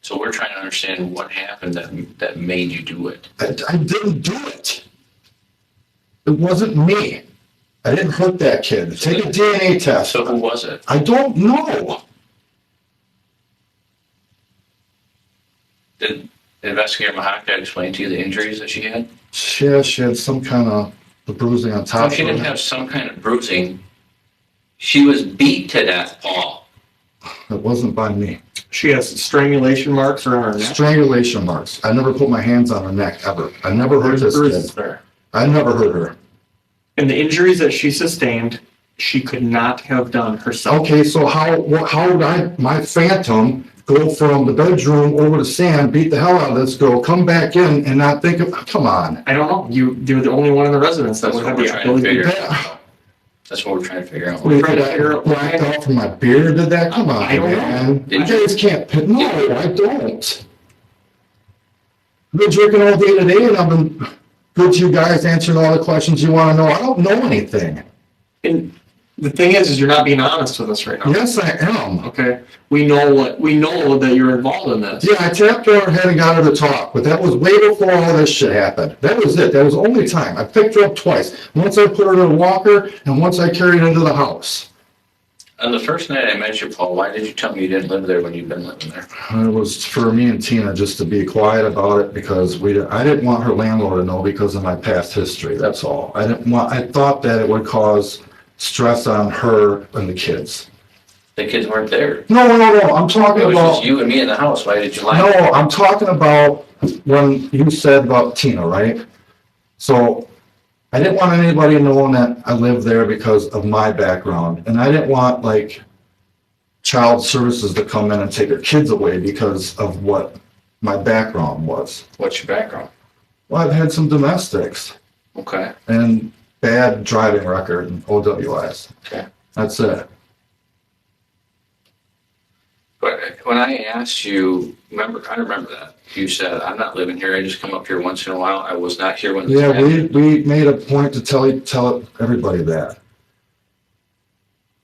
Speaker 3: So we're trying to understand what happened that made you do it.
Speaker 2: I didn't do it. It wasn't me. I didn't hurt that kid. Take a DNA test.
Speaker 3: So who was it?
Speaker 2: I don't know.
Speaker 3: Did investigator Mahaka explain to you the injuries that she had?
Speaker 2: She had some kind of bruising on
Speaker 3: No,
Speaker 2: top
Speaker 3: she
Speaker 2: of
Speaker 3: didn't
Speaker 2: her.
Speaker 3: have some kind of bruising. She was beat to death, Paul.
Speaker 2: It wasn't by me.
Speaker 1: She has strangulation marks around her neck.
Speaker 2: Strangulation marks. I never put my hands on her neck, ever. I never hurt
Speaker 1: There's
Speaker 2: this
Speaker 1: bruises
Speaker 2: kid.
Speaker 1: there.
Speaker 2: I never hurt her.
Speaker 1: And the injuries that she sustained, she could not have done herself.
Speaker 2: Okay, so how would my phantom, go from the bedroom over to Sam, beat the hell out of this girl, come back in and not think of, come on.
Speaker 1: I don't know. You're the only one in the residence that
Speaker 3: That's
Speaker 1: would
Speaker 3: what
Speaker 1: have
Speaker 3: we're
Speaker 1: the
Speaker 3: trying to
Speaker 1: ability to
Speaker 3: figure
Speaker 1: do that.
Speaker 3: out. That's what we're trying to figure out.
Speaker 2: Wait, did I blacked out from my beard? Did that? Come on,
Speaker 1: I don't know.
Speaker 2: man. You
Speaker 3: Did you?
Speaker 2: guys can't pit. No, I don't. I've been drinking all day today and I've been good to you guys, answering all the questions you want to know. I don't know anything.
Speaker 1: And the thing is you're not being honest with us right now.
Speaker 2: Yes, I am.
Speaker 1: Okay. We know that you're involved in this.
Speaker 2: Yeah, I tapped her head and got her to talk, but that was way before all this shit happened. That was it. That was the only time. I picked her up twice. Once I put her in a walker and once I carried her into the house.
Speaker 3: On the first night I met you, Paul, why did you tell me you didn't live there when you've been living there?
Speaker 2: It was for me and Tina just to be quiet about it because I didn't want her landlord to know because of my past history. That's all. I thought that it would cause stress on her and the kids.
Speaker 3: The kids weren't there.
Speaker 2: No. I'm talking
Speaker 3: It was
Speaker 2: about.
Speaker 3: just you and me in the house. Why did you lie?
Speaker 2: No, I'm talking about when you said about Tina, right? So I didn't want anybody knowing that I lived there because of my background. And I didn't want like child services to come in and take their kids away because of what my background was.
Speaker 3: What's your background?
Speaker 2: Well, I've had some domestics
Speaker 3: Okay.
Speaker 2: and bad driving record and OWIs.
Speaker 3: Okay.
Speaker 2: That's it.
Speaker 3: But when I asked you, I remember that. You said, I'm not living here. I just come up here once in a while. I was not here when this
Speaker 2: Yeah,
Speaker 3: happened.
Speaker 2: we made a point to tell everybody that.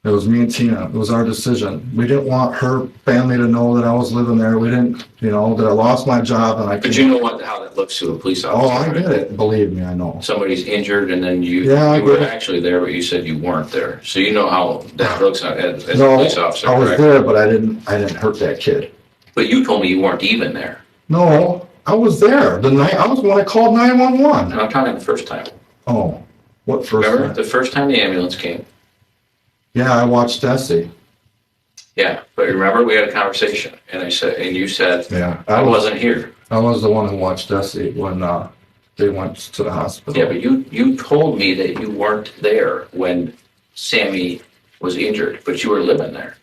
Speaker 2: It was me and Tina. It was our decision. We didn't want her family to know that I was living there. We didn't, that I lost my job and I
Speaker 3: But
Speaker 2: couldn't.
Speaker 3: you know how that looks to a police officer.
Speaker 2: Oh, I
Speaker 3: right?
Speaker 2: get it. Believe me, I know.
Speaker 3: Somebody's injured and then you
Speaker 2: Yeah, I
Speaker 3: were
Speaker 2: get it.
Speaker 3: actually there, but you said you weren't there. So you know how that looks as a
Speaker 2: No,
Speaker 3: police officer,
Speaker 2: I was
Speaker 3: correct?
Speaker 2: there, but I didn't hurt that kid.
Speaker 3: But you told me you weren't even there.
Speaker 2: No, I was there. I was when I called 911.
Speaker 3: And I'm talking the first time.
Speaker 2: Oh, what first
Speaker 3: Remember
Speaker 2: time?
Speaker 3: the first time the ambulance came?
Speaker 2: Yeah, I watched Desi.
Speaker 3: Yeah, but remember we had a conversation and you said,
Speaker 2: Yeah,
Speaker 3: I wasn't here.
Speaker 2: I was the one who watched Desi when they went to the hospital.
Speaker 3: Yeah, but you told me that you weren't there when Sammy was injured, but you were living there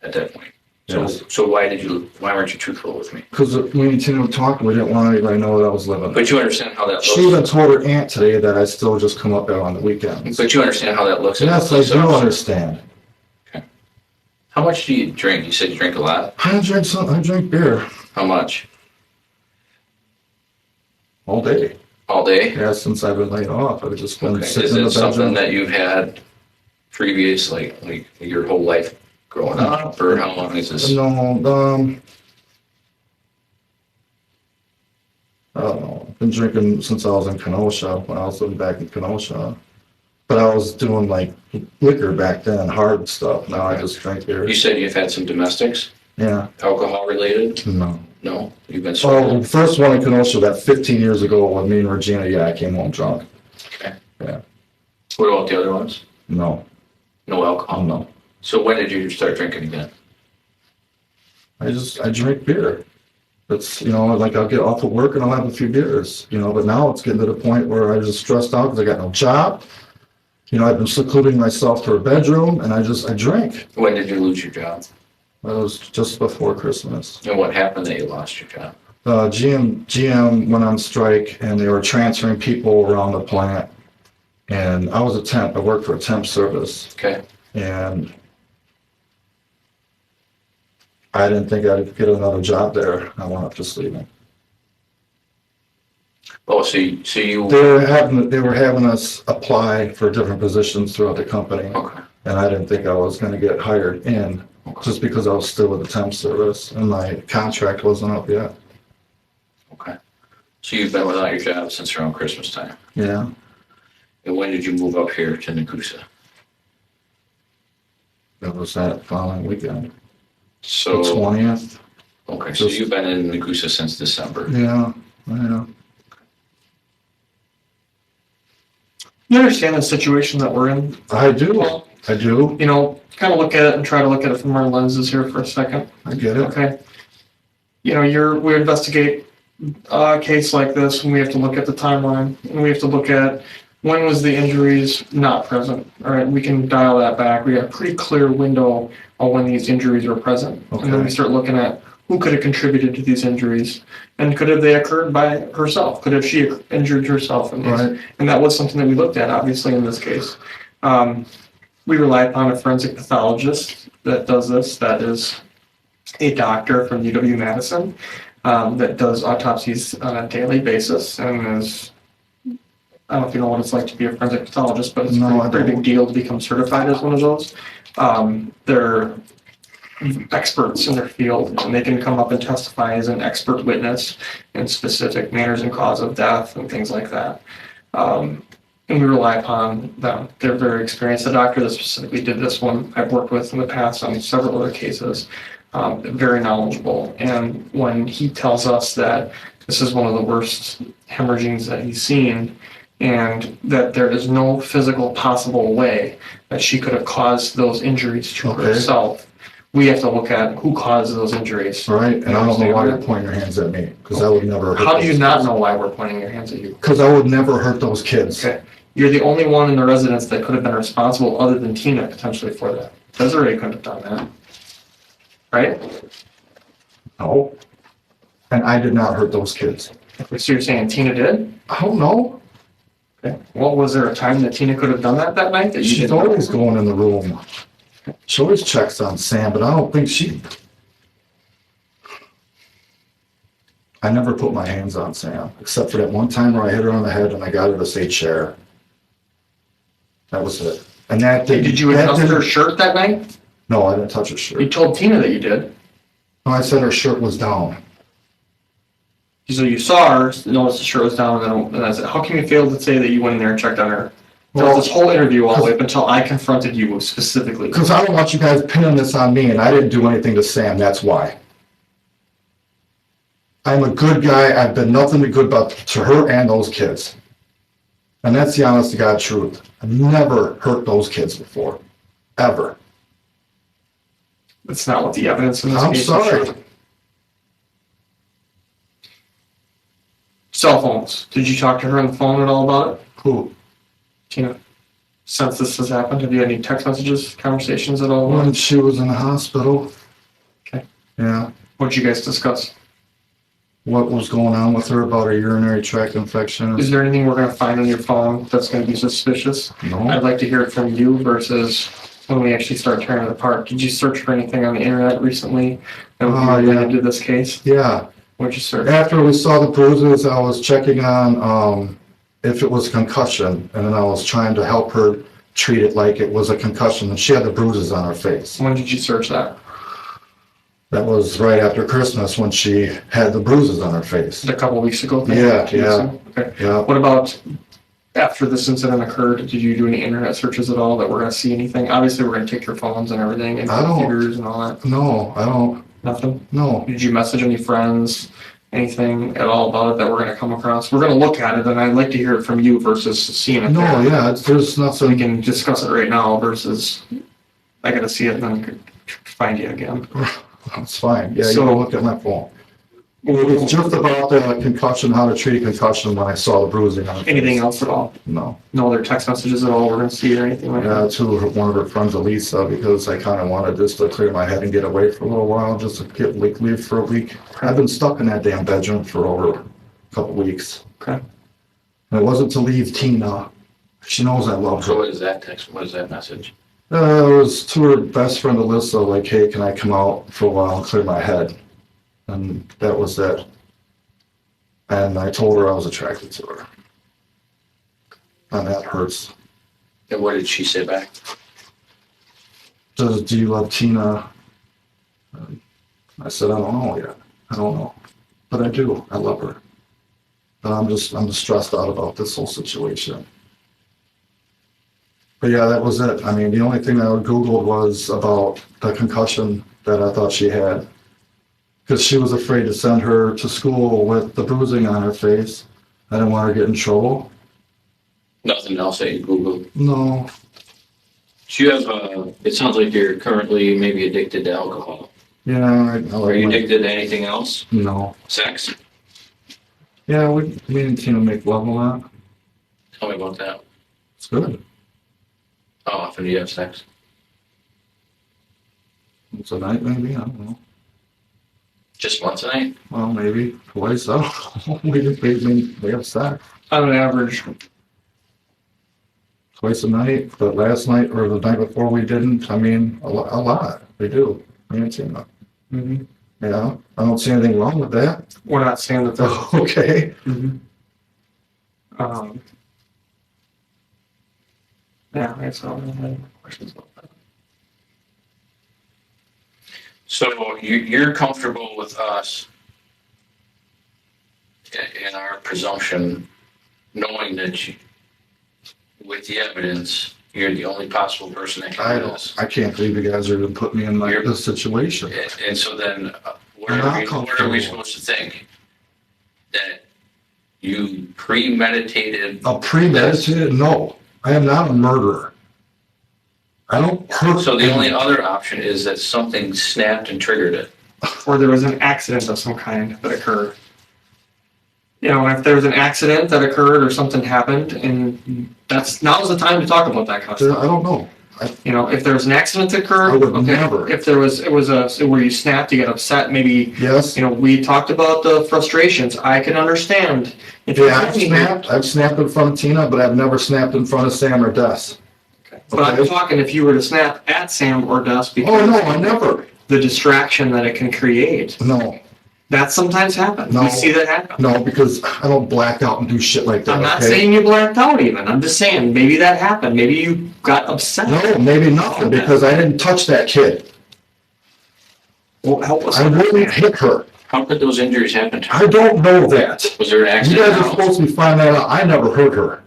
Speaker 3: at that point. So,
Speaker 2: Yes.
Speaker 3: so why weren't you truthful with me?
Speaker 2: Because me and Tina were talking, we didn't want anybody to know that I was living there.
Speaker 3: But you understand how that
Speaker 2: She even
Speaker 3: looks.
Speaker 2: told her aunt today that I still just come up there on the weekends.
Speaker 3: But you understand how that looks. as a
Speaker 2: Yes, I
Speaker 3: police
Speaker 2: do
Speaker 3: officer.
Speaker 2: understand.
Speaker 3: How much do you drink? You said you drink a lot.
Speaker 2: I drink beer
Speaker 3: How much?
Speaker 2: all day.
Speaker 3: All day?
Speaker 2: Yeah, since I've been laid off, I've just been
Speaker 3: Okay.
Speaker 2: sitting
Speaker 3: Is
Speaker 2: in the
Speaker 3: it something
Speaker 2: bedroom.
Speaker 3: that you've had previous, like your whole life growing up, or how long is this?
Speaker 2: No, I don't know. I've been drinking since I was in Kenosha, when I was living back in Kenosha. But I was doing like liquor back then, hard stuff. Now I just drink beer.
Speaker 3: You said you've had some domestics,
Speaker 2: Yeah,
Speaker 3: alcohol related?
Speaker 2: no.
Speaker 3: No, you've been
Speaker 2: Oh,
Speaker 3: sober.
Speaker 2: the first one in Kenosha, that 15 years ago with me and Regina, yeah, I came home drunk.
Speaker 3: What about the other ones?
Speaker 2: No,
Speaker 3: No alcohol.
Speaker 2: no.
Speaker 3: So when did you start drinking again?
Speaker 2: I drink beer. It's, like I'll get off of work and I'll have a few beers, but now it's getting to the point where I'm just stressed out because I got no job. I've been secluding myself to her bedroom and I drank.
Speaker 3: When did you lose your job?
Speaker 2: That was just before Christmas.
Speaker 3: And what happened that you lost your job?
Speaker 2: GM went on strike and they were transferring people around the plant. And I was a temp. I worked for a temp service.
Speaker 3: Okay.
Speaker 2: And I didn't think I'd get another job there. I wound up just leaving.
Speaker 3: Oh, so you.
Speaker 2: They were having us apply for different positions throughout the company.
Speaker 3: Okay.
Speaker 2: And I didn't think I was going to get hired in just because I was still with the temp service and my contract wasn't up yet.
Speaker 3: Okay. So you've been without your job since around Christmas time.
Speaker 2: Yeah.
Speaker 3: And when did you move up here to Nakusa?
Speaker 2: That was that following weekend.
Speaker 3: So.
Speaker 2: The 20th.
Speaker 3: Okay, so you've been in Nakusa since December.
Speaker 2: Yeah.
Speaker 1: You understand the situation that we're in?
Speaker 2: I do.
Speaker 1: Well,
Speaker 2: I do.
Speaker 1: Kind of look at it and try to look at it from our lenses here for a second.
Speaker 2: I get it.
Speaker 1: Okay. We investigate a case like this and we have to look at the timeline and we have to look at when was the injuries not present. All right, we can dial that back. We have a pretty clear window on when these injuries were present.
Speaker 2: Okay.
Speaker 1: And then we start looking at who could have contributed to these injuries and could have they occurred by herself? Could have she injured herself in these?
Speaker 2: Right.
Speaker 1: And that was something that we looked at, obviously, in this case. We rely upon a forensic pathologist that does this. That is a doctor from UW-Madison that does autopsies on a daily basis and is, I don't know if you know what it's like to be a forensic pathologist, but it's
Speaker 2: No, I
Speaker 1: a pretty
Speaker 2: don't.
Speaker 1: big deal to become certified as one of those. They're experts in their field and they can come up and testify as an expert witness in specific manners and cause of death and things like that. And we rely upon them. They're very experienced. The doctor that specifically did this one, I've worked with in the past on several other cases, very knowledgeable. And when he tells us that this is one of the worst hemorrhagings that he's seen, and that there is no physical possible way that she could have caused those injuries to
Speaker 2: Okay.
Speaker 1: herself, we have to look at who caused those injuries.
Speaker 2: Right. And I don't know why you're pointing your hands at me because I would never.
Speaker 1: How do you not know why we're pointing your hands at you?
Speaker 2: Because I would never hurt those kids.
Speaker 1: Okay. You're the only one in the residence that could have been responsible other than Tina potentially for that. Desiree couldn't have done that. Right?
Speaker 2: No. And I did not hurt those kids.
Speaker 1: So you're saying Tina did?
Speaker 2: I don't know.
Speaker 1: Okay. Well, was there a time that Tina could have done that night that you
Speaker 2: She's
Speaker 1: didn't?
Speaker 2: always going in the room. She always checks on Sam, but I don't think I never put my hands on Sam, except for that one time where I hit her on the head and I got her to say chair. That was it. And that
Speaker 1: Hey, did you adjust her shirt that night?
Speaker 2: No, I didn't touch her
Speaker 1: You
Speaker 2: shirt.
Speaker 1: told Tina that you did.
Speaker 2: No, I said her shirt was down.
Speaker 1: So you saw her, noticed the shirt was down, and then I said, how can you fail to say that you went in there and checked on her? Well, this whole interview all the way up until I confronted you specifically.
Speaker 2: Because I don't want you guys pinning this on me, and I didn't do anything to Sam, that's why. I'm a good guy, I've been nothing but good about to her and those kids. And that's the honest to God truth. I've never hurt those kids before, ever.
Speaker 1: That's not what the evidence in this
Speaker 2: I'm
Speaker 1: case
Speaker 2: sorry.
Speaker 1: showed. Cell phones. Did you talk to her on the phone at all about it?
Speaker 2: Who?
Speaker 1: Tina, since this has happened, have you had any text messages, conversations at all?
Speaker 2: When she was in the hospital.
Speaker 1: Okay.
Speaker 2: Yeah.
Speaker 1: What did you guys discuss?
Speaker 2: What was going on with her about her urinary tract infection?
Speaker 1: Is there anything we're going to find on your phone that's going to be suspicious?
Speaker 2: No.
Speaker 1: I'd like to hear it from you versus when we actually start tearing it apart. Did you search for anything on the internet recently that would be related to this case?
Speaker 2: Yeah.
Speaker 1: What'd you search?
Speaker 2: After we saw the bruises, I was checking on if it was concussion, and then I was trying to help her treat it like it was a concussion, and she had the bruises on her face.
Speaker 1: When did you search that?
Speaker 2: That was right after Christmas when she had the bruises on her face.
Speaker 1: A couple weeks ago? thing?
Speaker 2: Yeah,
Speaker 1: 2 weeks
Speaker 2: yeah.
Speaker 1: ago? Okay.
Speaker 2: Yeah.
Speaker 1: What about after this incident occurred? Did you do any internet searches at all that we're going to see anything? Obviously, we're going to take your phones and everything and
Speaker 2: I don't-
Speaker 1: computers and all that.
Speaker 2: No, I don't.
Speaker 1: Nothing?
Speaker 2: No.
Speaker 1: Did you message any friends, anything at all about it that we're going to come across? We're going to look at it, and I'd like to hear it from you versus seeing it
Speaker 2: No,
Speaker 1: there.
Speaker 2: yeah, there's
Speaker 1: So we
Speaker 2: nothing.
Speaker 1: can discuss it right now versus I got to see it and then find you again.
Speaker 2: It's fine. Yeah, you
Speaker 1: So-
Speaker 2: can look at my phone. It was just about the concussion, how to treat a concussion when I saw the bruising on her face.
Speaker 1: Anything else at all?
Speaker 2: No.
Speaker 1: No other text messages at all we're gonna see or anything like
Speaker 2: Yeah,
Speaker 1: that?
Speaker 2: to one of her friends, Elisa, because I kind of wanted just to clear my head and get away for a little while, just to get leave for a week. I've been stuck in that damn bedroom for over a couple weeks.
Speaker 1: Okay.
Speaker 2: And it wasn't to leave Tina. She knows I love
Speaker 3: So
Speaker 2: her.
Speaker 3: what is that text? What is that message?
Speaker 2: It was to her best friend Alyssa, like, hey, can I come out for a while and clear my head? And that was it. And I told her I was attracted to her. And that hurts.
Speaker 3: And what did she say back?
Speaker 2: Do you love Tina? And I said, I don't know yet. I don't know. But I do. I love her. But I'm just stressed out about this whole situation. But yeah, that was it. I mean, the only thing I Googled was about the concussion that I thought she had. Because she was afraid to send her to school with the bruising on her face. I didn't want her to get in trouble.
Speaker 3: Nothing else that you Googled?
Speaker 2: No.
Speaker 3: Do you have, it sounds like you're currently maybe addicted to alcohol.
Speaker 2: Yeah,
Speaker 3: Are you addicted to anything else?
Speaker 2: No.
Speaker 3: Sex?
Speaker 2: Yeah, me and Tina make love a lot.
Speaker 3: Tell me about that.
Speaker 2: It's good.
Speaker 3: How often do you have sex?
Speaker 2: It's a night, maybe. I don't know.
Speaker 3: Just once a night?
Speaker 2: Well, maybe twice. I don't know. We have sex
Speaker 1: On an average,
Speaker 2: twice a night, but last night or the night before we didn't. I mean, a lot. We do. Me and Tina.
Speaker 1: mhm.
Speaker 2: Yeah, I don't see anything wrong with that.
Speaker 1: We're not saying that there's,
Speaker 2: Okay.
Speaker 1: um, yeah, I guess I don't have any more questions about that.
Speaker 3: So you're comfortable with us in our presumption, knowing that you, with the evidence, you're the only possible person that can do this.
Speaker 2: I can't believe you guys are going to put me in this situation.
Speaker 3: And so then, what
Speaker 2: I'm
Speaker 3: are
Speaker 2: not
Speaker 3: we
Speaker 2: comfortable.
Speaker 3: supposed to think? That you premeditated?
Speaker 2: A premeditated? No, I am not a murderer. I don't hurt.
Speaker 3: So the only
Speaker 2: anyone.
Speaker 3: other option is that something snapped and triggered it.
Speaker 1: Or there was an accident of some kind that occurred. You know, if there was an accident that occurred or something happened, and now's the time to talk about that kind of
Speaker 2: I
Speaker 1: stuff.
Speaker 2: don't know.
Speaker 1: You know, if there was an accident that occurred,
Speaker 2: I would
Speaker 1: okay.
Speaker 2: never.
Speaker 1: If it was where you snapped, you got upset, maybe,
Speaker 2: Yes.
Speaker 1: you know, we talked about the frustrations. I can understand. If you're
Speaker 2: Yeah,
Speaker 1: telling me-
Speaker 2: I've snapped in front of Tina, but I've never snapped in front of Sam or Des.
Speaker 1: But I'm
Speaker 2: Okay.
Speaker 1: talking if you were to snap at Sam or Dust
Speaker 2: Oh,
Speaker 1: because
Speaker 2: no, I never.
Speaker 1: the distraction that it can create.
Speaker 2: No,
Speaker 1: That sometimes happens.
Speaker 2: No.
Speaker 1: We see that happen.
Speaker 2: no, because I don't black out and do shit like that.
Speaker 1: I'm not
Speaker 2: okay?
Speaker 1: saying you blacked out even. I'm just saying maybe that happened. Maybe you got upset.
Speaker 2: No, maybe nothing, because I didn't touch that kid.
Speaker 1: Well, help us.
Speaker 2: I wouldn't hit her.
Speaker 3: How could those injuries happen to her?
Speaker 2: I don't know that.
Speaker 3: Was there an
Speaker 2: You
Speaker 3: accident?
Speaker 2: guys are supposed to be finding that out. I never hurt her.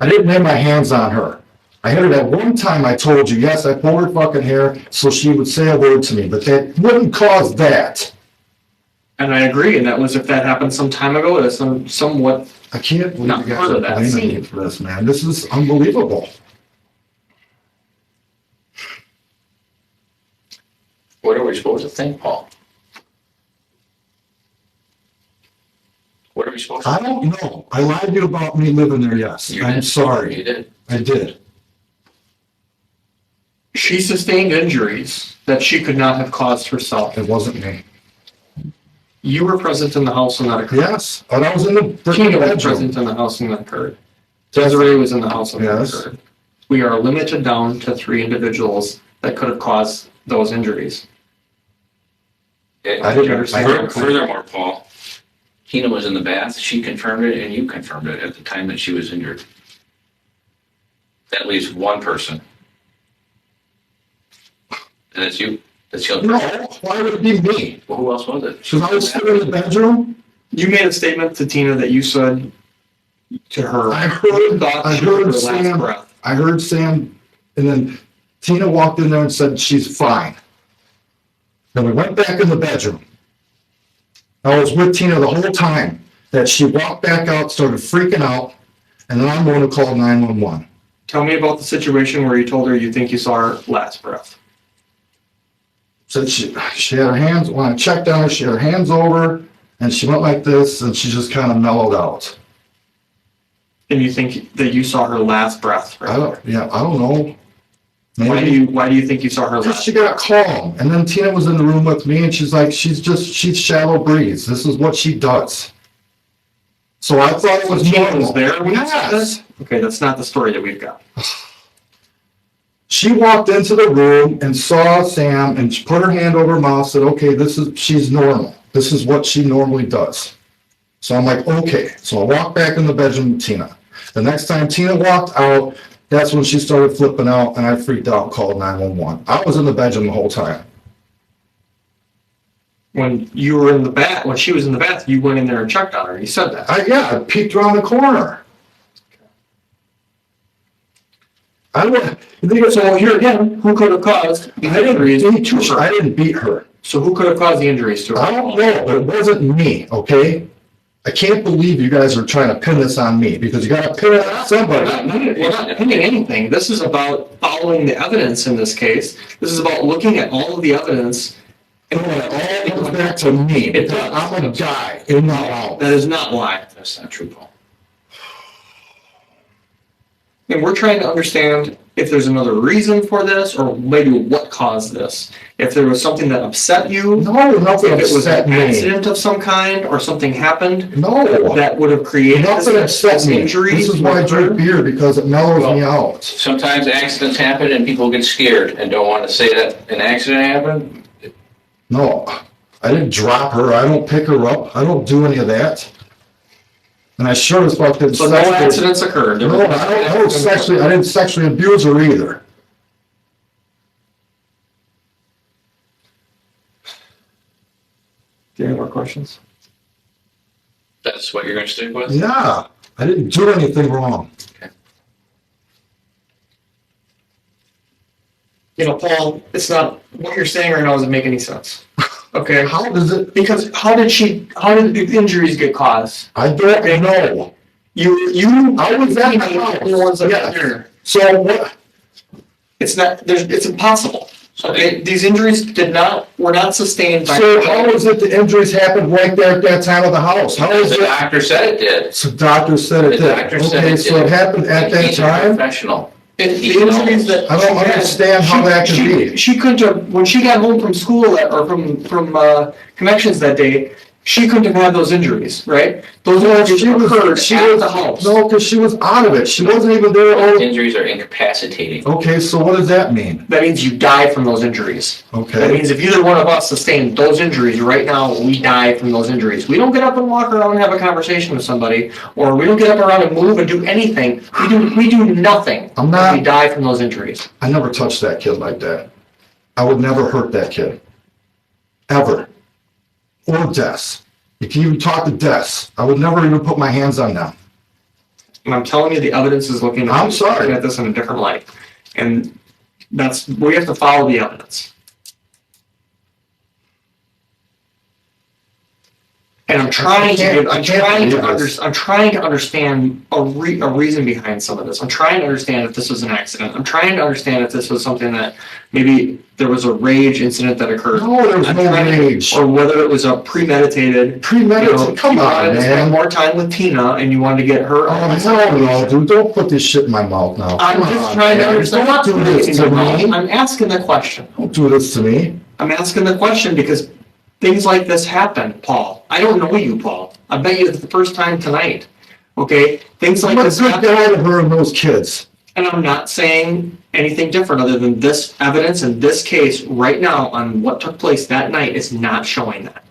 Speaker 2: I didn't lay my hands on her. I hit her that one time. I told you, yes, I pulled her fucking hair so she would say a word to me, but that wouldn't cause that.
Speaker 1: And I agree. And that was if that happened some time ago. That's somewhat.
Speaker 2: I can't believe
Speaker 1: Not
Speaker 2: you guys
Speaker 1: part
Speaker 2: are
Speaker 1: of that
Speaker 2: blaming me
Speaker 1: scene.
Speaker 2: for this, man. This is unbelievable.
Speaker 3: What are we supposed to think, Paul? What are we supposed to
Speaker 2: I don't know. I lied to you about me living there, yes.
Speaker 3: You
Speaker 2: I'm
Speaker 3: did.
Speaker 2: sorry.
Speaker 3: You did.
Speaker 2: I did.
Speaker 1: She sustained injuries that she could not have caused herself.
Speaker 2: It wasn't me.
Speaker 1: You were present in the house when that occurred.
Speaker 2: Yes, but I was in the freaking
Speaker 1: Tina was
Speaker 2: bedroom.
Speaker 1: present in the house when that occurred. Desiree was in the house when that
Speaker 2: Yes.
Speaker 1: occurred. We are limited down to 3 individuals that could have caused those injuries.
Speaker 2: I didn't
Speaker 1: understand.
Speaker 3: Furthermore, Paul, Tina was in the bath. She confirmed it, and you confirmed it at the time that she was injured. That leaves one person. And it's you. That's the other person.
Speaker 2: No, why would it be me?
Speaker 3: Well, who else was it?
Speaker 2: Because I was sitting in the bedroom.
Speaker 1: You made a statement to Tina that you said to her.
Speaker 2: I
Speaker 1: you
Speaker 2: heard,
Speaker 1: thought
Speaker 2: I
Speaker 1: she was
Speaker 2: heard
Speaker 1: her last
Speaker 2: Sam.
Speaker 1: breath.
Speaker 2: I heard Sam, and then Tina walked in there and said she's fine. Then we went back in the bedroom. I was with Tina the whole time. That she walked back out, started freaking out, and then I'm going to call 911.
Speaker 1: Tell me about the situation where you told her you think you saw her last breath.
Speaker 2: said she had her hands, when I checked on her, she had her hands over, and she went like this, and she just kind of mellowed out.
Speaker 1: And you think that you saw her last breath, right?
Speaker 2: I don't know.
Speaker 1: Why do you think you saw her
Speaker 2: Because
Speaker 1: last?
Speaker 2: she got calm, and then Tina was in the room with me, and she's like, she's shallow breathes. This is what she does. So I thought it was
Speaker 1: Tina
Speaker 2: normal.
Speaker 1: was there when you saw
Speaker 2: Yes.
Speaker 1: this? Okay, that's not the story that we've got.
Speaker 2: She walked into the room and saw Sam, and she put her hand over her mouth, said, okay, she's normal. This is what she normally does. So I'm like, okay. So I walked back in the bedroom with Tina. The next time Tina walked out, that's when she started flipping out, and I freaked out and called 911. I was in the bedroom the whole time.
Speaker 1: When you were in the bath, when she was in the bath, you went in there and checked on her. You said that.
Speaker 2: I peeked around the corner.
Speaker 1: So here again, who could have caused the injuries to her?
Speaker 2: I didn't beat her.
Speaker 1: So who could have caused the injuries to her?
Speaker 2: I don't know, but it wasn't me, okay? I can't believe you guys are trying to pin this on me, because you gotta pin it on somebody.
Speaker 1: We're not pinning anything. This is about following the evidence in this case. This is about looking at all of the evidence.
Speaker 2: And it all comes back to me,
Speaker 1: It
Speaker 2: because
Speaker 1: does.
Speaker 2: I'm a guy in the house.
Speaker 1: That is not why.
Speaker 3: That's not true, Paul.
Speaker 1: And we're trying to understand if there's another reason for this, or maybe what caused this. If there was something that upset you,
Speaker 2: No, nothing
Speaker 1: if it was
Speaker 2: upset
Speaker 1: an
Speaker 2: me.
Speaker 1: accident of some kind, or something happened
Speaker 2: No,
Speaker 1: that would have created
Speaker 2: nothing upset
Speaker 1: this
Speaker 2: me.
Speaker 1: injury.
Speaker 2: This is why I drink beer, because it mellows me out.
Speaker 3: Sometimes accidents happen and people get scared and don't want to say that an accident happened.
Speaker 2: No, I didn't drop her. I don't pick her up. I don't do any of that. And I sure as fuck didn't.
Speaker 1: So no accidents occurred. There was
Speaker 2: No,
Speaker 1: nothing
Speaker 2: I didn't sexually abuse her either.
Speaker 1: Do you have any more questions?
Speaker 3: That's what you're going to stick with?
Speaker 2: Yeah, I didn't do anything wrong.
Speaker 1: You know, Paul, it's not, what you're saying right now doesn't make any sense. Okay?
Speaker 2: How does it?
Speaker 1: Because how did the injuries get caused?
Speaker 2: I don't know. I was at my house.
Speaker 1: The ones that
Speaker 2: Yeah.
Speaker 1: were here.
Speaker 2: So what?
Speaker 1: It's impossible. Okay, these injuries were not sustained by.
Speaker 2: So how is it the injuries happened right there at that time of the house? How is
Speaker 3: The
Speaker 2: it?
Speaker 3: doctor said it did.
Speaker 2: So doctor said it
Speaker 3: The
Speaker 2: did.
Speaker 3: doctor said
Speaker 2: Okay,
Speaker 3: it
Speaker 2: so
Speaker 3: did.
Speaker 2: it happened at
Speaker 3: And
Speaker 2: that
Speaker 3: he's a
Speaker 2: time?
Speaker 3: professional.
Speaker 1: The injuries that.
Speaker 2: I don't understand how that could be.
Speaker 1: She couldn't have, when she got home from school or from connections that day, she couldn't have had those injuries, right? Those injuries occurred at the house.
Speaker 2: No, because she was out of it. She wasn't even there.
Speaker 3: Those injuries are incapacitating.
Speaker 2: Okay, so what does that mean?
Speaker 1: That means you die from those injuries. That
Speaker 2: Okay.
Speaker 1: means if either one of us sustained those injuries right now, we die from those injuries. We don't get up and walk around and have a conversation with somebody, or we don't get up around and move and do anything. We do nothing.
Speaker 2: I'm not-
Speaker 1: We die from those injuries.
Speaker 2: I never touched that kid like that. I would never hurt that kid. Ever. Or Des. You can even talk to Des. I would never even put my hands on them.
Speaker 1: And I'm telling you, the evidence is looking
Speaker 2: I'm sorry.
Speaker 1: at this in a different light. And we have to follow the evidence. And I'm trying to understand a reason behind some of this. I'm trying to understand if this was an accident. I'm trying to understand if this was something that maybe there was a rage incident that occurred.
Speaker 2: No, there was
Speaker 1: I'm
Speaker 2: no
Speaker 1: trying to-
Speaker 2: rage.
Speaker 1: Or whether it was a premeditated.
Speaker 2: Premeditated? Come
Speaker 1: you
Speaker 2: on,
Speaker 1: wanted to spend
Speaker 2: man.
Speaker 1: more time with Tina and you wanted to get her.
Speaker 2: Oh, hell no, dude. Don't put this shit in my mouth now.
Speaker 1: I'm
Speaker 2: Come
Speaker 1: just
Speaker 2: on,
Speaker 1: trying to
Speaker 2: man.
Speaker 1: understand.
Speaker 2: Don't do this to me.
Speaker 1: I'm asking the question.
Speaker 2: Don't do this to me.
Speaker 1: I'm asking the question because things like this happen, Paul. I don't know you, Paul. I bet you it's the first time tonight. Okay? Things like
Speaker 2: I'm a
Speaker 1: this
Speaker 2: good
Speaker 1: happen.
Speaker 2: guy to her and those kids.
Speaker 1: And I'm not saying anything different other than this evidence in this case right now on what took place that night is not showing that.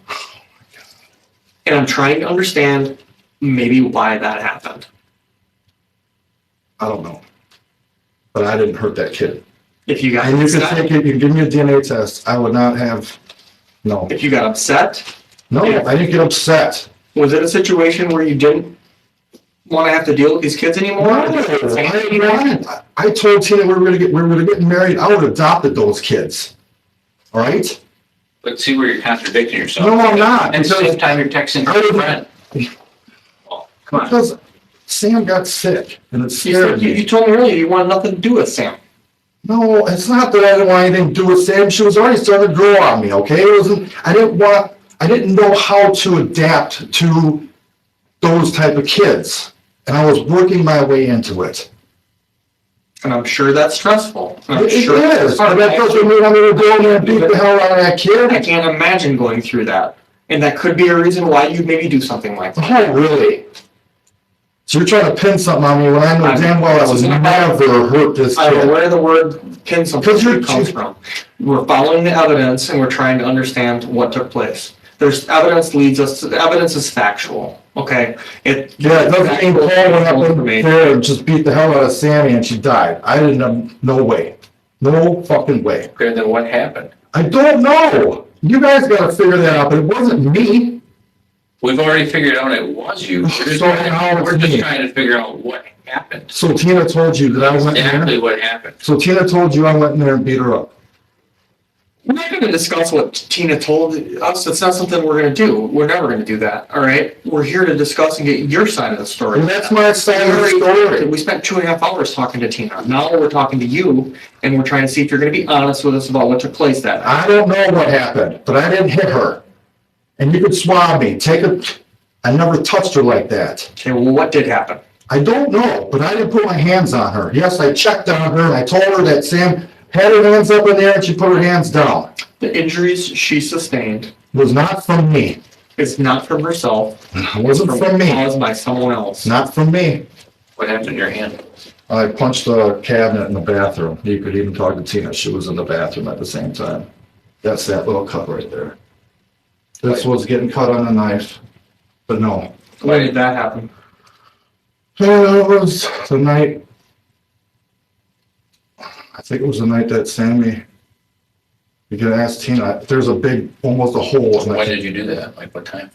Speaker 1: And I'm trying to understand maybe why that happened.
Speaker 2: I don't know. But I didn't hurt that kid.
Speaker 1: If you got
Speaker 2: And you can
Speaker 1: upset,
Speaker 2: take it, you can give me a DNA test. I would not have, no.
Speaker 1: if you got upset,
Speaker 2: No, I didn't get upset.
Speaker 1: was it a situation where you didn't want to have to deal with these kids anymore?
Speaker 2: I told Tina we were gonna get married. I would have adopted those kids. All right?
Speaker 3: But see where you're contradicting yourself.
Speaker 2: No, I'm not.
Speaker 3: At the same time, you're texting your friend. Oh, come on.
Speaker 2: Because Sam got sick and it
Speaker 1: You
Speaker 2: scared
Speaker 1: you
Speaker 2: me.
Speaker 1: told me earlier you wanted nothing to do with Sam.
Speaker 2: No, it's not that I didn't want anything to do with Sam. She was already starting to grow on me, okay? It wasn't, I didn't know how to adapt to those type of kids. And I was working my way into it.
Speaker 1: And I'm sure that's stressful. And I'm
Speaker 2: It
Speaker 1: sure
Speaker 2: is, but that doesn't mean I'm gonna go in there and beat the hell out of that
Speaker 1: I
Speaker 2: kid.
Speaker 1: can't imagine going through that. And that could be a reason why you maybe do something like that.
Speaker 2: Oh, really? So you're trying to pin something on me when I know damn well I would never hurt this
Speaker 1: I don't know
Speaker 2: kid.
Speaker 1: where the word pin something
Speaker 2: Because you're-
Speaker 1: comes from. We're following the evidence and we're trying to understand what took place. There's evidence leads us to, the evidence is factual, okay?
Speaker 2: Yeah, it doesn't mean Paul went up in there and just beat the hell out of Sammy and she died. I didn't know, no way. No fucking way.
Speaker 3: Okay, then what happened?
Speaker 2: I don't know. You guys gotta figure that out, but it wasn't me.
Speaker 3: We've already figured out it was you.
Speaker 2: So how it's
Speaker 3: We're just
Speaker 2: me?
Speaker 3: trying to figure out what happened.
Speaker 2: So Tina told you that I went in
Speaker 3: Exactly
Speaker 2: there?
Speaker 3: what happened.
Speaker 2: So Tina told you I went in there and beat her up?
Speaker 1: We're not gonna discuss what Tina told us. It's not something we're gonna do. We're never gonna do that, all right? We're here to discuss and get your side of the story.
Speaker 2: And that's my side of the story.
Speaker 1: We spent 2.5 hours talking to Tina. Now we're talking to you, and we're trying to see if you're gonna be honest with us about what took place that night.
Speaker 2: I don't know what happened, but I didn't hit her. And you could swab me, I never touched her like that.
Speaker 1: Okay, well, what did happen?
Speaker 2: I don't know, but I didn't put my hands on her. Yes, I checked on her and I told her that Sam had her hands up in there and she put her hands down.
Speaker 1: The injuries she sustained
Speaker 2: It was not from me.
Speaker 1: is not from herself.
Speaker 2: It wasn't from me.
Speaker 1: Caused by someone else.
Speaker 2: Not from me.
Speaker 3: What happened to your hand?
Speaker 2: I punched the cabinet in the bathroom. You could even talk to Tina. She was in the bathroom at the same time. That's that little cut right there. This was getting cut on a knife, but no.
Speaker 1: When did that happen?
Speaker 2: It was the night, I think it was the night that Sammy, you can ask Tina, there's a big, almost a hole.
Speaker 3: When did you do that? Like what time?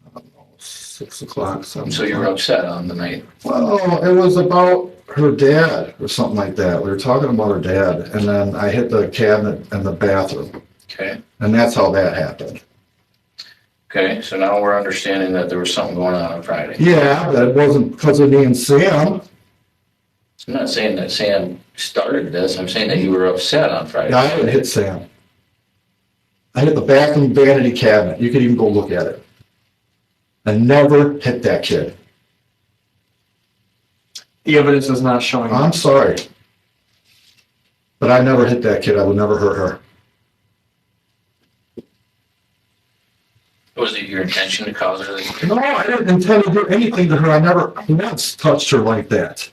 Speaker 2: I don't know, 6 o'clock, 7
Speaker 3: So you were
Speaker 2: o'clock.
Speaker 3: upset on the night.
Speaker 2: Well, it was about her dad or something like that. We were talking about her dad, and then I hit the cabinet in the bathroom,
Speaker 3: Okay.
Speaker 2: and that's how that happened.
Speaker 3: Okay, so now we're understanding that there was something going on Friday.
Speaker 2: Yeah, that wasn't because of me and Sam.
Speaker 3: I'm not saying that Sam started this. I'm saying that you were upset on Friday.
Speaker 2: I didn't hit Sam. I hit the bathroom vanity cabinet. You could even go look at it. I never hit that kid.
Speaker 1: The evidence is not showing.
Speaker 2: I'm sorry. But I never hit that kid. I would never hurt her.
Speaker 3: Was it your intention to cause her this?
Speaker 2: No, I didn't intend to do anything to her. I never once touched her like that.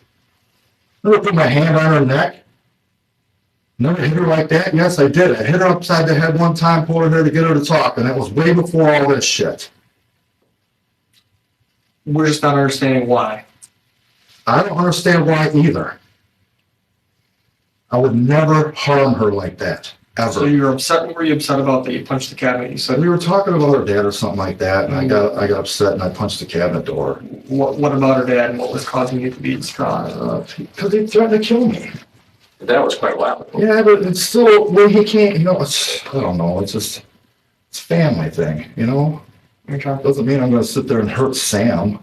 Speaker 2: Never put my hand on her neck. Never hit her like that. Yes, I did. I hit her upside the head one time, pulled her hair to get her to talk, and that was way before all this shit.
Speaker 1: We're just not understanding why.
Speaker 2: I don't understand why either. I would never harm her like that,
Speaker 1: So
Speaker 2: ever.
Speaker 1: you were upset. What were you upset about that you punched the cabinet? You said,
Speaker 2: We were talking about her dad or something like that, and I got upset and I punched the cabinet door.
Speaker 1: what about her dad and what was causing you to be distraught?
Speaker 2: Because he threatened to kill me.
Speaker 3: That was quite a while ago.
Speaker 2: Yeah, but it's still, when he can't, it's, I don't know, it's just, it's a family thing,
Speaker 1: Okay.
Speaker 2: Doesn't mean I'm gonna sit there and hurt Sam.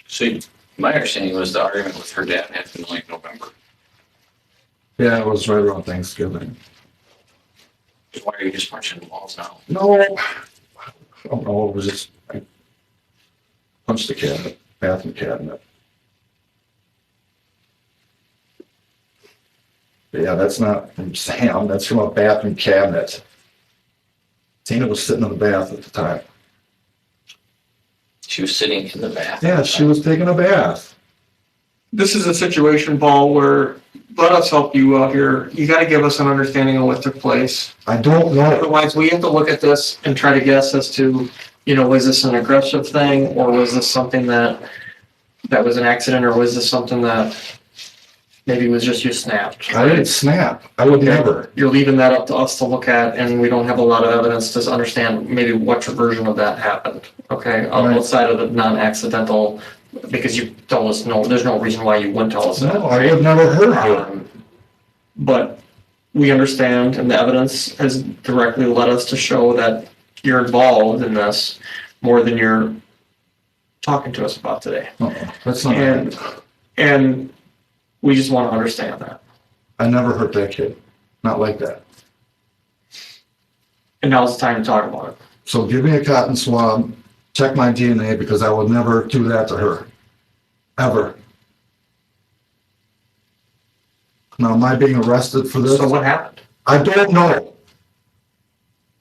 Speaker 3: See, my understanding was the argument with her dad happened in like November.
Speaker 2: Yeah, it was right around Thanksgiving.
Speaker 3: Why are you just punching the walls now?
Speaker 2: No, I don't know, it was just, I punched the cabinet, bathroom cabinet. But yeah, that's not from Sam, that's from a bathroom cabinet. Tina was sitting in the bath at the time.
Speaker 3: She was sitting in the bath.
Speaker 2: Yeah, she was taking a bath.
Speaker 1: This is a situation, Paul, where let us help you out here. You got to give us an understanding of what took place.
Speaker 2: I don't know.
Speaker 1: Otherwise, we have to look at this and try to guess as to, was this an aggressive thing, or was this something that was an accident, or was this something that maybe was just you snapped?
Speaker 2: I didn't snap. I would never.
Speaker 1: You're leaving that up to us to look at, and we don't have a lot of evidence to understand maybe what version of that happened. Okay,
Speaker 2: Right.
Speaker 1: outside of the non-accidental, because you told us no, there's no reason why you wouldn't tell us that.
Speaker 2: No, I would never hurt her.
Speaker 1: But we understand, and the evidence has directly led us to show that you're involved in this more than you're talking to us about today.
Speaker 2: That's not
Speaker 1: And,
Speaker 2: right.
Speaker 1: and we just want to understand that.
Speaker 2: I never hurt that kid. Not like that.
Speaker 1: And now it's time to talk about it.
Speaker 2: So give me a cotton swab, check my DNA, because I would never do that to her. Ever. Now, am I being arrested for this?
Speaker 1: So what happened?
Speaker 2: I don't know.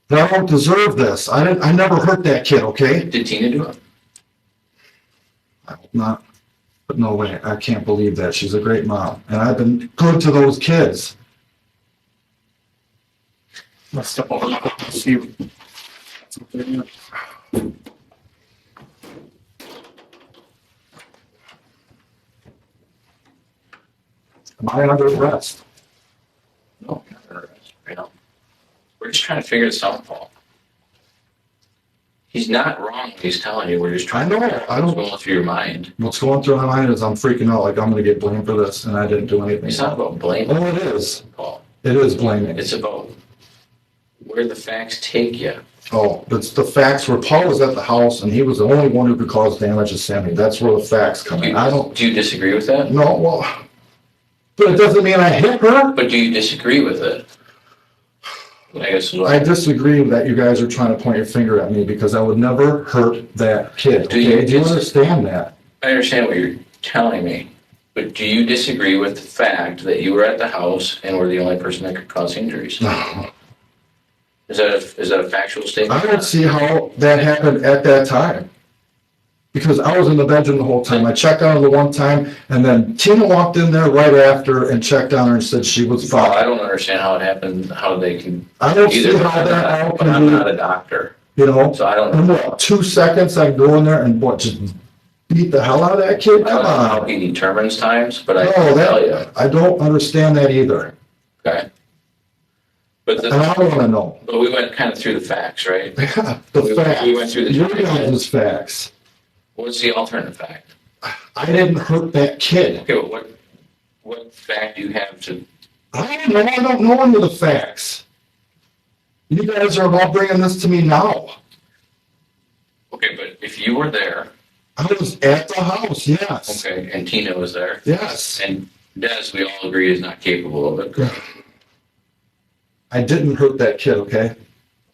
Speaker 2: But I don't deserve this. I never hurt that kid, okay?
Speaker 3: Did Tina do it?
Speaker 2: I hope not. But no way, I can't believe that. She's a great mom. And I've been good to those kids.
Speaker 1: Let's step over. See.
Speaker 2: Am I under arrest?
Speaker 3: No, not interested, right now. We're just trying to figure this out, Paul. He's not wrong when he's telling you. We're just trying
Speaker 2: I know,
Speaker 3: to
Speaker 2: I don't-
Speaker 3: go through your mind.
Speaker 2: What's going through my mind is I'm freaking out like I'm gonna get blamed for this and I didn't do anything.
Speaker 3: It's not about blaming,
Speaker 2: Oh, it is.
Speaker 3: Paul.
Speaker 2: It is blaming.
Speaker 3: It's about where the facts take you.
Speaker 2: Oh, it's the facts where Paul was at the house and he was the only one who could cause damage to Sammy. That's where the facts come in. I don't,
Speaker 3: Do you disagree with that?
Speaker 2: no, well, but it doesn't mean I hit her.
Speaker 3: But do you disagree with it? I guess is what-
Speaker 2: I disagree that you guys are trying to point your finger at me because I would never hurt that kid.
Speaker 3: Do you
Speaker 2: Okay? Do you
Speaker 3: dis-
Speaker 2: understand that?
Speaker 3: I understand what you're telling me, but do you disagree with the fact that you were at the house and were the only person that could cause injuries?
Speaker 2: No.
Speaker 3: Is that a factual statement?
Speaker 2: I don't see how that happened at that time. Because I was in the bedroom the whole time. I checked on her the one time and then Tina walked in there right after and checked on her and said she was
Speaker 3: Well, I
Speaker 2: fine.
Speaker 3: don't understand how it happened, how they can.
Speaker 2: I don't see
Speaker 3: Either,
Speaker 2: how that all
Speaker 3: but I'm
Speaker 2: can
Speaker 3: not
Speaker 2: be,
Speaker 3: a doctor,
Speaker 2: you know?
Speaker 3: so I don't
Speaker 2: In
Speaker 3: know.
Speaker 2: what, 2 seconds I can go in there and what, just beat the hell out of that kid?
Speaker 3: I don't
Speaker 2: Come
Speaker 3: know how
Speaker 2: on.
Speaker 3: he determines times, but I
Speaker 2: No,
Speaker 3: can tell you,
Speaker 2: I don't understand that either.
Speaker 3: okay? But
Speaker 2: And I don't wanna know.
Speaker 3: but we went kind of through the facts, right?
Speaker 2: Yeah, the
Speaker 3: We
Speaker 2: facts.
Speaker 3: went through the-
Speaker 2: Your guys' facts.
Speaker 3: What's the alternate fact?
Speaker 2: I didn't hurt that kid.
Speaker 3: Okay, well, what fact do you have to,
Speaker 2: I don't know any of the facts. You guys are all bringing this to me now.
Speaker 3: okay, but if you were there,
Speaker 2: I was at the house, yes.
Speaker 3: okay, and Tina was there,
Speaker 2: Yes.
Speaker 3: and Des, we all agree, is not capable of it.
Speaker 2: I didn't hurt that kid, okay?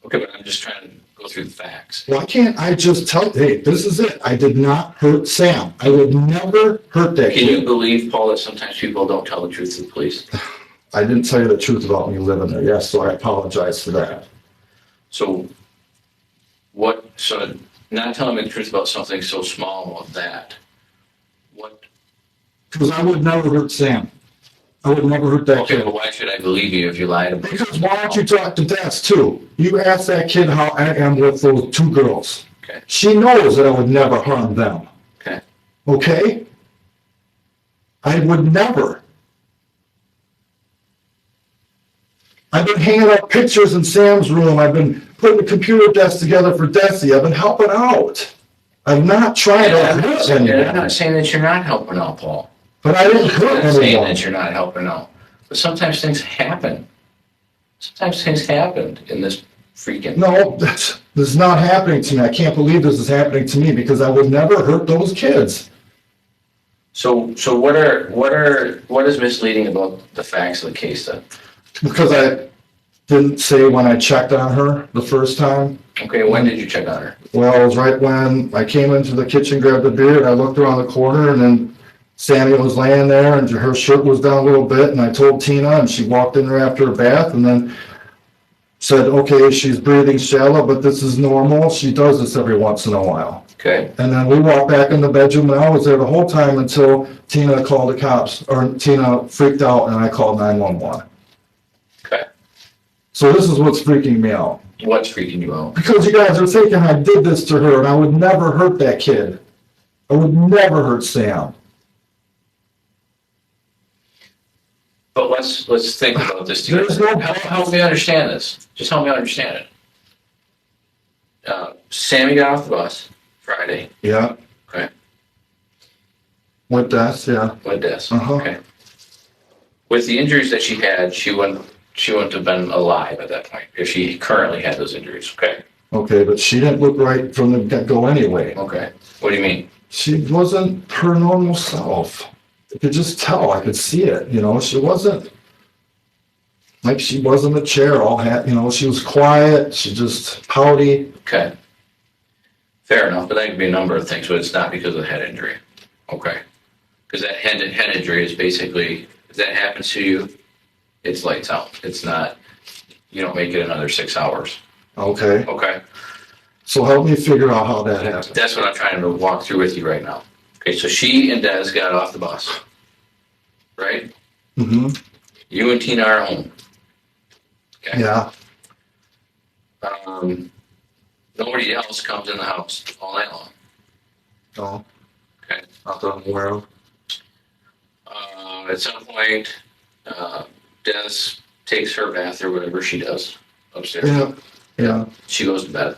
Speaker 3: Okay, but I'm just trying to go through the facts.
Speaker 2: Why can't I just tell, hey, this is it. I did not hurt Sam. I would never hurt that
Speaker 3: Can you
Speaker 2: kid.
Speaker 3: believe, Paul, that sometimes people don't tell the truth to the police?
Speaker 2: I didn't tell you the truth about me living there, yes, so I apologize for that.
Speaker 3: So so not telling me the truth about something so small of that, what,
Speaker 2: Because I would never hurt Sam. I would never hurt that
Speaker 3: okay,
Speaker 2: kid.
Speaker 3: but why should I believe you if you lied about it?
Speaker 2: Because why don't you talk to Des too? You ask that kid how I am with those 2 girls.
Speaker 3: Okay.
Speaker 2: She knows that I would never harm them.
Speaker 3: Okay.
Speaker 2: Okay? I would never. I've been hanging up pictures in Sam's room. I've been putting the computer desk together for Desi. I've been helping out. I'm not trying to hurt
Speaker 3: And I'm
Speaker 2: anyone.
Speaker 3: not saying that you're not helping out, Paul.
Speaker 2: But I didn't hurt
Speaker 3: I'm not saying
Speaker 2: anyone.
Speaker 3: that you're not helping out. But sometimes things happen. Sometimes things happened in this freaking.
Speaker 2: No, this is not happening to me. I can't believe this is happening to me because I would never hurt those kids.
Speaker 3: So what is misleading about the facts of the case then?
Speaker 2: Because I didn't say when I checked on her the first time.
Speaker 3: Okay, when did you check on her?
Speaker 2: Well, it was right when I came into the kitchen, grabbed a beer, and I looked around the corner, and then Sammy was laying there, and her shirt was down a little bit, and I told Tina, and she walked in there after a bath, and then said, okay, she's breathing shallow, but this is normal. She does this every once in a while.
Speaker 3: Okay,
Speaker 2: And then we walked back in the bedroom, and I was there the whole time until Tina called the cops, or Tina freaked out, and I called 911.
Speaker 3: okay.
Speaker 2: So this is what's freaking me out.
Speaker 3: What's freaking you out?
Speaker 2: Because you guys are thinking I did this to her, and I would never hurt that kid. I would never hurt Sam.
Speaker 3: But let's think about this together.
Speaker 2: There's no-
Speaker 3: Help me understand this. Just help me understand it. Sammy got off the bus Friday.
Speaker 2: Yeah.
Speaker 3: Okay.
Speaker 2: With that, yeah.
Speaker 3: With this.
Speaker 2: Uh-huh.
Speaker 3: Okay. With the injuries that she had, she wouldn't have been alive at that point if she currently had those injuries. Okay.
Speaker 2: Okay, but she didn't look right from the get-go anyway.
Speaker 3: Okay. What do you mean?
Speaker 2: she wasn't her normal self. I could just tell, I could see it, you know, she wasn't, like she was in the chair all you know, she was quiet, she just pouty.
Speaker 3: Okay. Fair enough, but that could be a number of things, but it's not because of head injury. Okay. Because that head injury is basically, if that happens to you, it's lights out. It's not, you don't make it another 6 hours.
Speaker 2: Okay,
Speaker 3: Okay.
Speaker 2: so help me figure out how that happened.
Speaker 3: That's what I'm trying to walk through with you right now. Okay, so she and Des got off the bus, right?
Speaker 2: Mm-hmm,
Speaker 3: You and Tina are home. Okay.
Speaker 2: yeah,
Speaker 3: Nobody else comes in the house all night long.
Speaker 2: no,
Speaker 3: Okay.
Speaker 2: not that I'm aware of.
Speaker 3: At some point, Des takes her bath or whatever she does upstairs.
Speaker 2: Yeah,
Speaker 3: She goes to bed.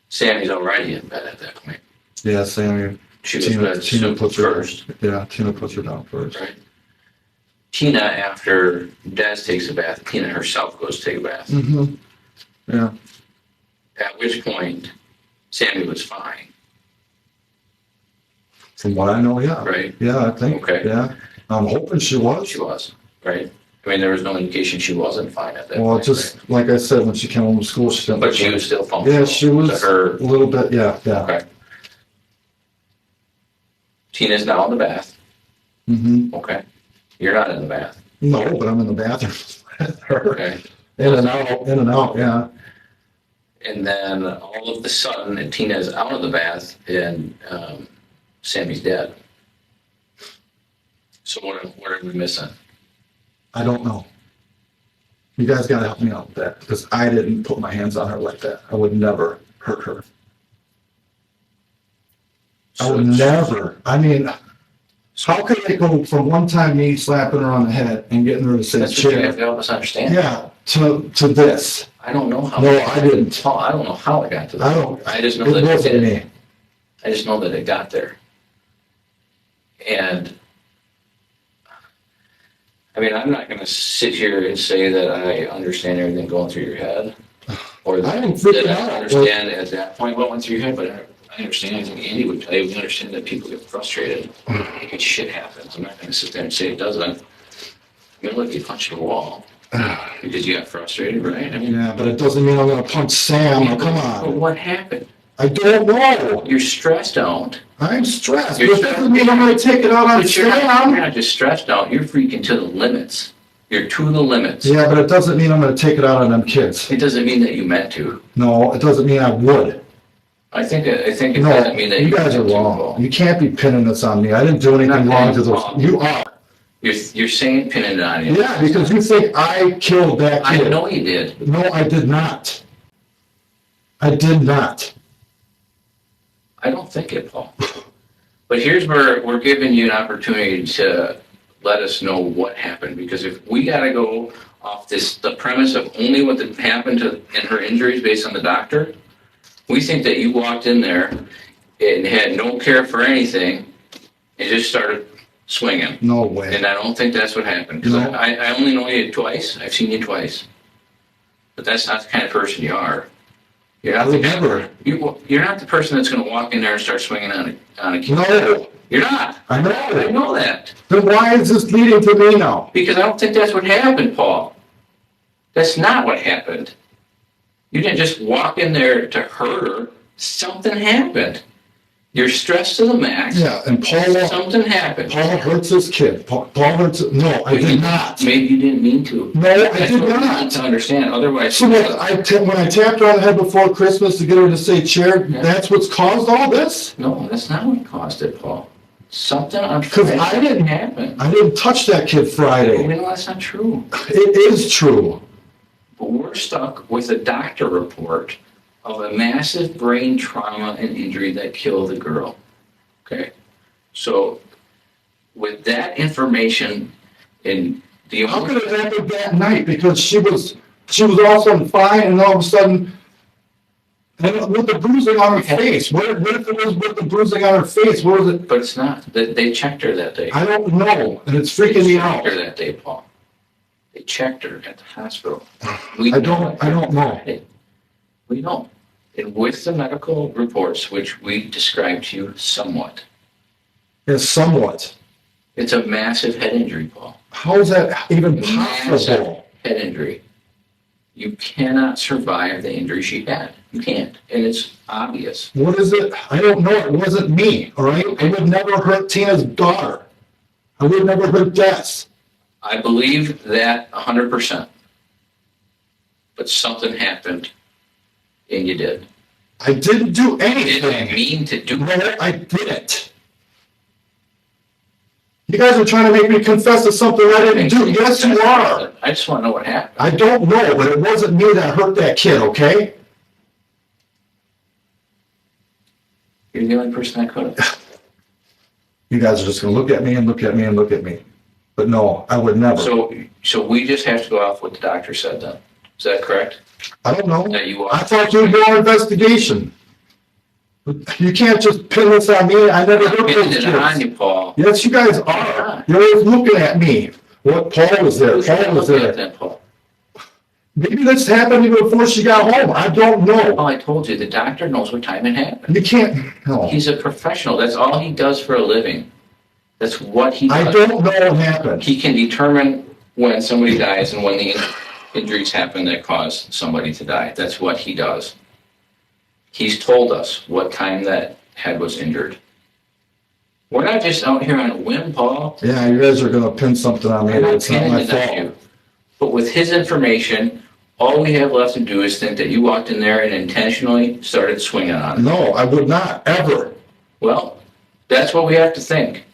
Speaker 3: Sammy's already in bed at that point.
Speaker 2: yeah, Sammy,
Speaker 3: She goes to bed
Speaker 2: Tina puts her,
Speaker 3: first,
Speaker 2: Tina puts her down first.
Speaker 3: right? Tina, after Des takes a bath, Tina herself goes to take a bath.
Speaker 2: Mm-hmm, yeah,
Speaker 3: At which point, Sammy was fine,
Speaker 2: from what I know, yeah.
Speaker 3: right?
Speaker 2: Yeah, I think,
Speaker 3: Okay.
Speaker 2: yeah, I'm hoping she was.
Speaker 3: She was, right? I mean, there was no indication she wasn't fine at that
Speaker 2: Well,
Speaker 3: point.
Speaker 2: just,
Speaker 3: right?
Speaker 2: like I said, when she came home from school, she didn't.
Speaker 3: But she was still functional.
Speaker 2: Yeah, she was
Speaker 3: To her,
Speaker 2: a little bit, yeah.
Speaker 3: okay. Tina's now in the bath,
Speaker 2: Mm-hmm.
Speaker 3: okay? You're not in the bath,
Speaker 2: No, but I'm in the bathroom with her.
Speaker 3: okay?
Speaker 2: In and out, yeah.
Speaker 3: And then all of a sudden, Tina's out of the bath and Sammy's dead. So what are we missing?
Speaker 2: I don't know. You guys gotta help me out with that, because I didn't put my hands on her like that. I would never hurt her. I would never. I mean, how could I go from one time me slapping her on the head and getting her to say
Speaker 3: That's what you have
Speaker 2: chair?
Speaker 3: to help us understand.
Speaker 2: Yeah, to this.
Speaker 3: I don't know how.
Speaker 2: No, I didn't.
Speaker 3: Oh, I don't know how it got to that.
Speaker 2: I don't.
Speaker 3: I just know
Speaker 2: It
Speaker 3: that it
Speaker 2: wasn't
Speaker 3: did.
Speaker 2: me.
Speaker 3: I just know that it got there. And I mean, I'm not going to sit here and say that I understand everything going through your head, or
Speaker 2: I am
Speaker 3: that
Speaker 2: freaking
Speaker 3: I
Speaker 2: out.
Speaker 3: understand at that point what went through your head. But I understand. I think Andy would tell you. We understand that people get frustrated and shit happens. I'm not going to sit there and say it doesn't. I'm going to let you punch the wall because you got frustrated, right? I mean,
Speaker 2: Yeah, but it doesn't mean I'm gonna punch Sam. Oh, come
Speaker 3: but
Speaker 2: on.
Speaker 3: what happened?
Speaker 2: I don't know.
Speaker 3: You're stressed out.
Speaker 2: I'm stressed.
Speaker 3: You're
Speaker 2: But that doesn't mean I'm gonna take it out on
Speaker 3: But you're
Speaker 2: Sam.
Speaker 3: not just stressed out. You're freaking to the limits. You're to the limits.
Speaker 2: Yeah, but it doesn't mean I'm gonna take it out on them kids.
Speaker 3: It doesn't mean that you meant to.
Speaker 2: No, it doesn't mean I would.
Speaker 3: I think it
Speaker 2: No,
Speaker 3: doesn't mean that
Speaker 2: you guys are
Speaker 3: meant to,
Speaker 2: wrong.
Speaker 3: Paul.
Speaker 2: You can't be pinning this on me. I didn't do anything
Speaker 3: not
Speaker 2: wrong to
Speaker 3: pinning
Speaker 2: those.
Speaker 3: it on
Speaker 2: You are.
Speaker 3: You're saying pinning it on you.
Speaker 2: Yeah, because you think I killed that
Speaker 3: I
Speaker 2: kid.
Speaker 3: know you did.
Speaker 2: No, I did not. I did not.
Speaker 3: I don't think it, Paul. But here's where we're giving you an opportunity to let us know what happened. Because if we got to go off the premise of only what happened in her injuries based on the doctor, we think that you walked in there and had no care for anything and just started swinging.
Speaker 2: No way.
Speaker 3: And I don't think that's what happened. Because
Speaker 2: No.
Speaker 3: I only know you twice. I've seen you twice. But that's not the kind of person you are. You're not
Speaker 2: I
Speaker 3: the
Speaker 2: would
Speaker 3: kind
Speaker 2: never.
Speaker 3: You're not the person that's going to walk in there and start swinging on a kid.
Speaker 2: No,
Speaker 3: You're not.
Speaker 2: I
Speaker 3: I
Speaker 2: know.
Speaker 3: know that.
Speaker 2: Then why is this leading to me now?
Speaker 3: Because I don't think that's what happened, Paul. That's not what happened. You didn't just walk in there to hurt her. Something happened. You're stressed to the max.
Speaker 2: Yeah, and Paul
Speaker 3: Something happened.
Speaker 2: hurts his kid. Paul hurts. No, I did not.
Speaker 3: Maybe you didn't mean to.
Speaker 2: No, I
Speaker 3: That's
Speaker 2: did
Speaker 3: what we need
Speaker 2: not.
Speaker 3: to understand. Otherwise,
Speaker 2: So what, when I tapped her on the head before Christmas to get her to say chair,
Speaker 3: Yeah.
Speaker 2: that's what's caused all this?
Speaker 3: no, that's not what caused it, Paul. Something
Speaker 2: Because I didn't-
Speaker 3: happen.
Speaker 2: I didn't touch that kid Friday.
Speaker 3: No, that's not true.
Speaker 2: It is true.
Speaker 3: But we're stuck with a doctor report of a massive brain trauma and injury that killed the girl. Okay? So, with that information and the
Speaker 2: How could it happen that night? Because she was all of a sudden fine, and all of a sudden, and with the bruising on her face. What if it was with the bruising on her face? What was it?
Speaker 3: But it's not. They checked her that day.
Speaker 2: I don't know, and it's freaking
Speaker 3: They
Speaker 2: me out.
Speaker 3: checked her that day, Paul. They checked her at the hospital.
Speaker 2: I don't know.
Speaker 3: We don't. And with the medical reports, which we described to you somewhat,
Speaker 2: It's somewhat.
Speaker 3: it's a massive head injury, Paul.
Speaker 2: How is that even
Speaker 3: Massive
Speaker 2: possible?
Speaker 3: head injury. You cannot survive the injury she had. You can't. And it's obvious.
Speaker 2: What is it? I don't know. It wasn't me, all right? I would never hurt Tina's daughter. I would never hurt Des.
Speaker 3: I believe that 100%. But something happened and you did.
Speaker 2: I didn't do
Speaker 3: You didn't
Speaker 2: anything.
Speaker 3: mean to do
Speaker 2: No,
Speaker 3: that.
Speaker 2: I didn't. You guys are trying to make me confess to something I didn't do. Yes, you are.
Speaker 3: I just want to know what happened.
Speaker 2: I don't know, but it wasn't me that hurt that kid, okay?
Speaker 3: You're the only person that could have.
Speaker 2: You guys are just gonna look at me and look at me and look at me. But no, I would never.
Speaker 3: So we just have to go off what the doctor said then. Is that correct?
Speaker 2: I don't know.
Speaker 3: That you
Speaker 2: I
Speaker 3: are.
Speaker 2: thought you would do an investigation. You can't just pin this on me. I never hurt
Speaker 3: Pinning
Speaker 2: those
Speaker 3: it on
Speaker 2: kids.
Speaker 3: you, Paul.
Speaker 2: Yes, you guys are. You're always looking at me. What, Paul was there,
Speaker 3: Who should I
Speaker 2: Paul was
Speaker 3: look at
Speaker 2: there.
Speaker 3: then, Paul?
Speaker 2: Maybe this happened even before she got home. I don't know.
Speaker 3: Well, I told you, the doctor knows what time it happened.
Speaker 2: You can't, no.
Speaker 3: He's a professional. That's all he does for a living. That's what he
Speaker 2: I
Speaker 3: does.
Speaker 2: don't know what happened.
Speaker 3: He can determine when somebody dies and when the injuries happen that cause somebody to die. That's what he does. He's told us what time that head was injured. We're not just out here on a whim, Paul.
Speaker 2: Yeah, you guys are gonna pin something on me.
Speaker 3: We're not
Speaker 2: It's not
Speaker 3: pinning
Speaker 2: my
Speaker 3: it on
Speaker 2: fault.
Speaker 3: you. But with his information, all we have left to do is think that you walked in there and intentionally started swinging on him.
Speaker 2: No, I would not, ever.
Speaker 3: Well, that's what we have to think.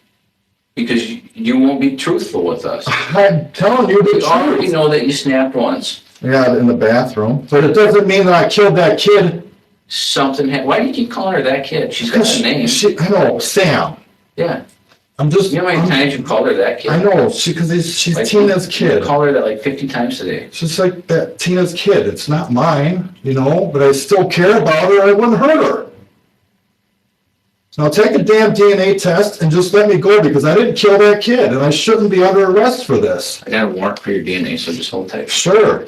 Speaker 3: Because you won't be truthful with us.
Speaker 2: I'm telling you
Speaker 3: We
Speaker 2: the
Speaker 3: already
Speaker 2: truth.
Speaker 3: know that you snapped once.
Speaker 2: Yeah, in the bathroom. But it doesn't mean that I killed that kid.
Speaker 3: Something why do you keep calling her that kid? She's got a name.
Speaker 2: I know, Sam.
Speaker 3: Yeah.
Speaker 2: I'm just.
Speaker 3: You know how many times you called her that kid?
Speaker 2: I know, she's
Speaker 3: Like,
Speaker 2: Tina's
Speaker 3: You
Speaker 2: kid.
Speaker 3: called her that like 50 times today.
Speaker 2: She's like that Tina's kid. It's not mine, you know, but I still care about her. I wouldn't hurt her. Now take a damn DNA test and just let me go because I didn't kill that kid and I shouldn't be under arrest for this.
Speaker 3: I got a warrant for your DNA, so just hold tight.
Speaker 2: Sure.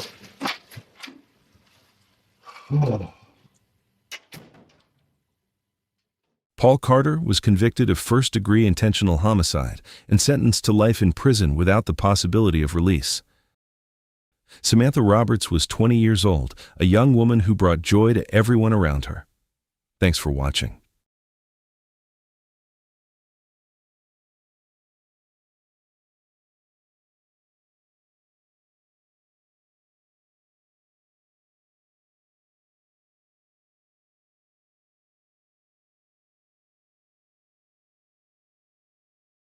Speaker 4: Paul Carter was convicted of first-degree intentional homicide and sentenced to life in prison without the possibility of release. Samantha Roberts was 20 years old, a young woman who brought joy to everyone around her. Thanks for watching.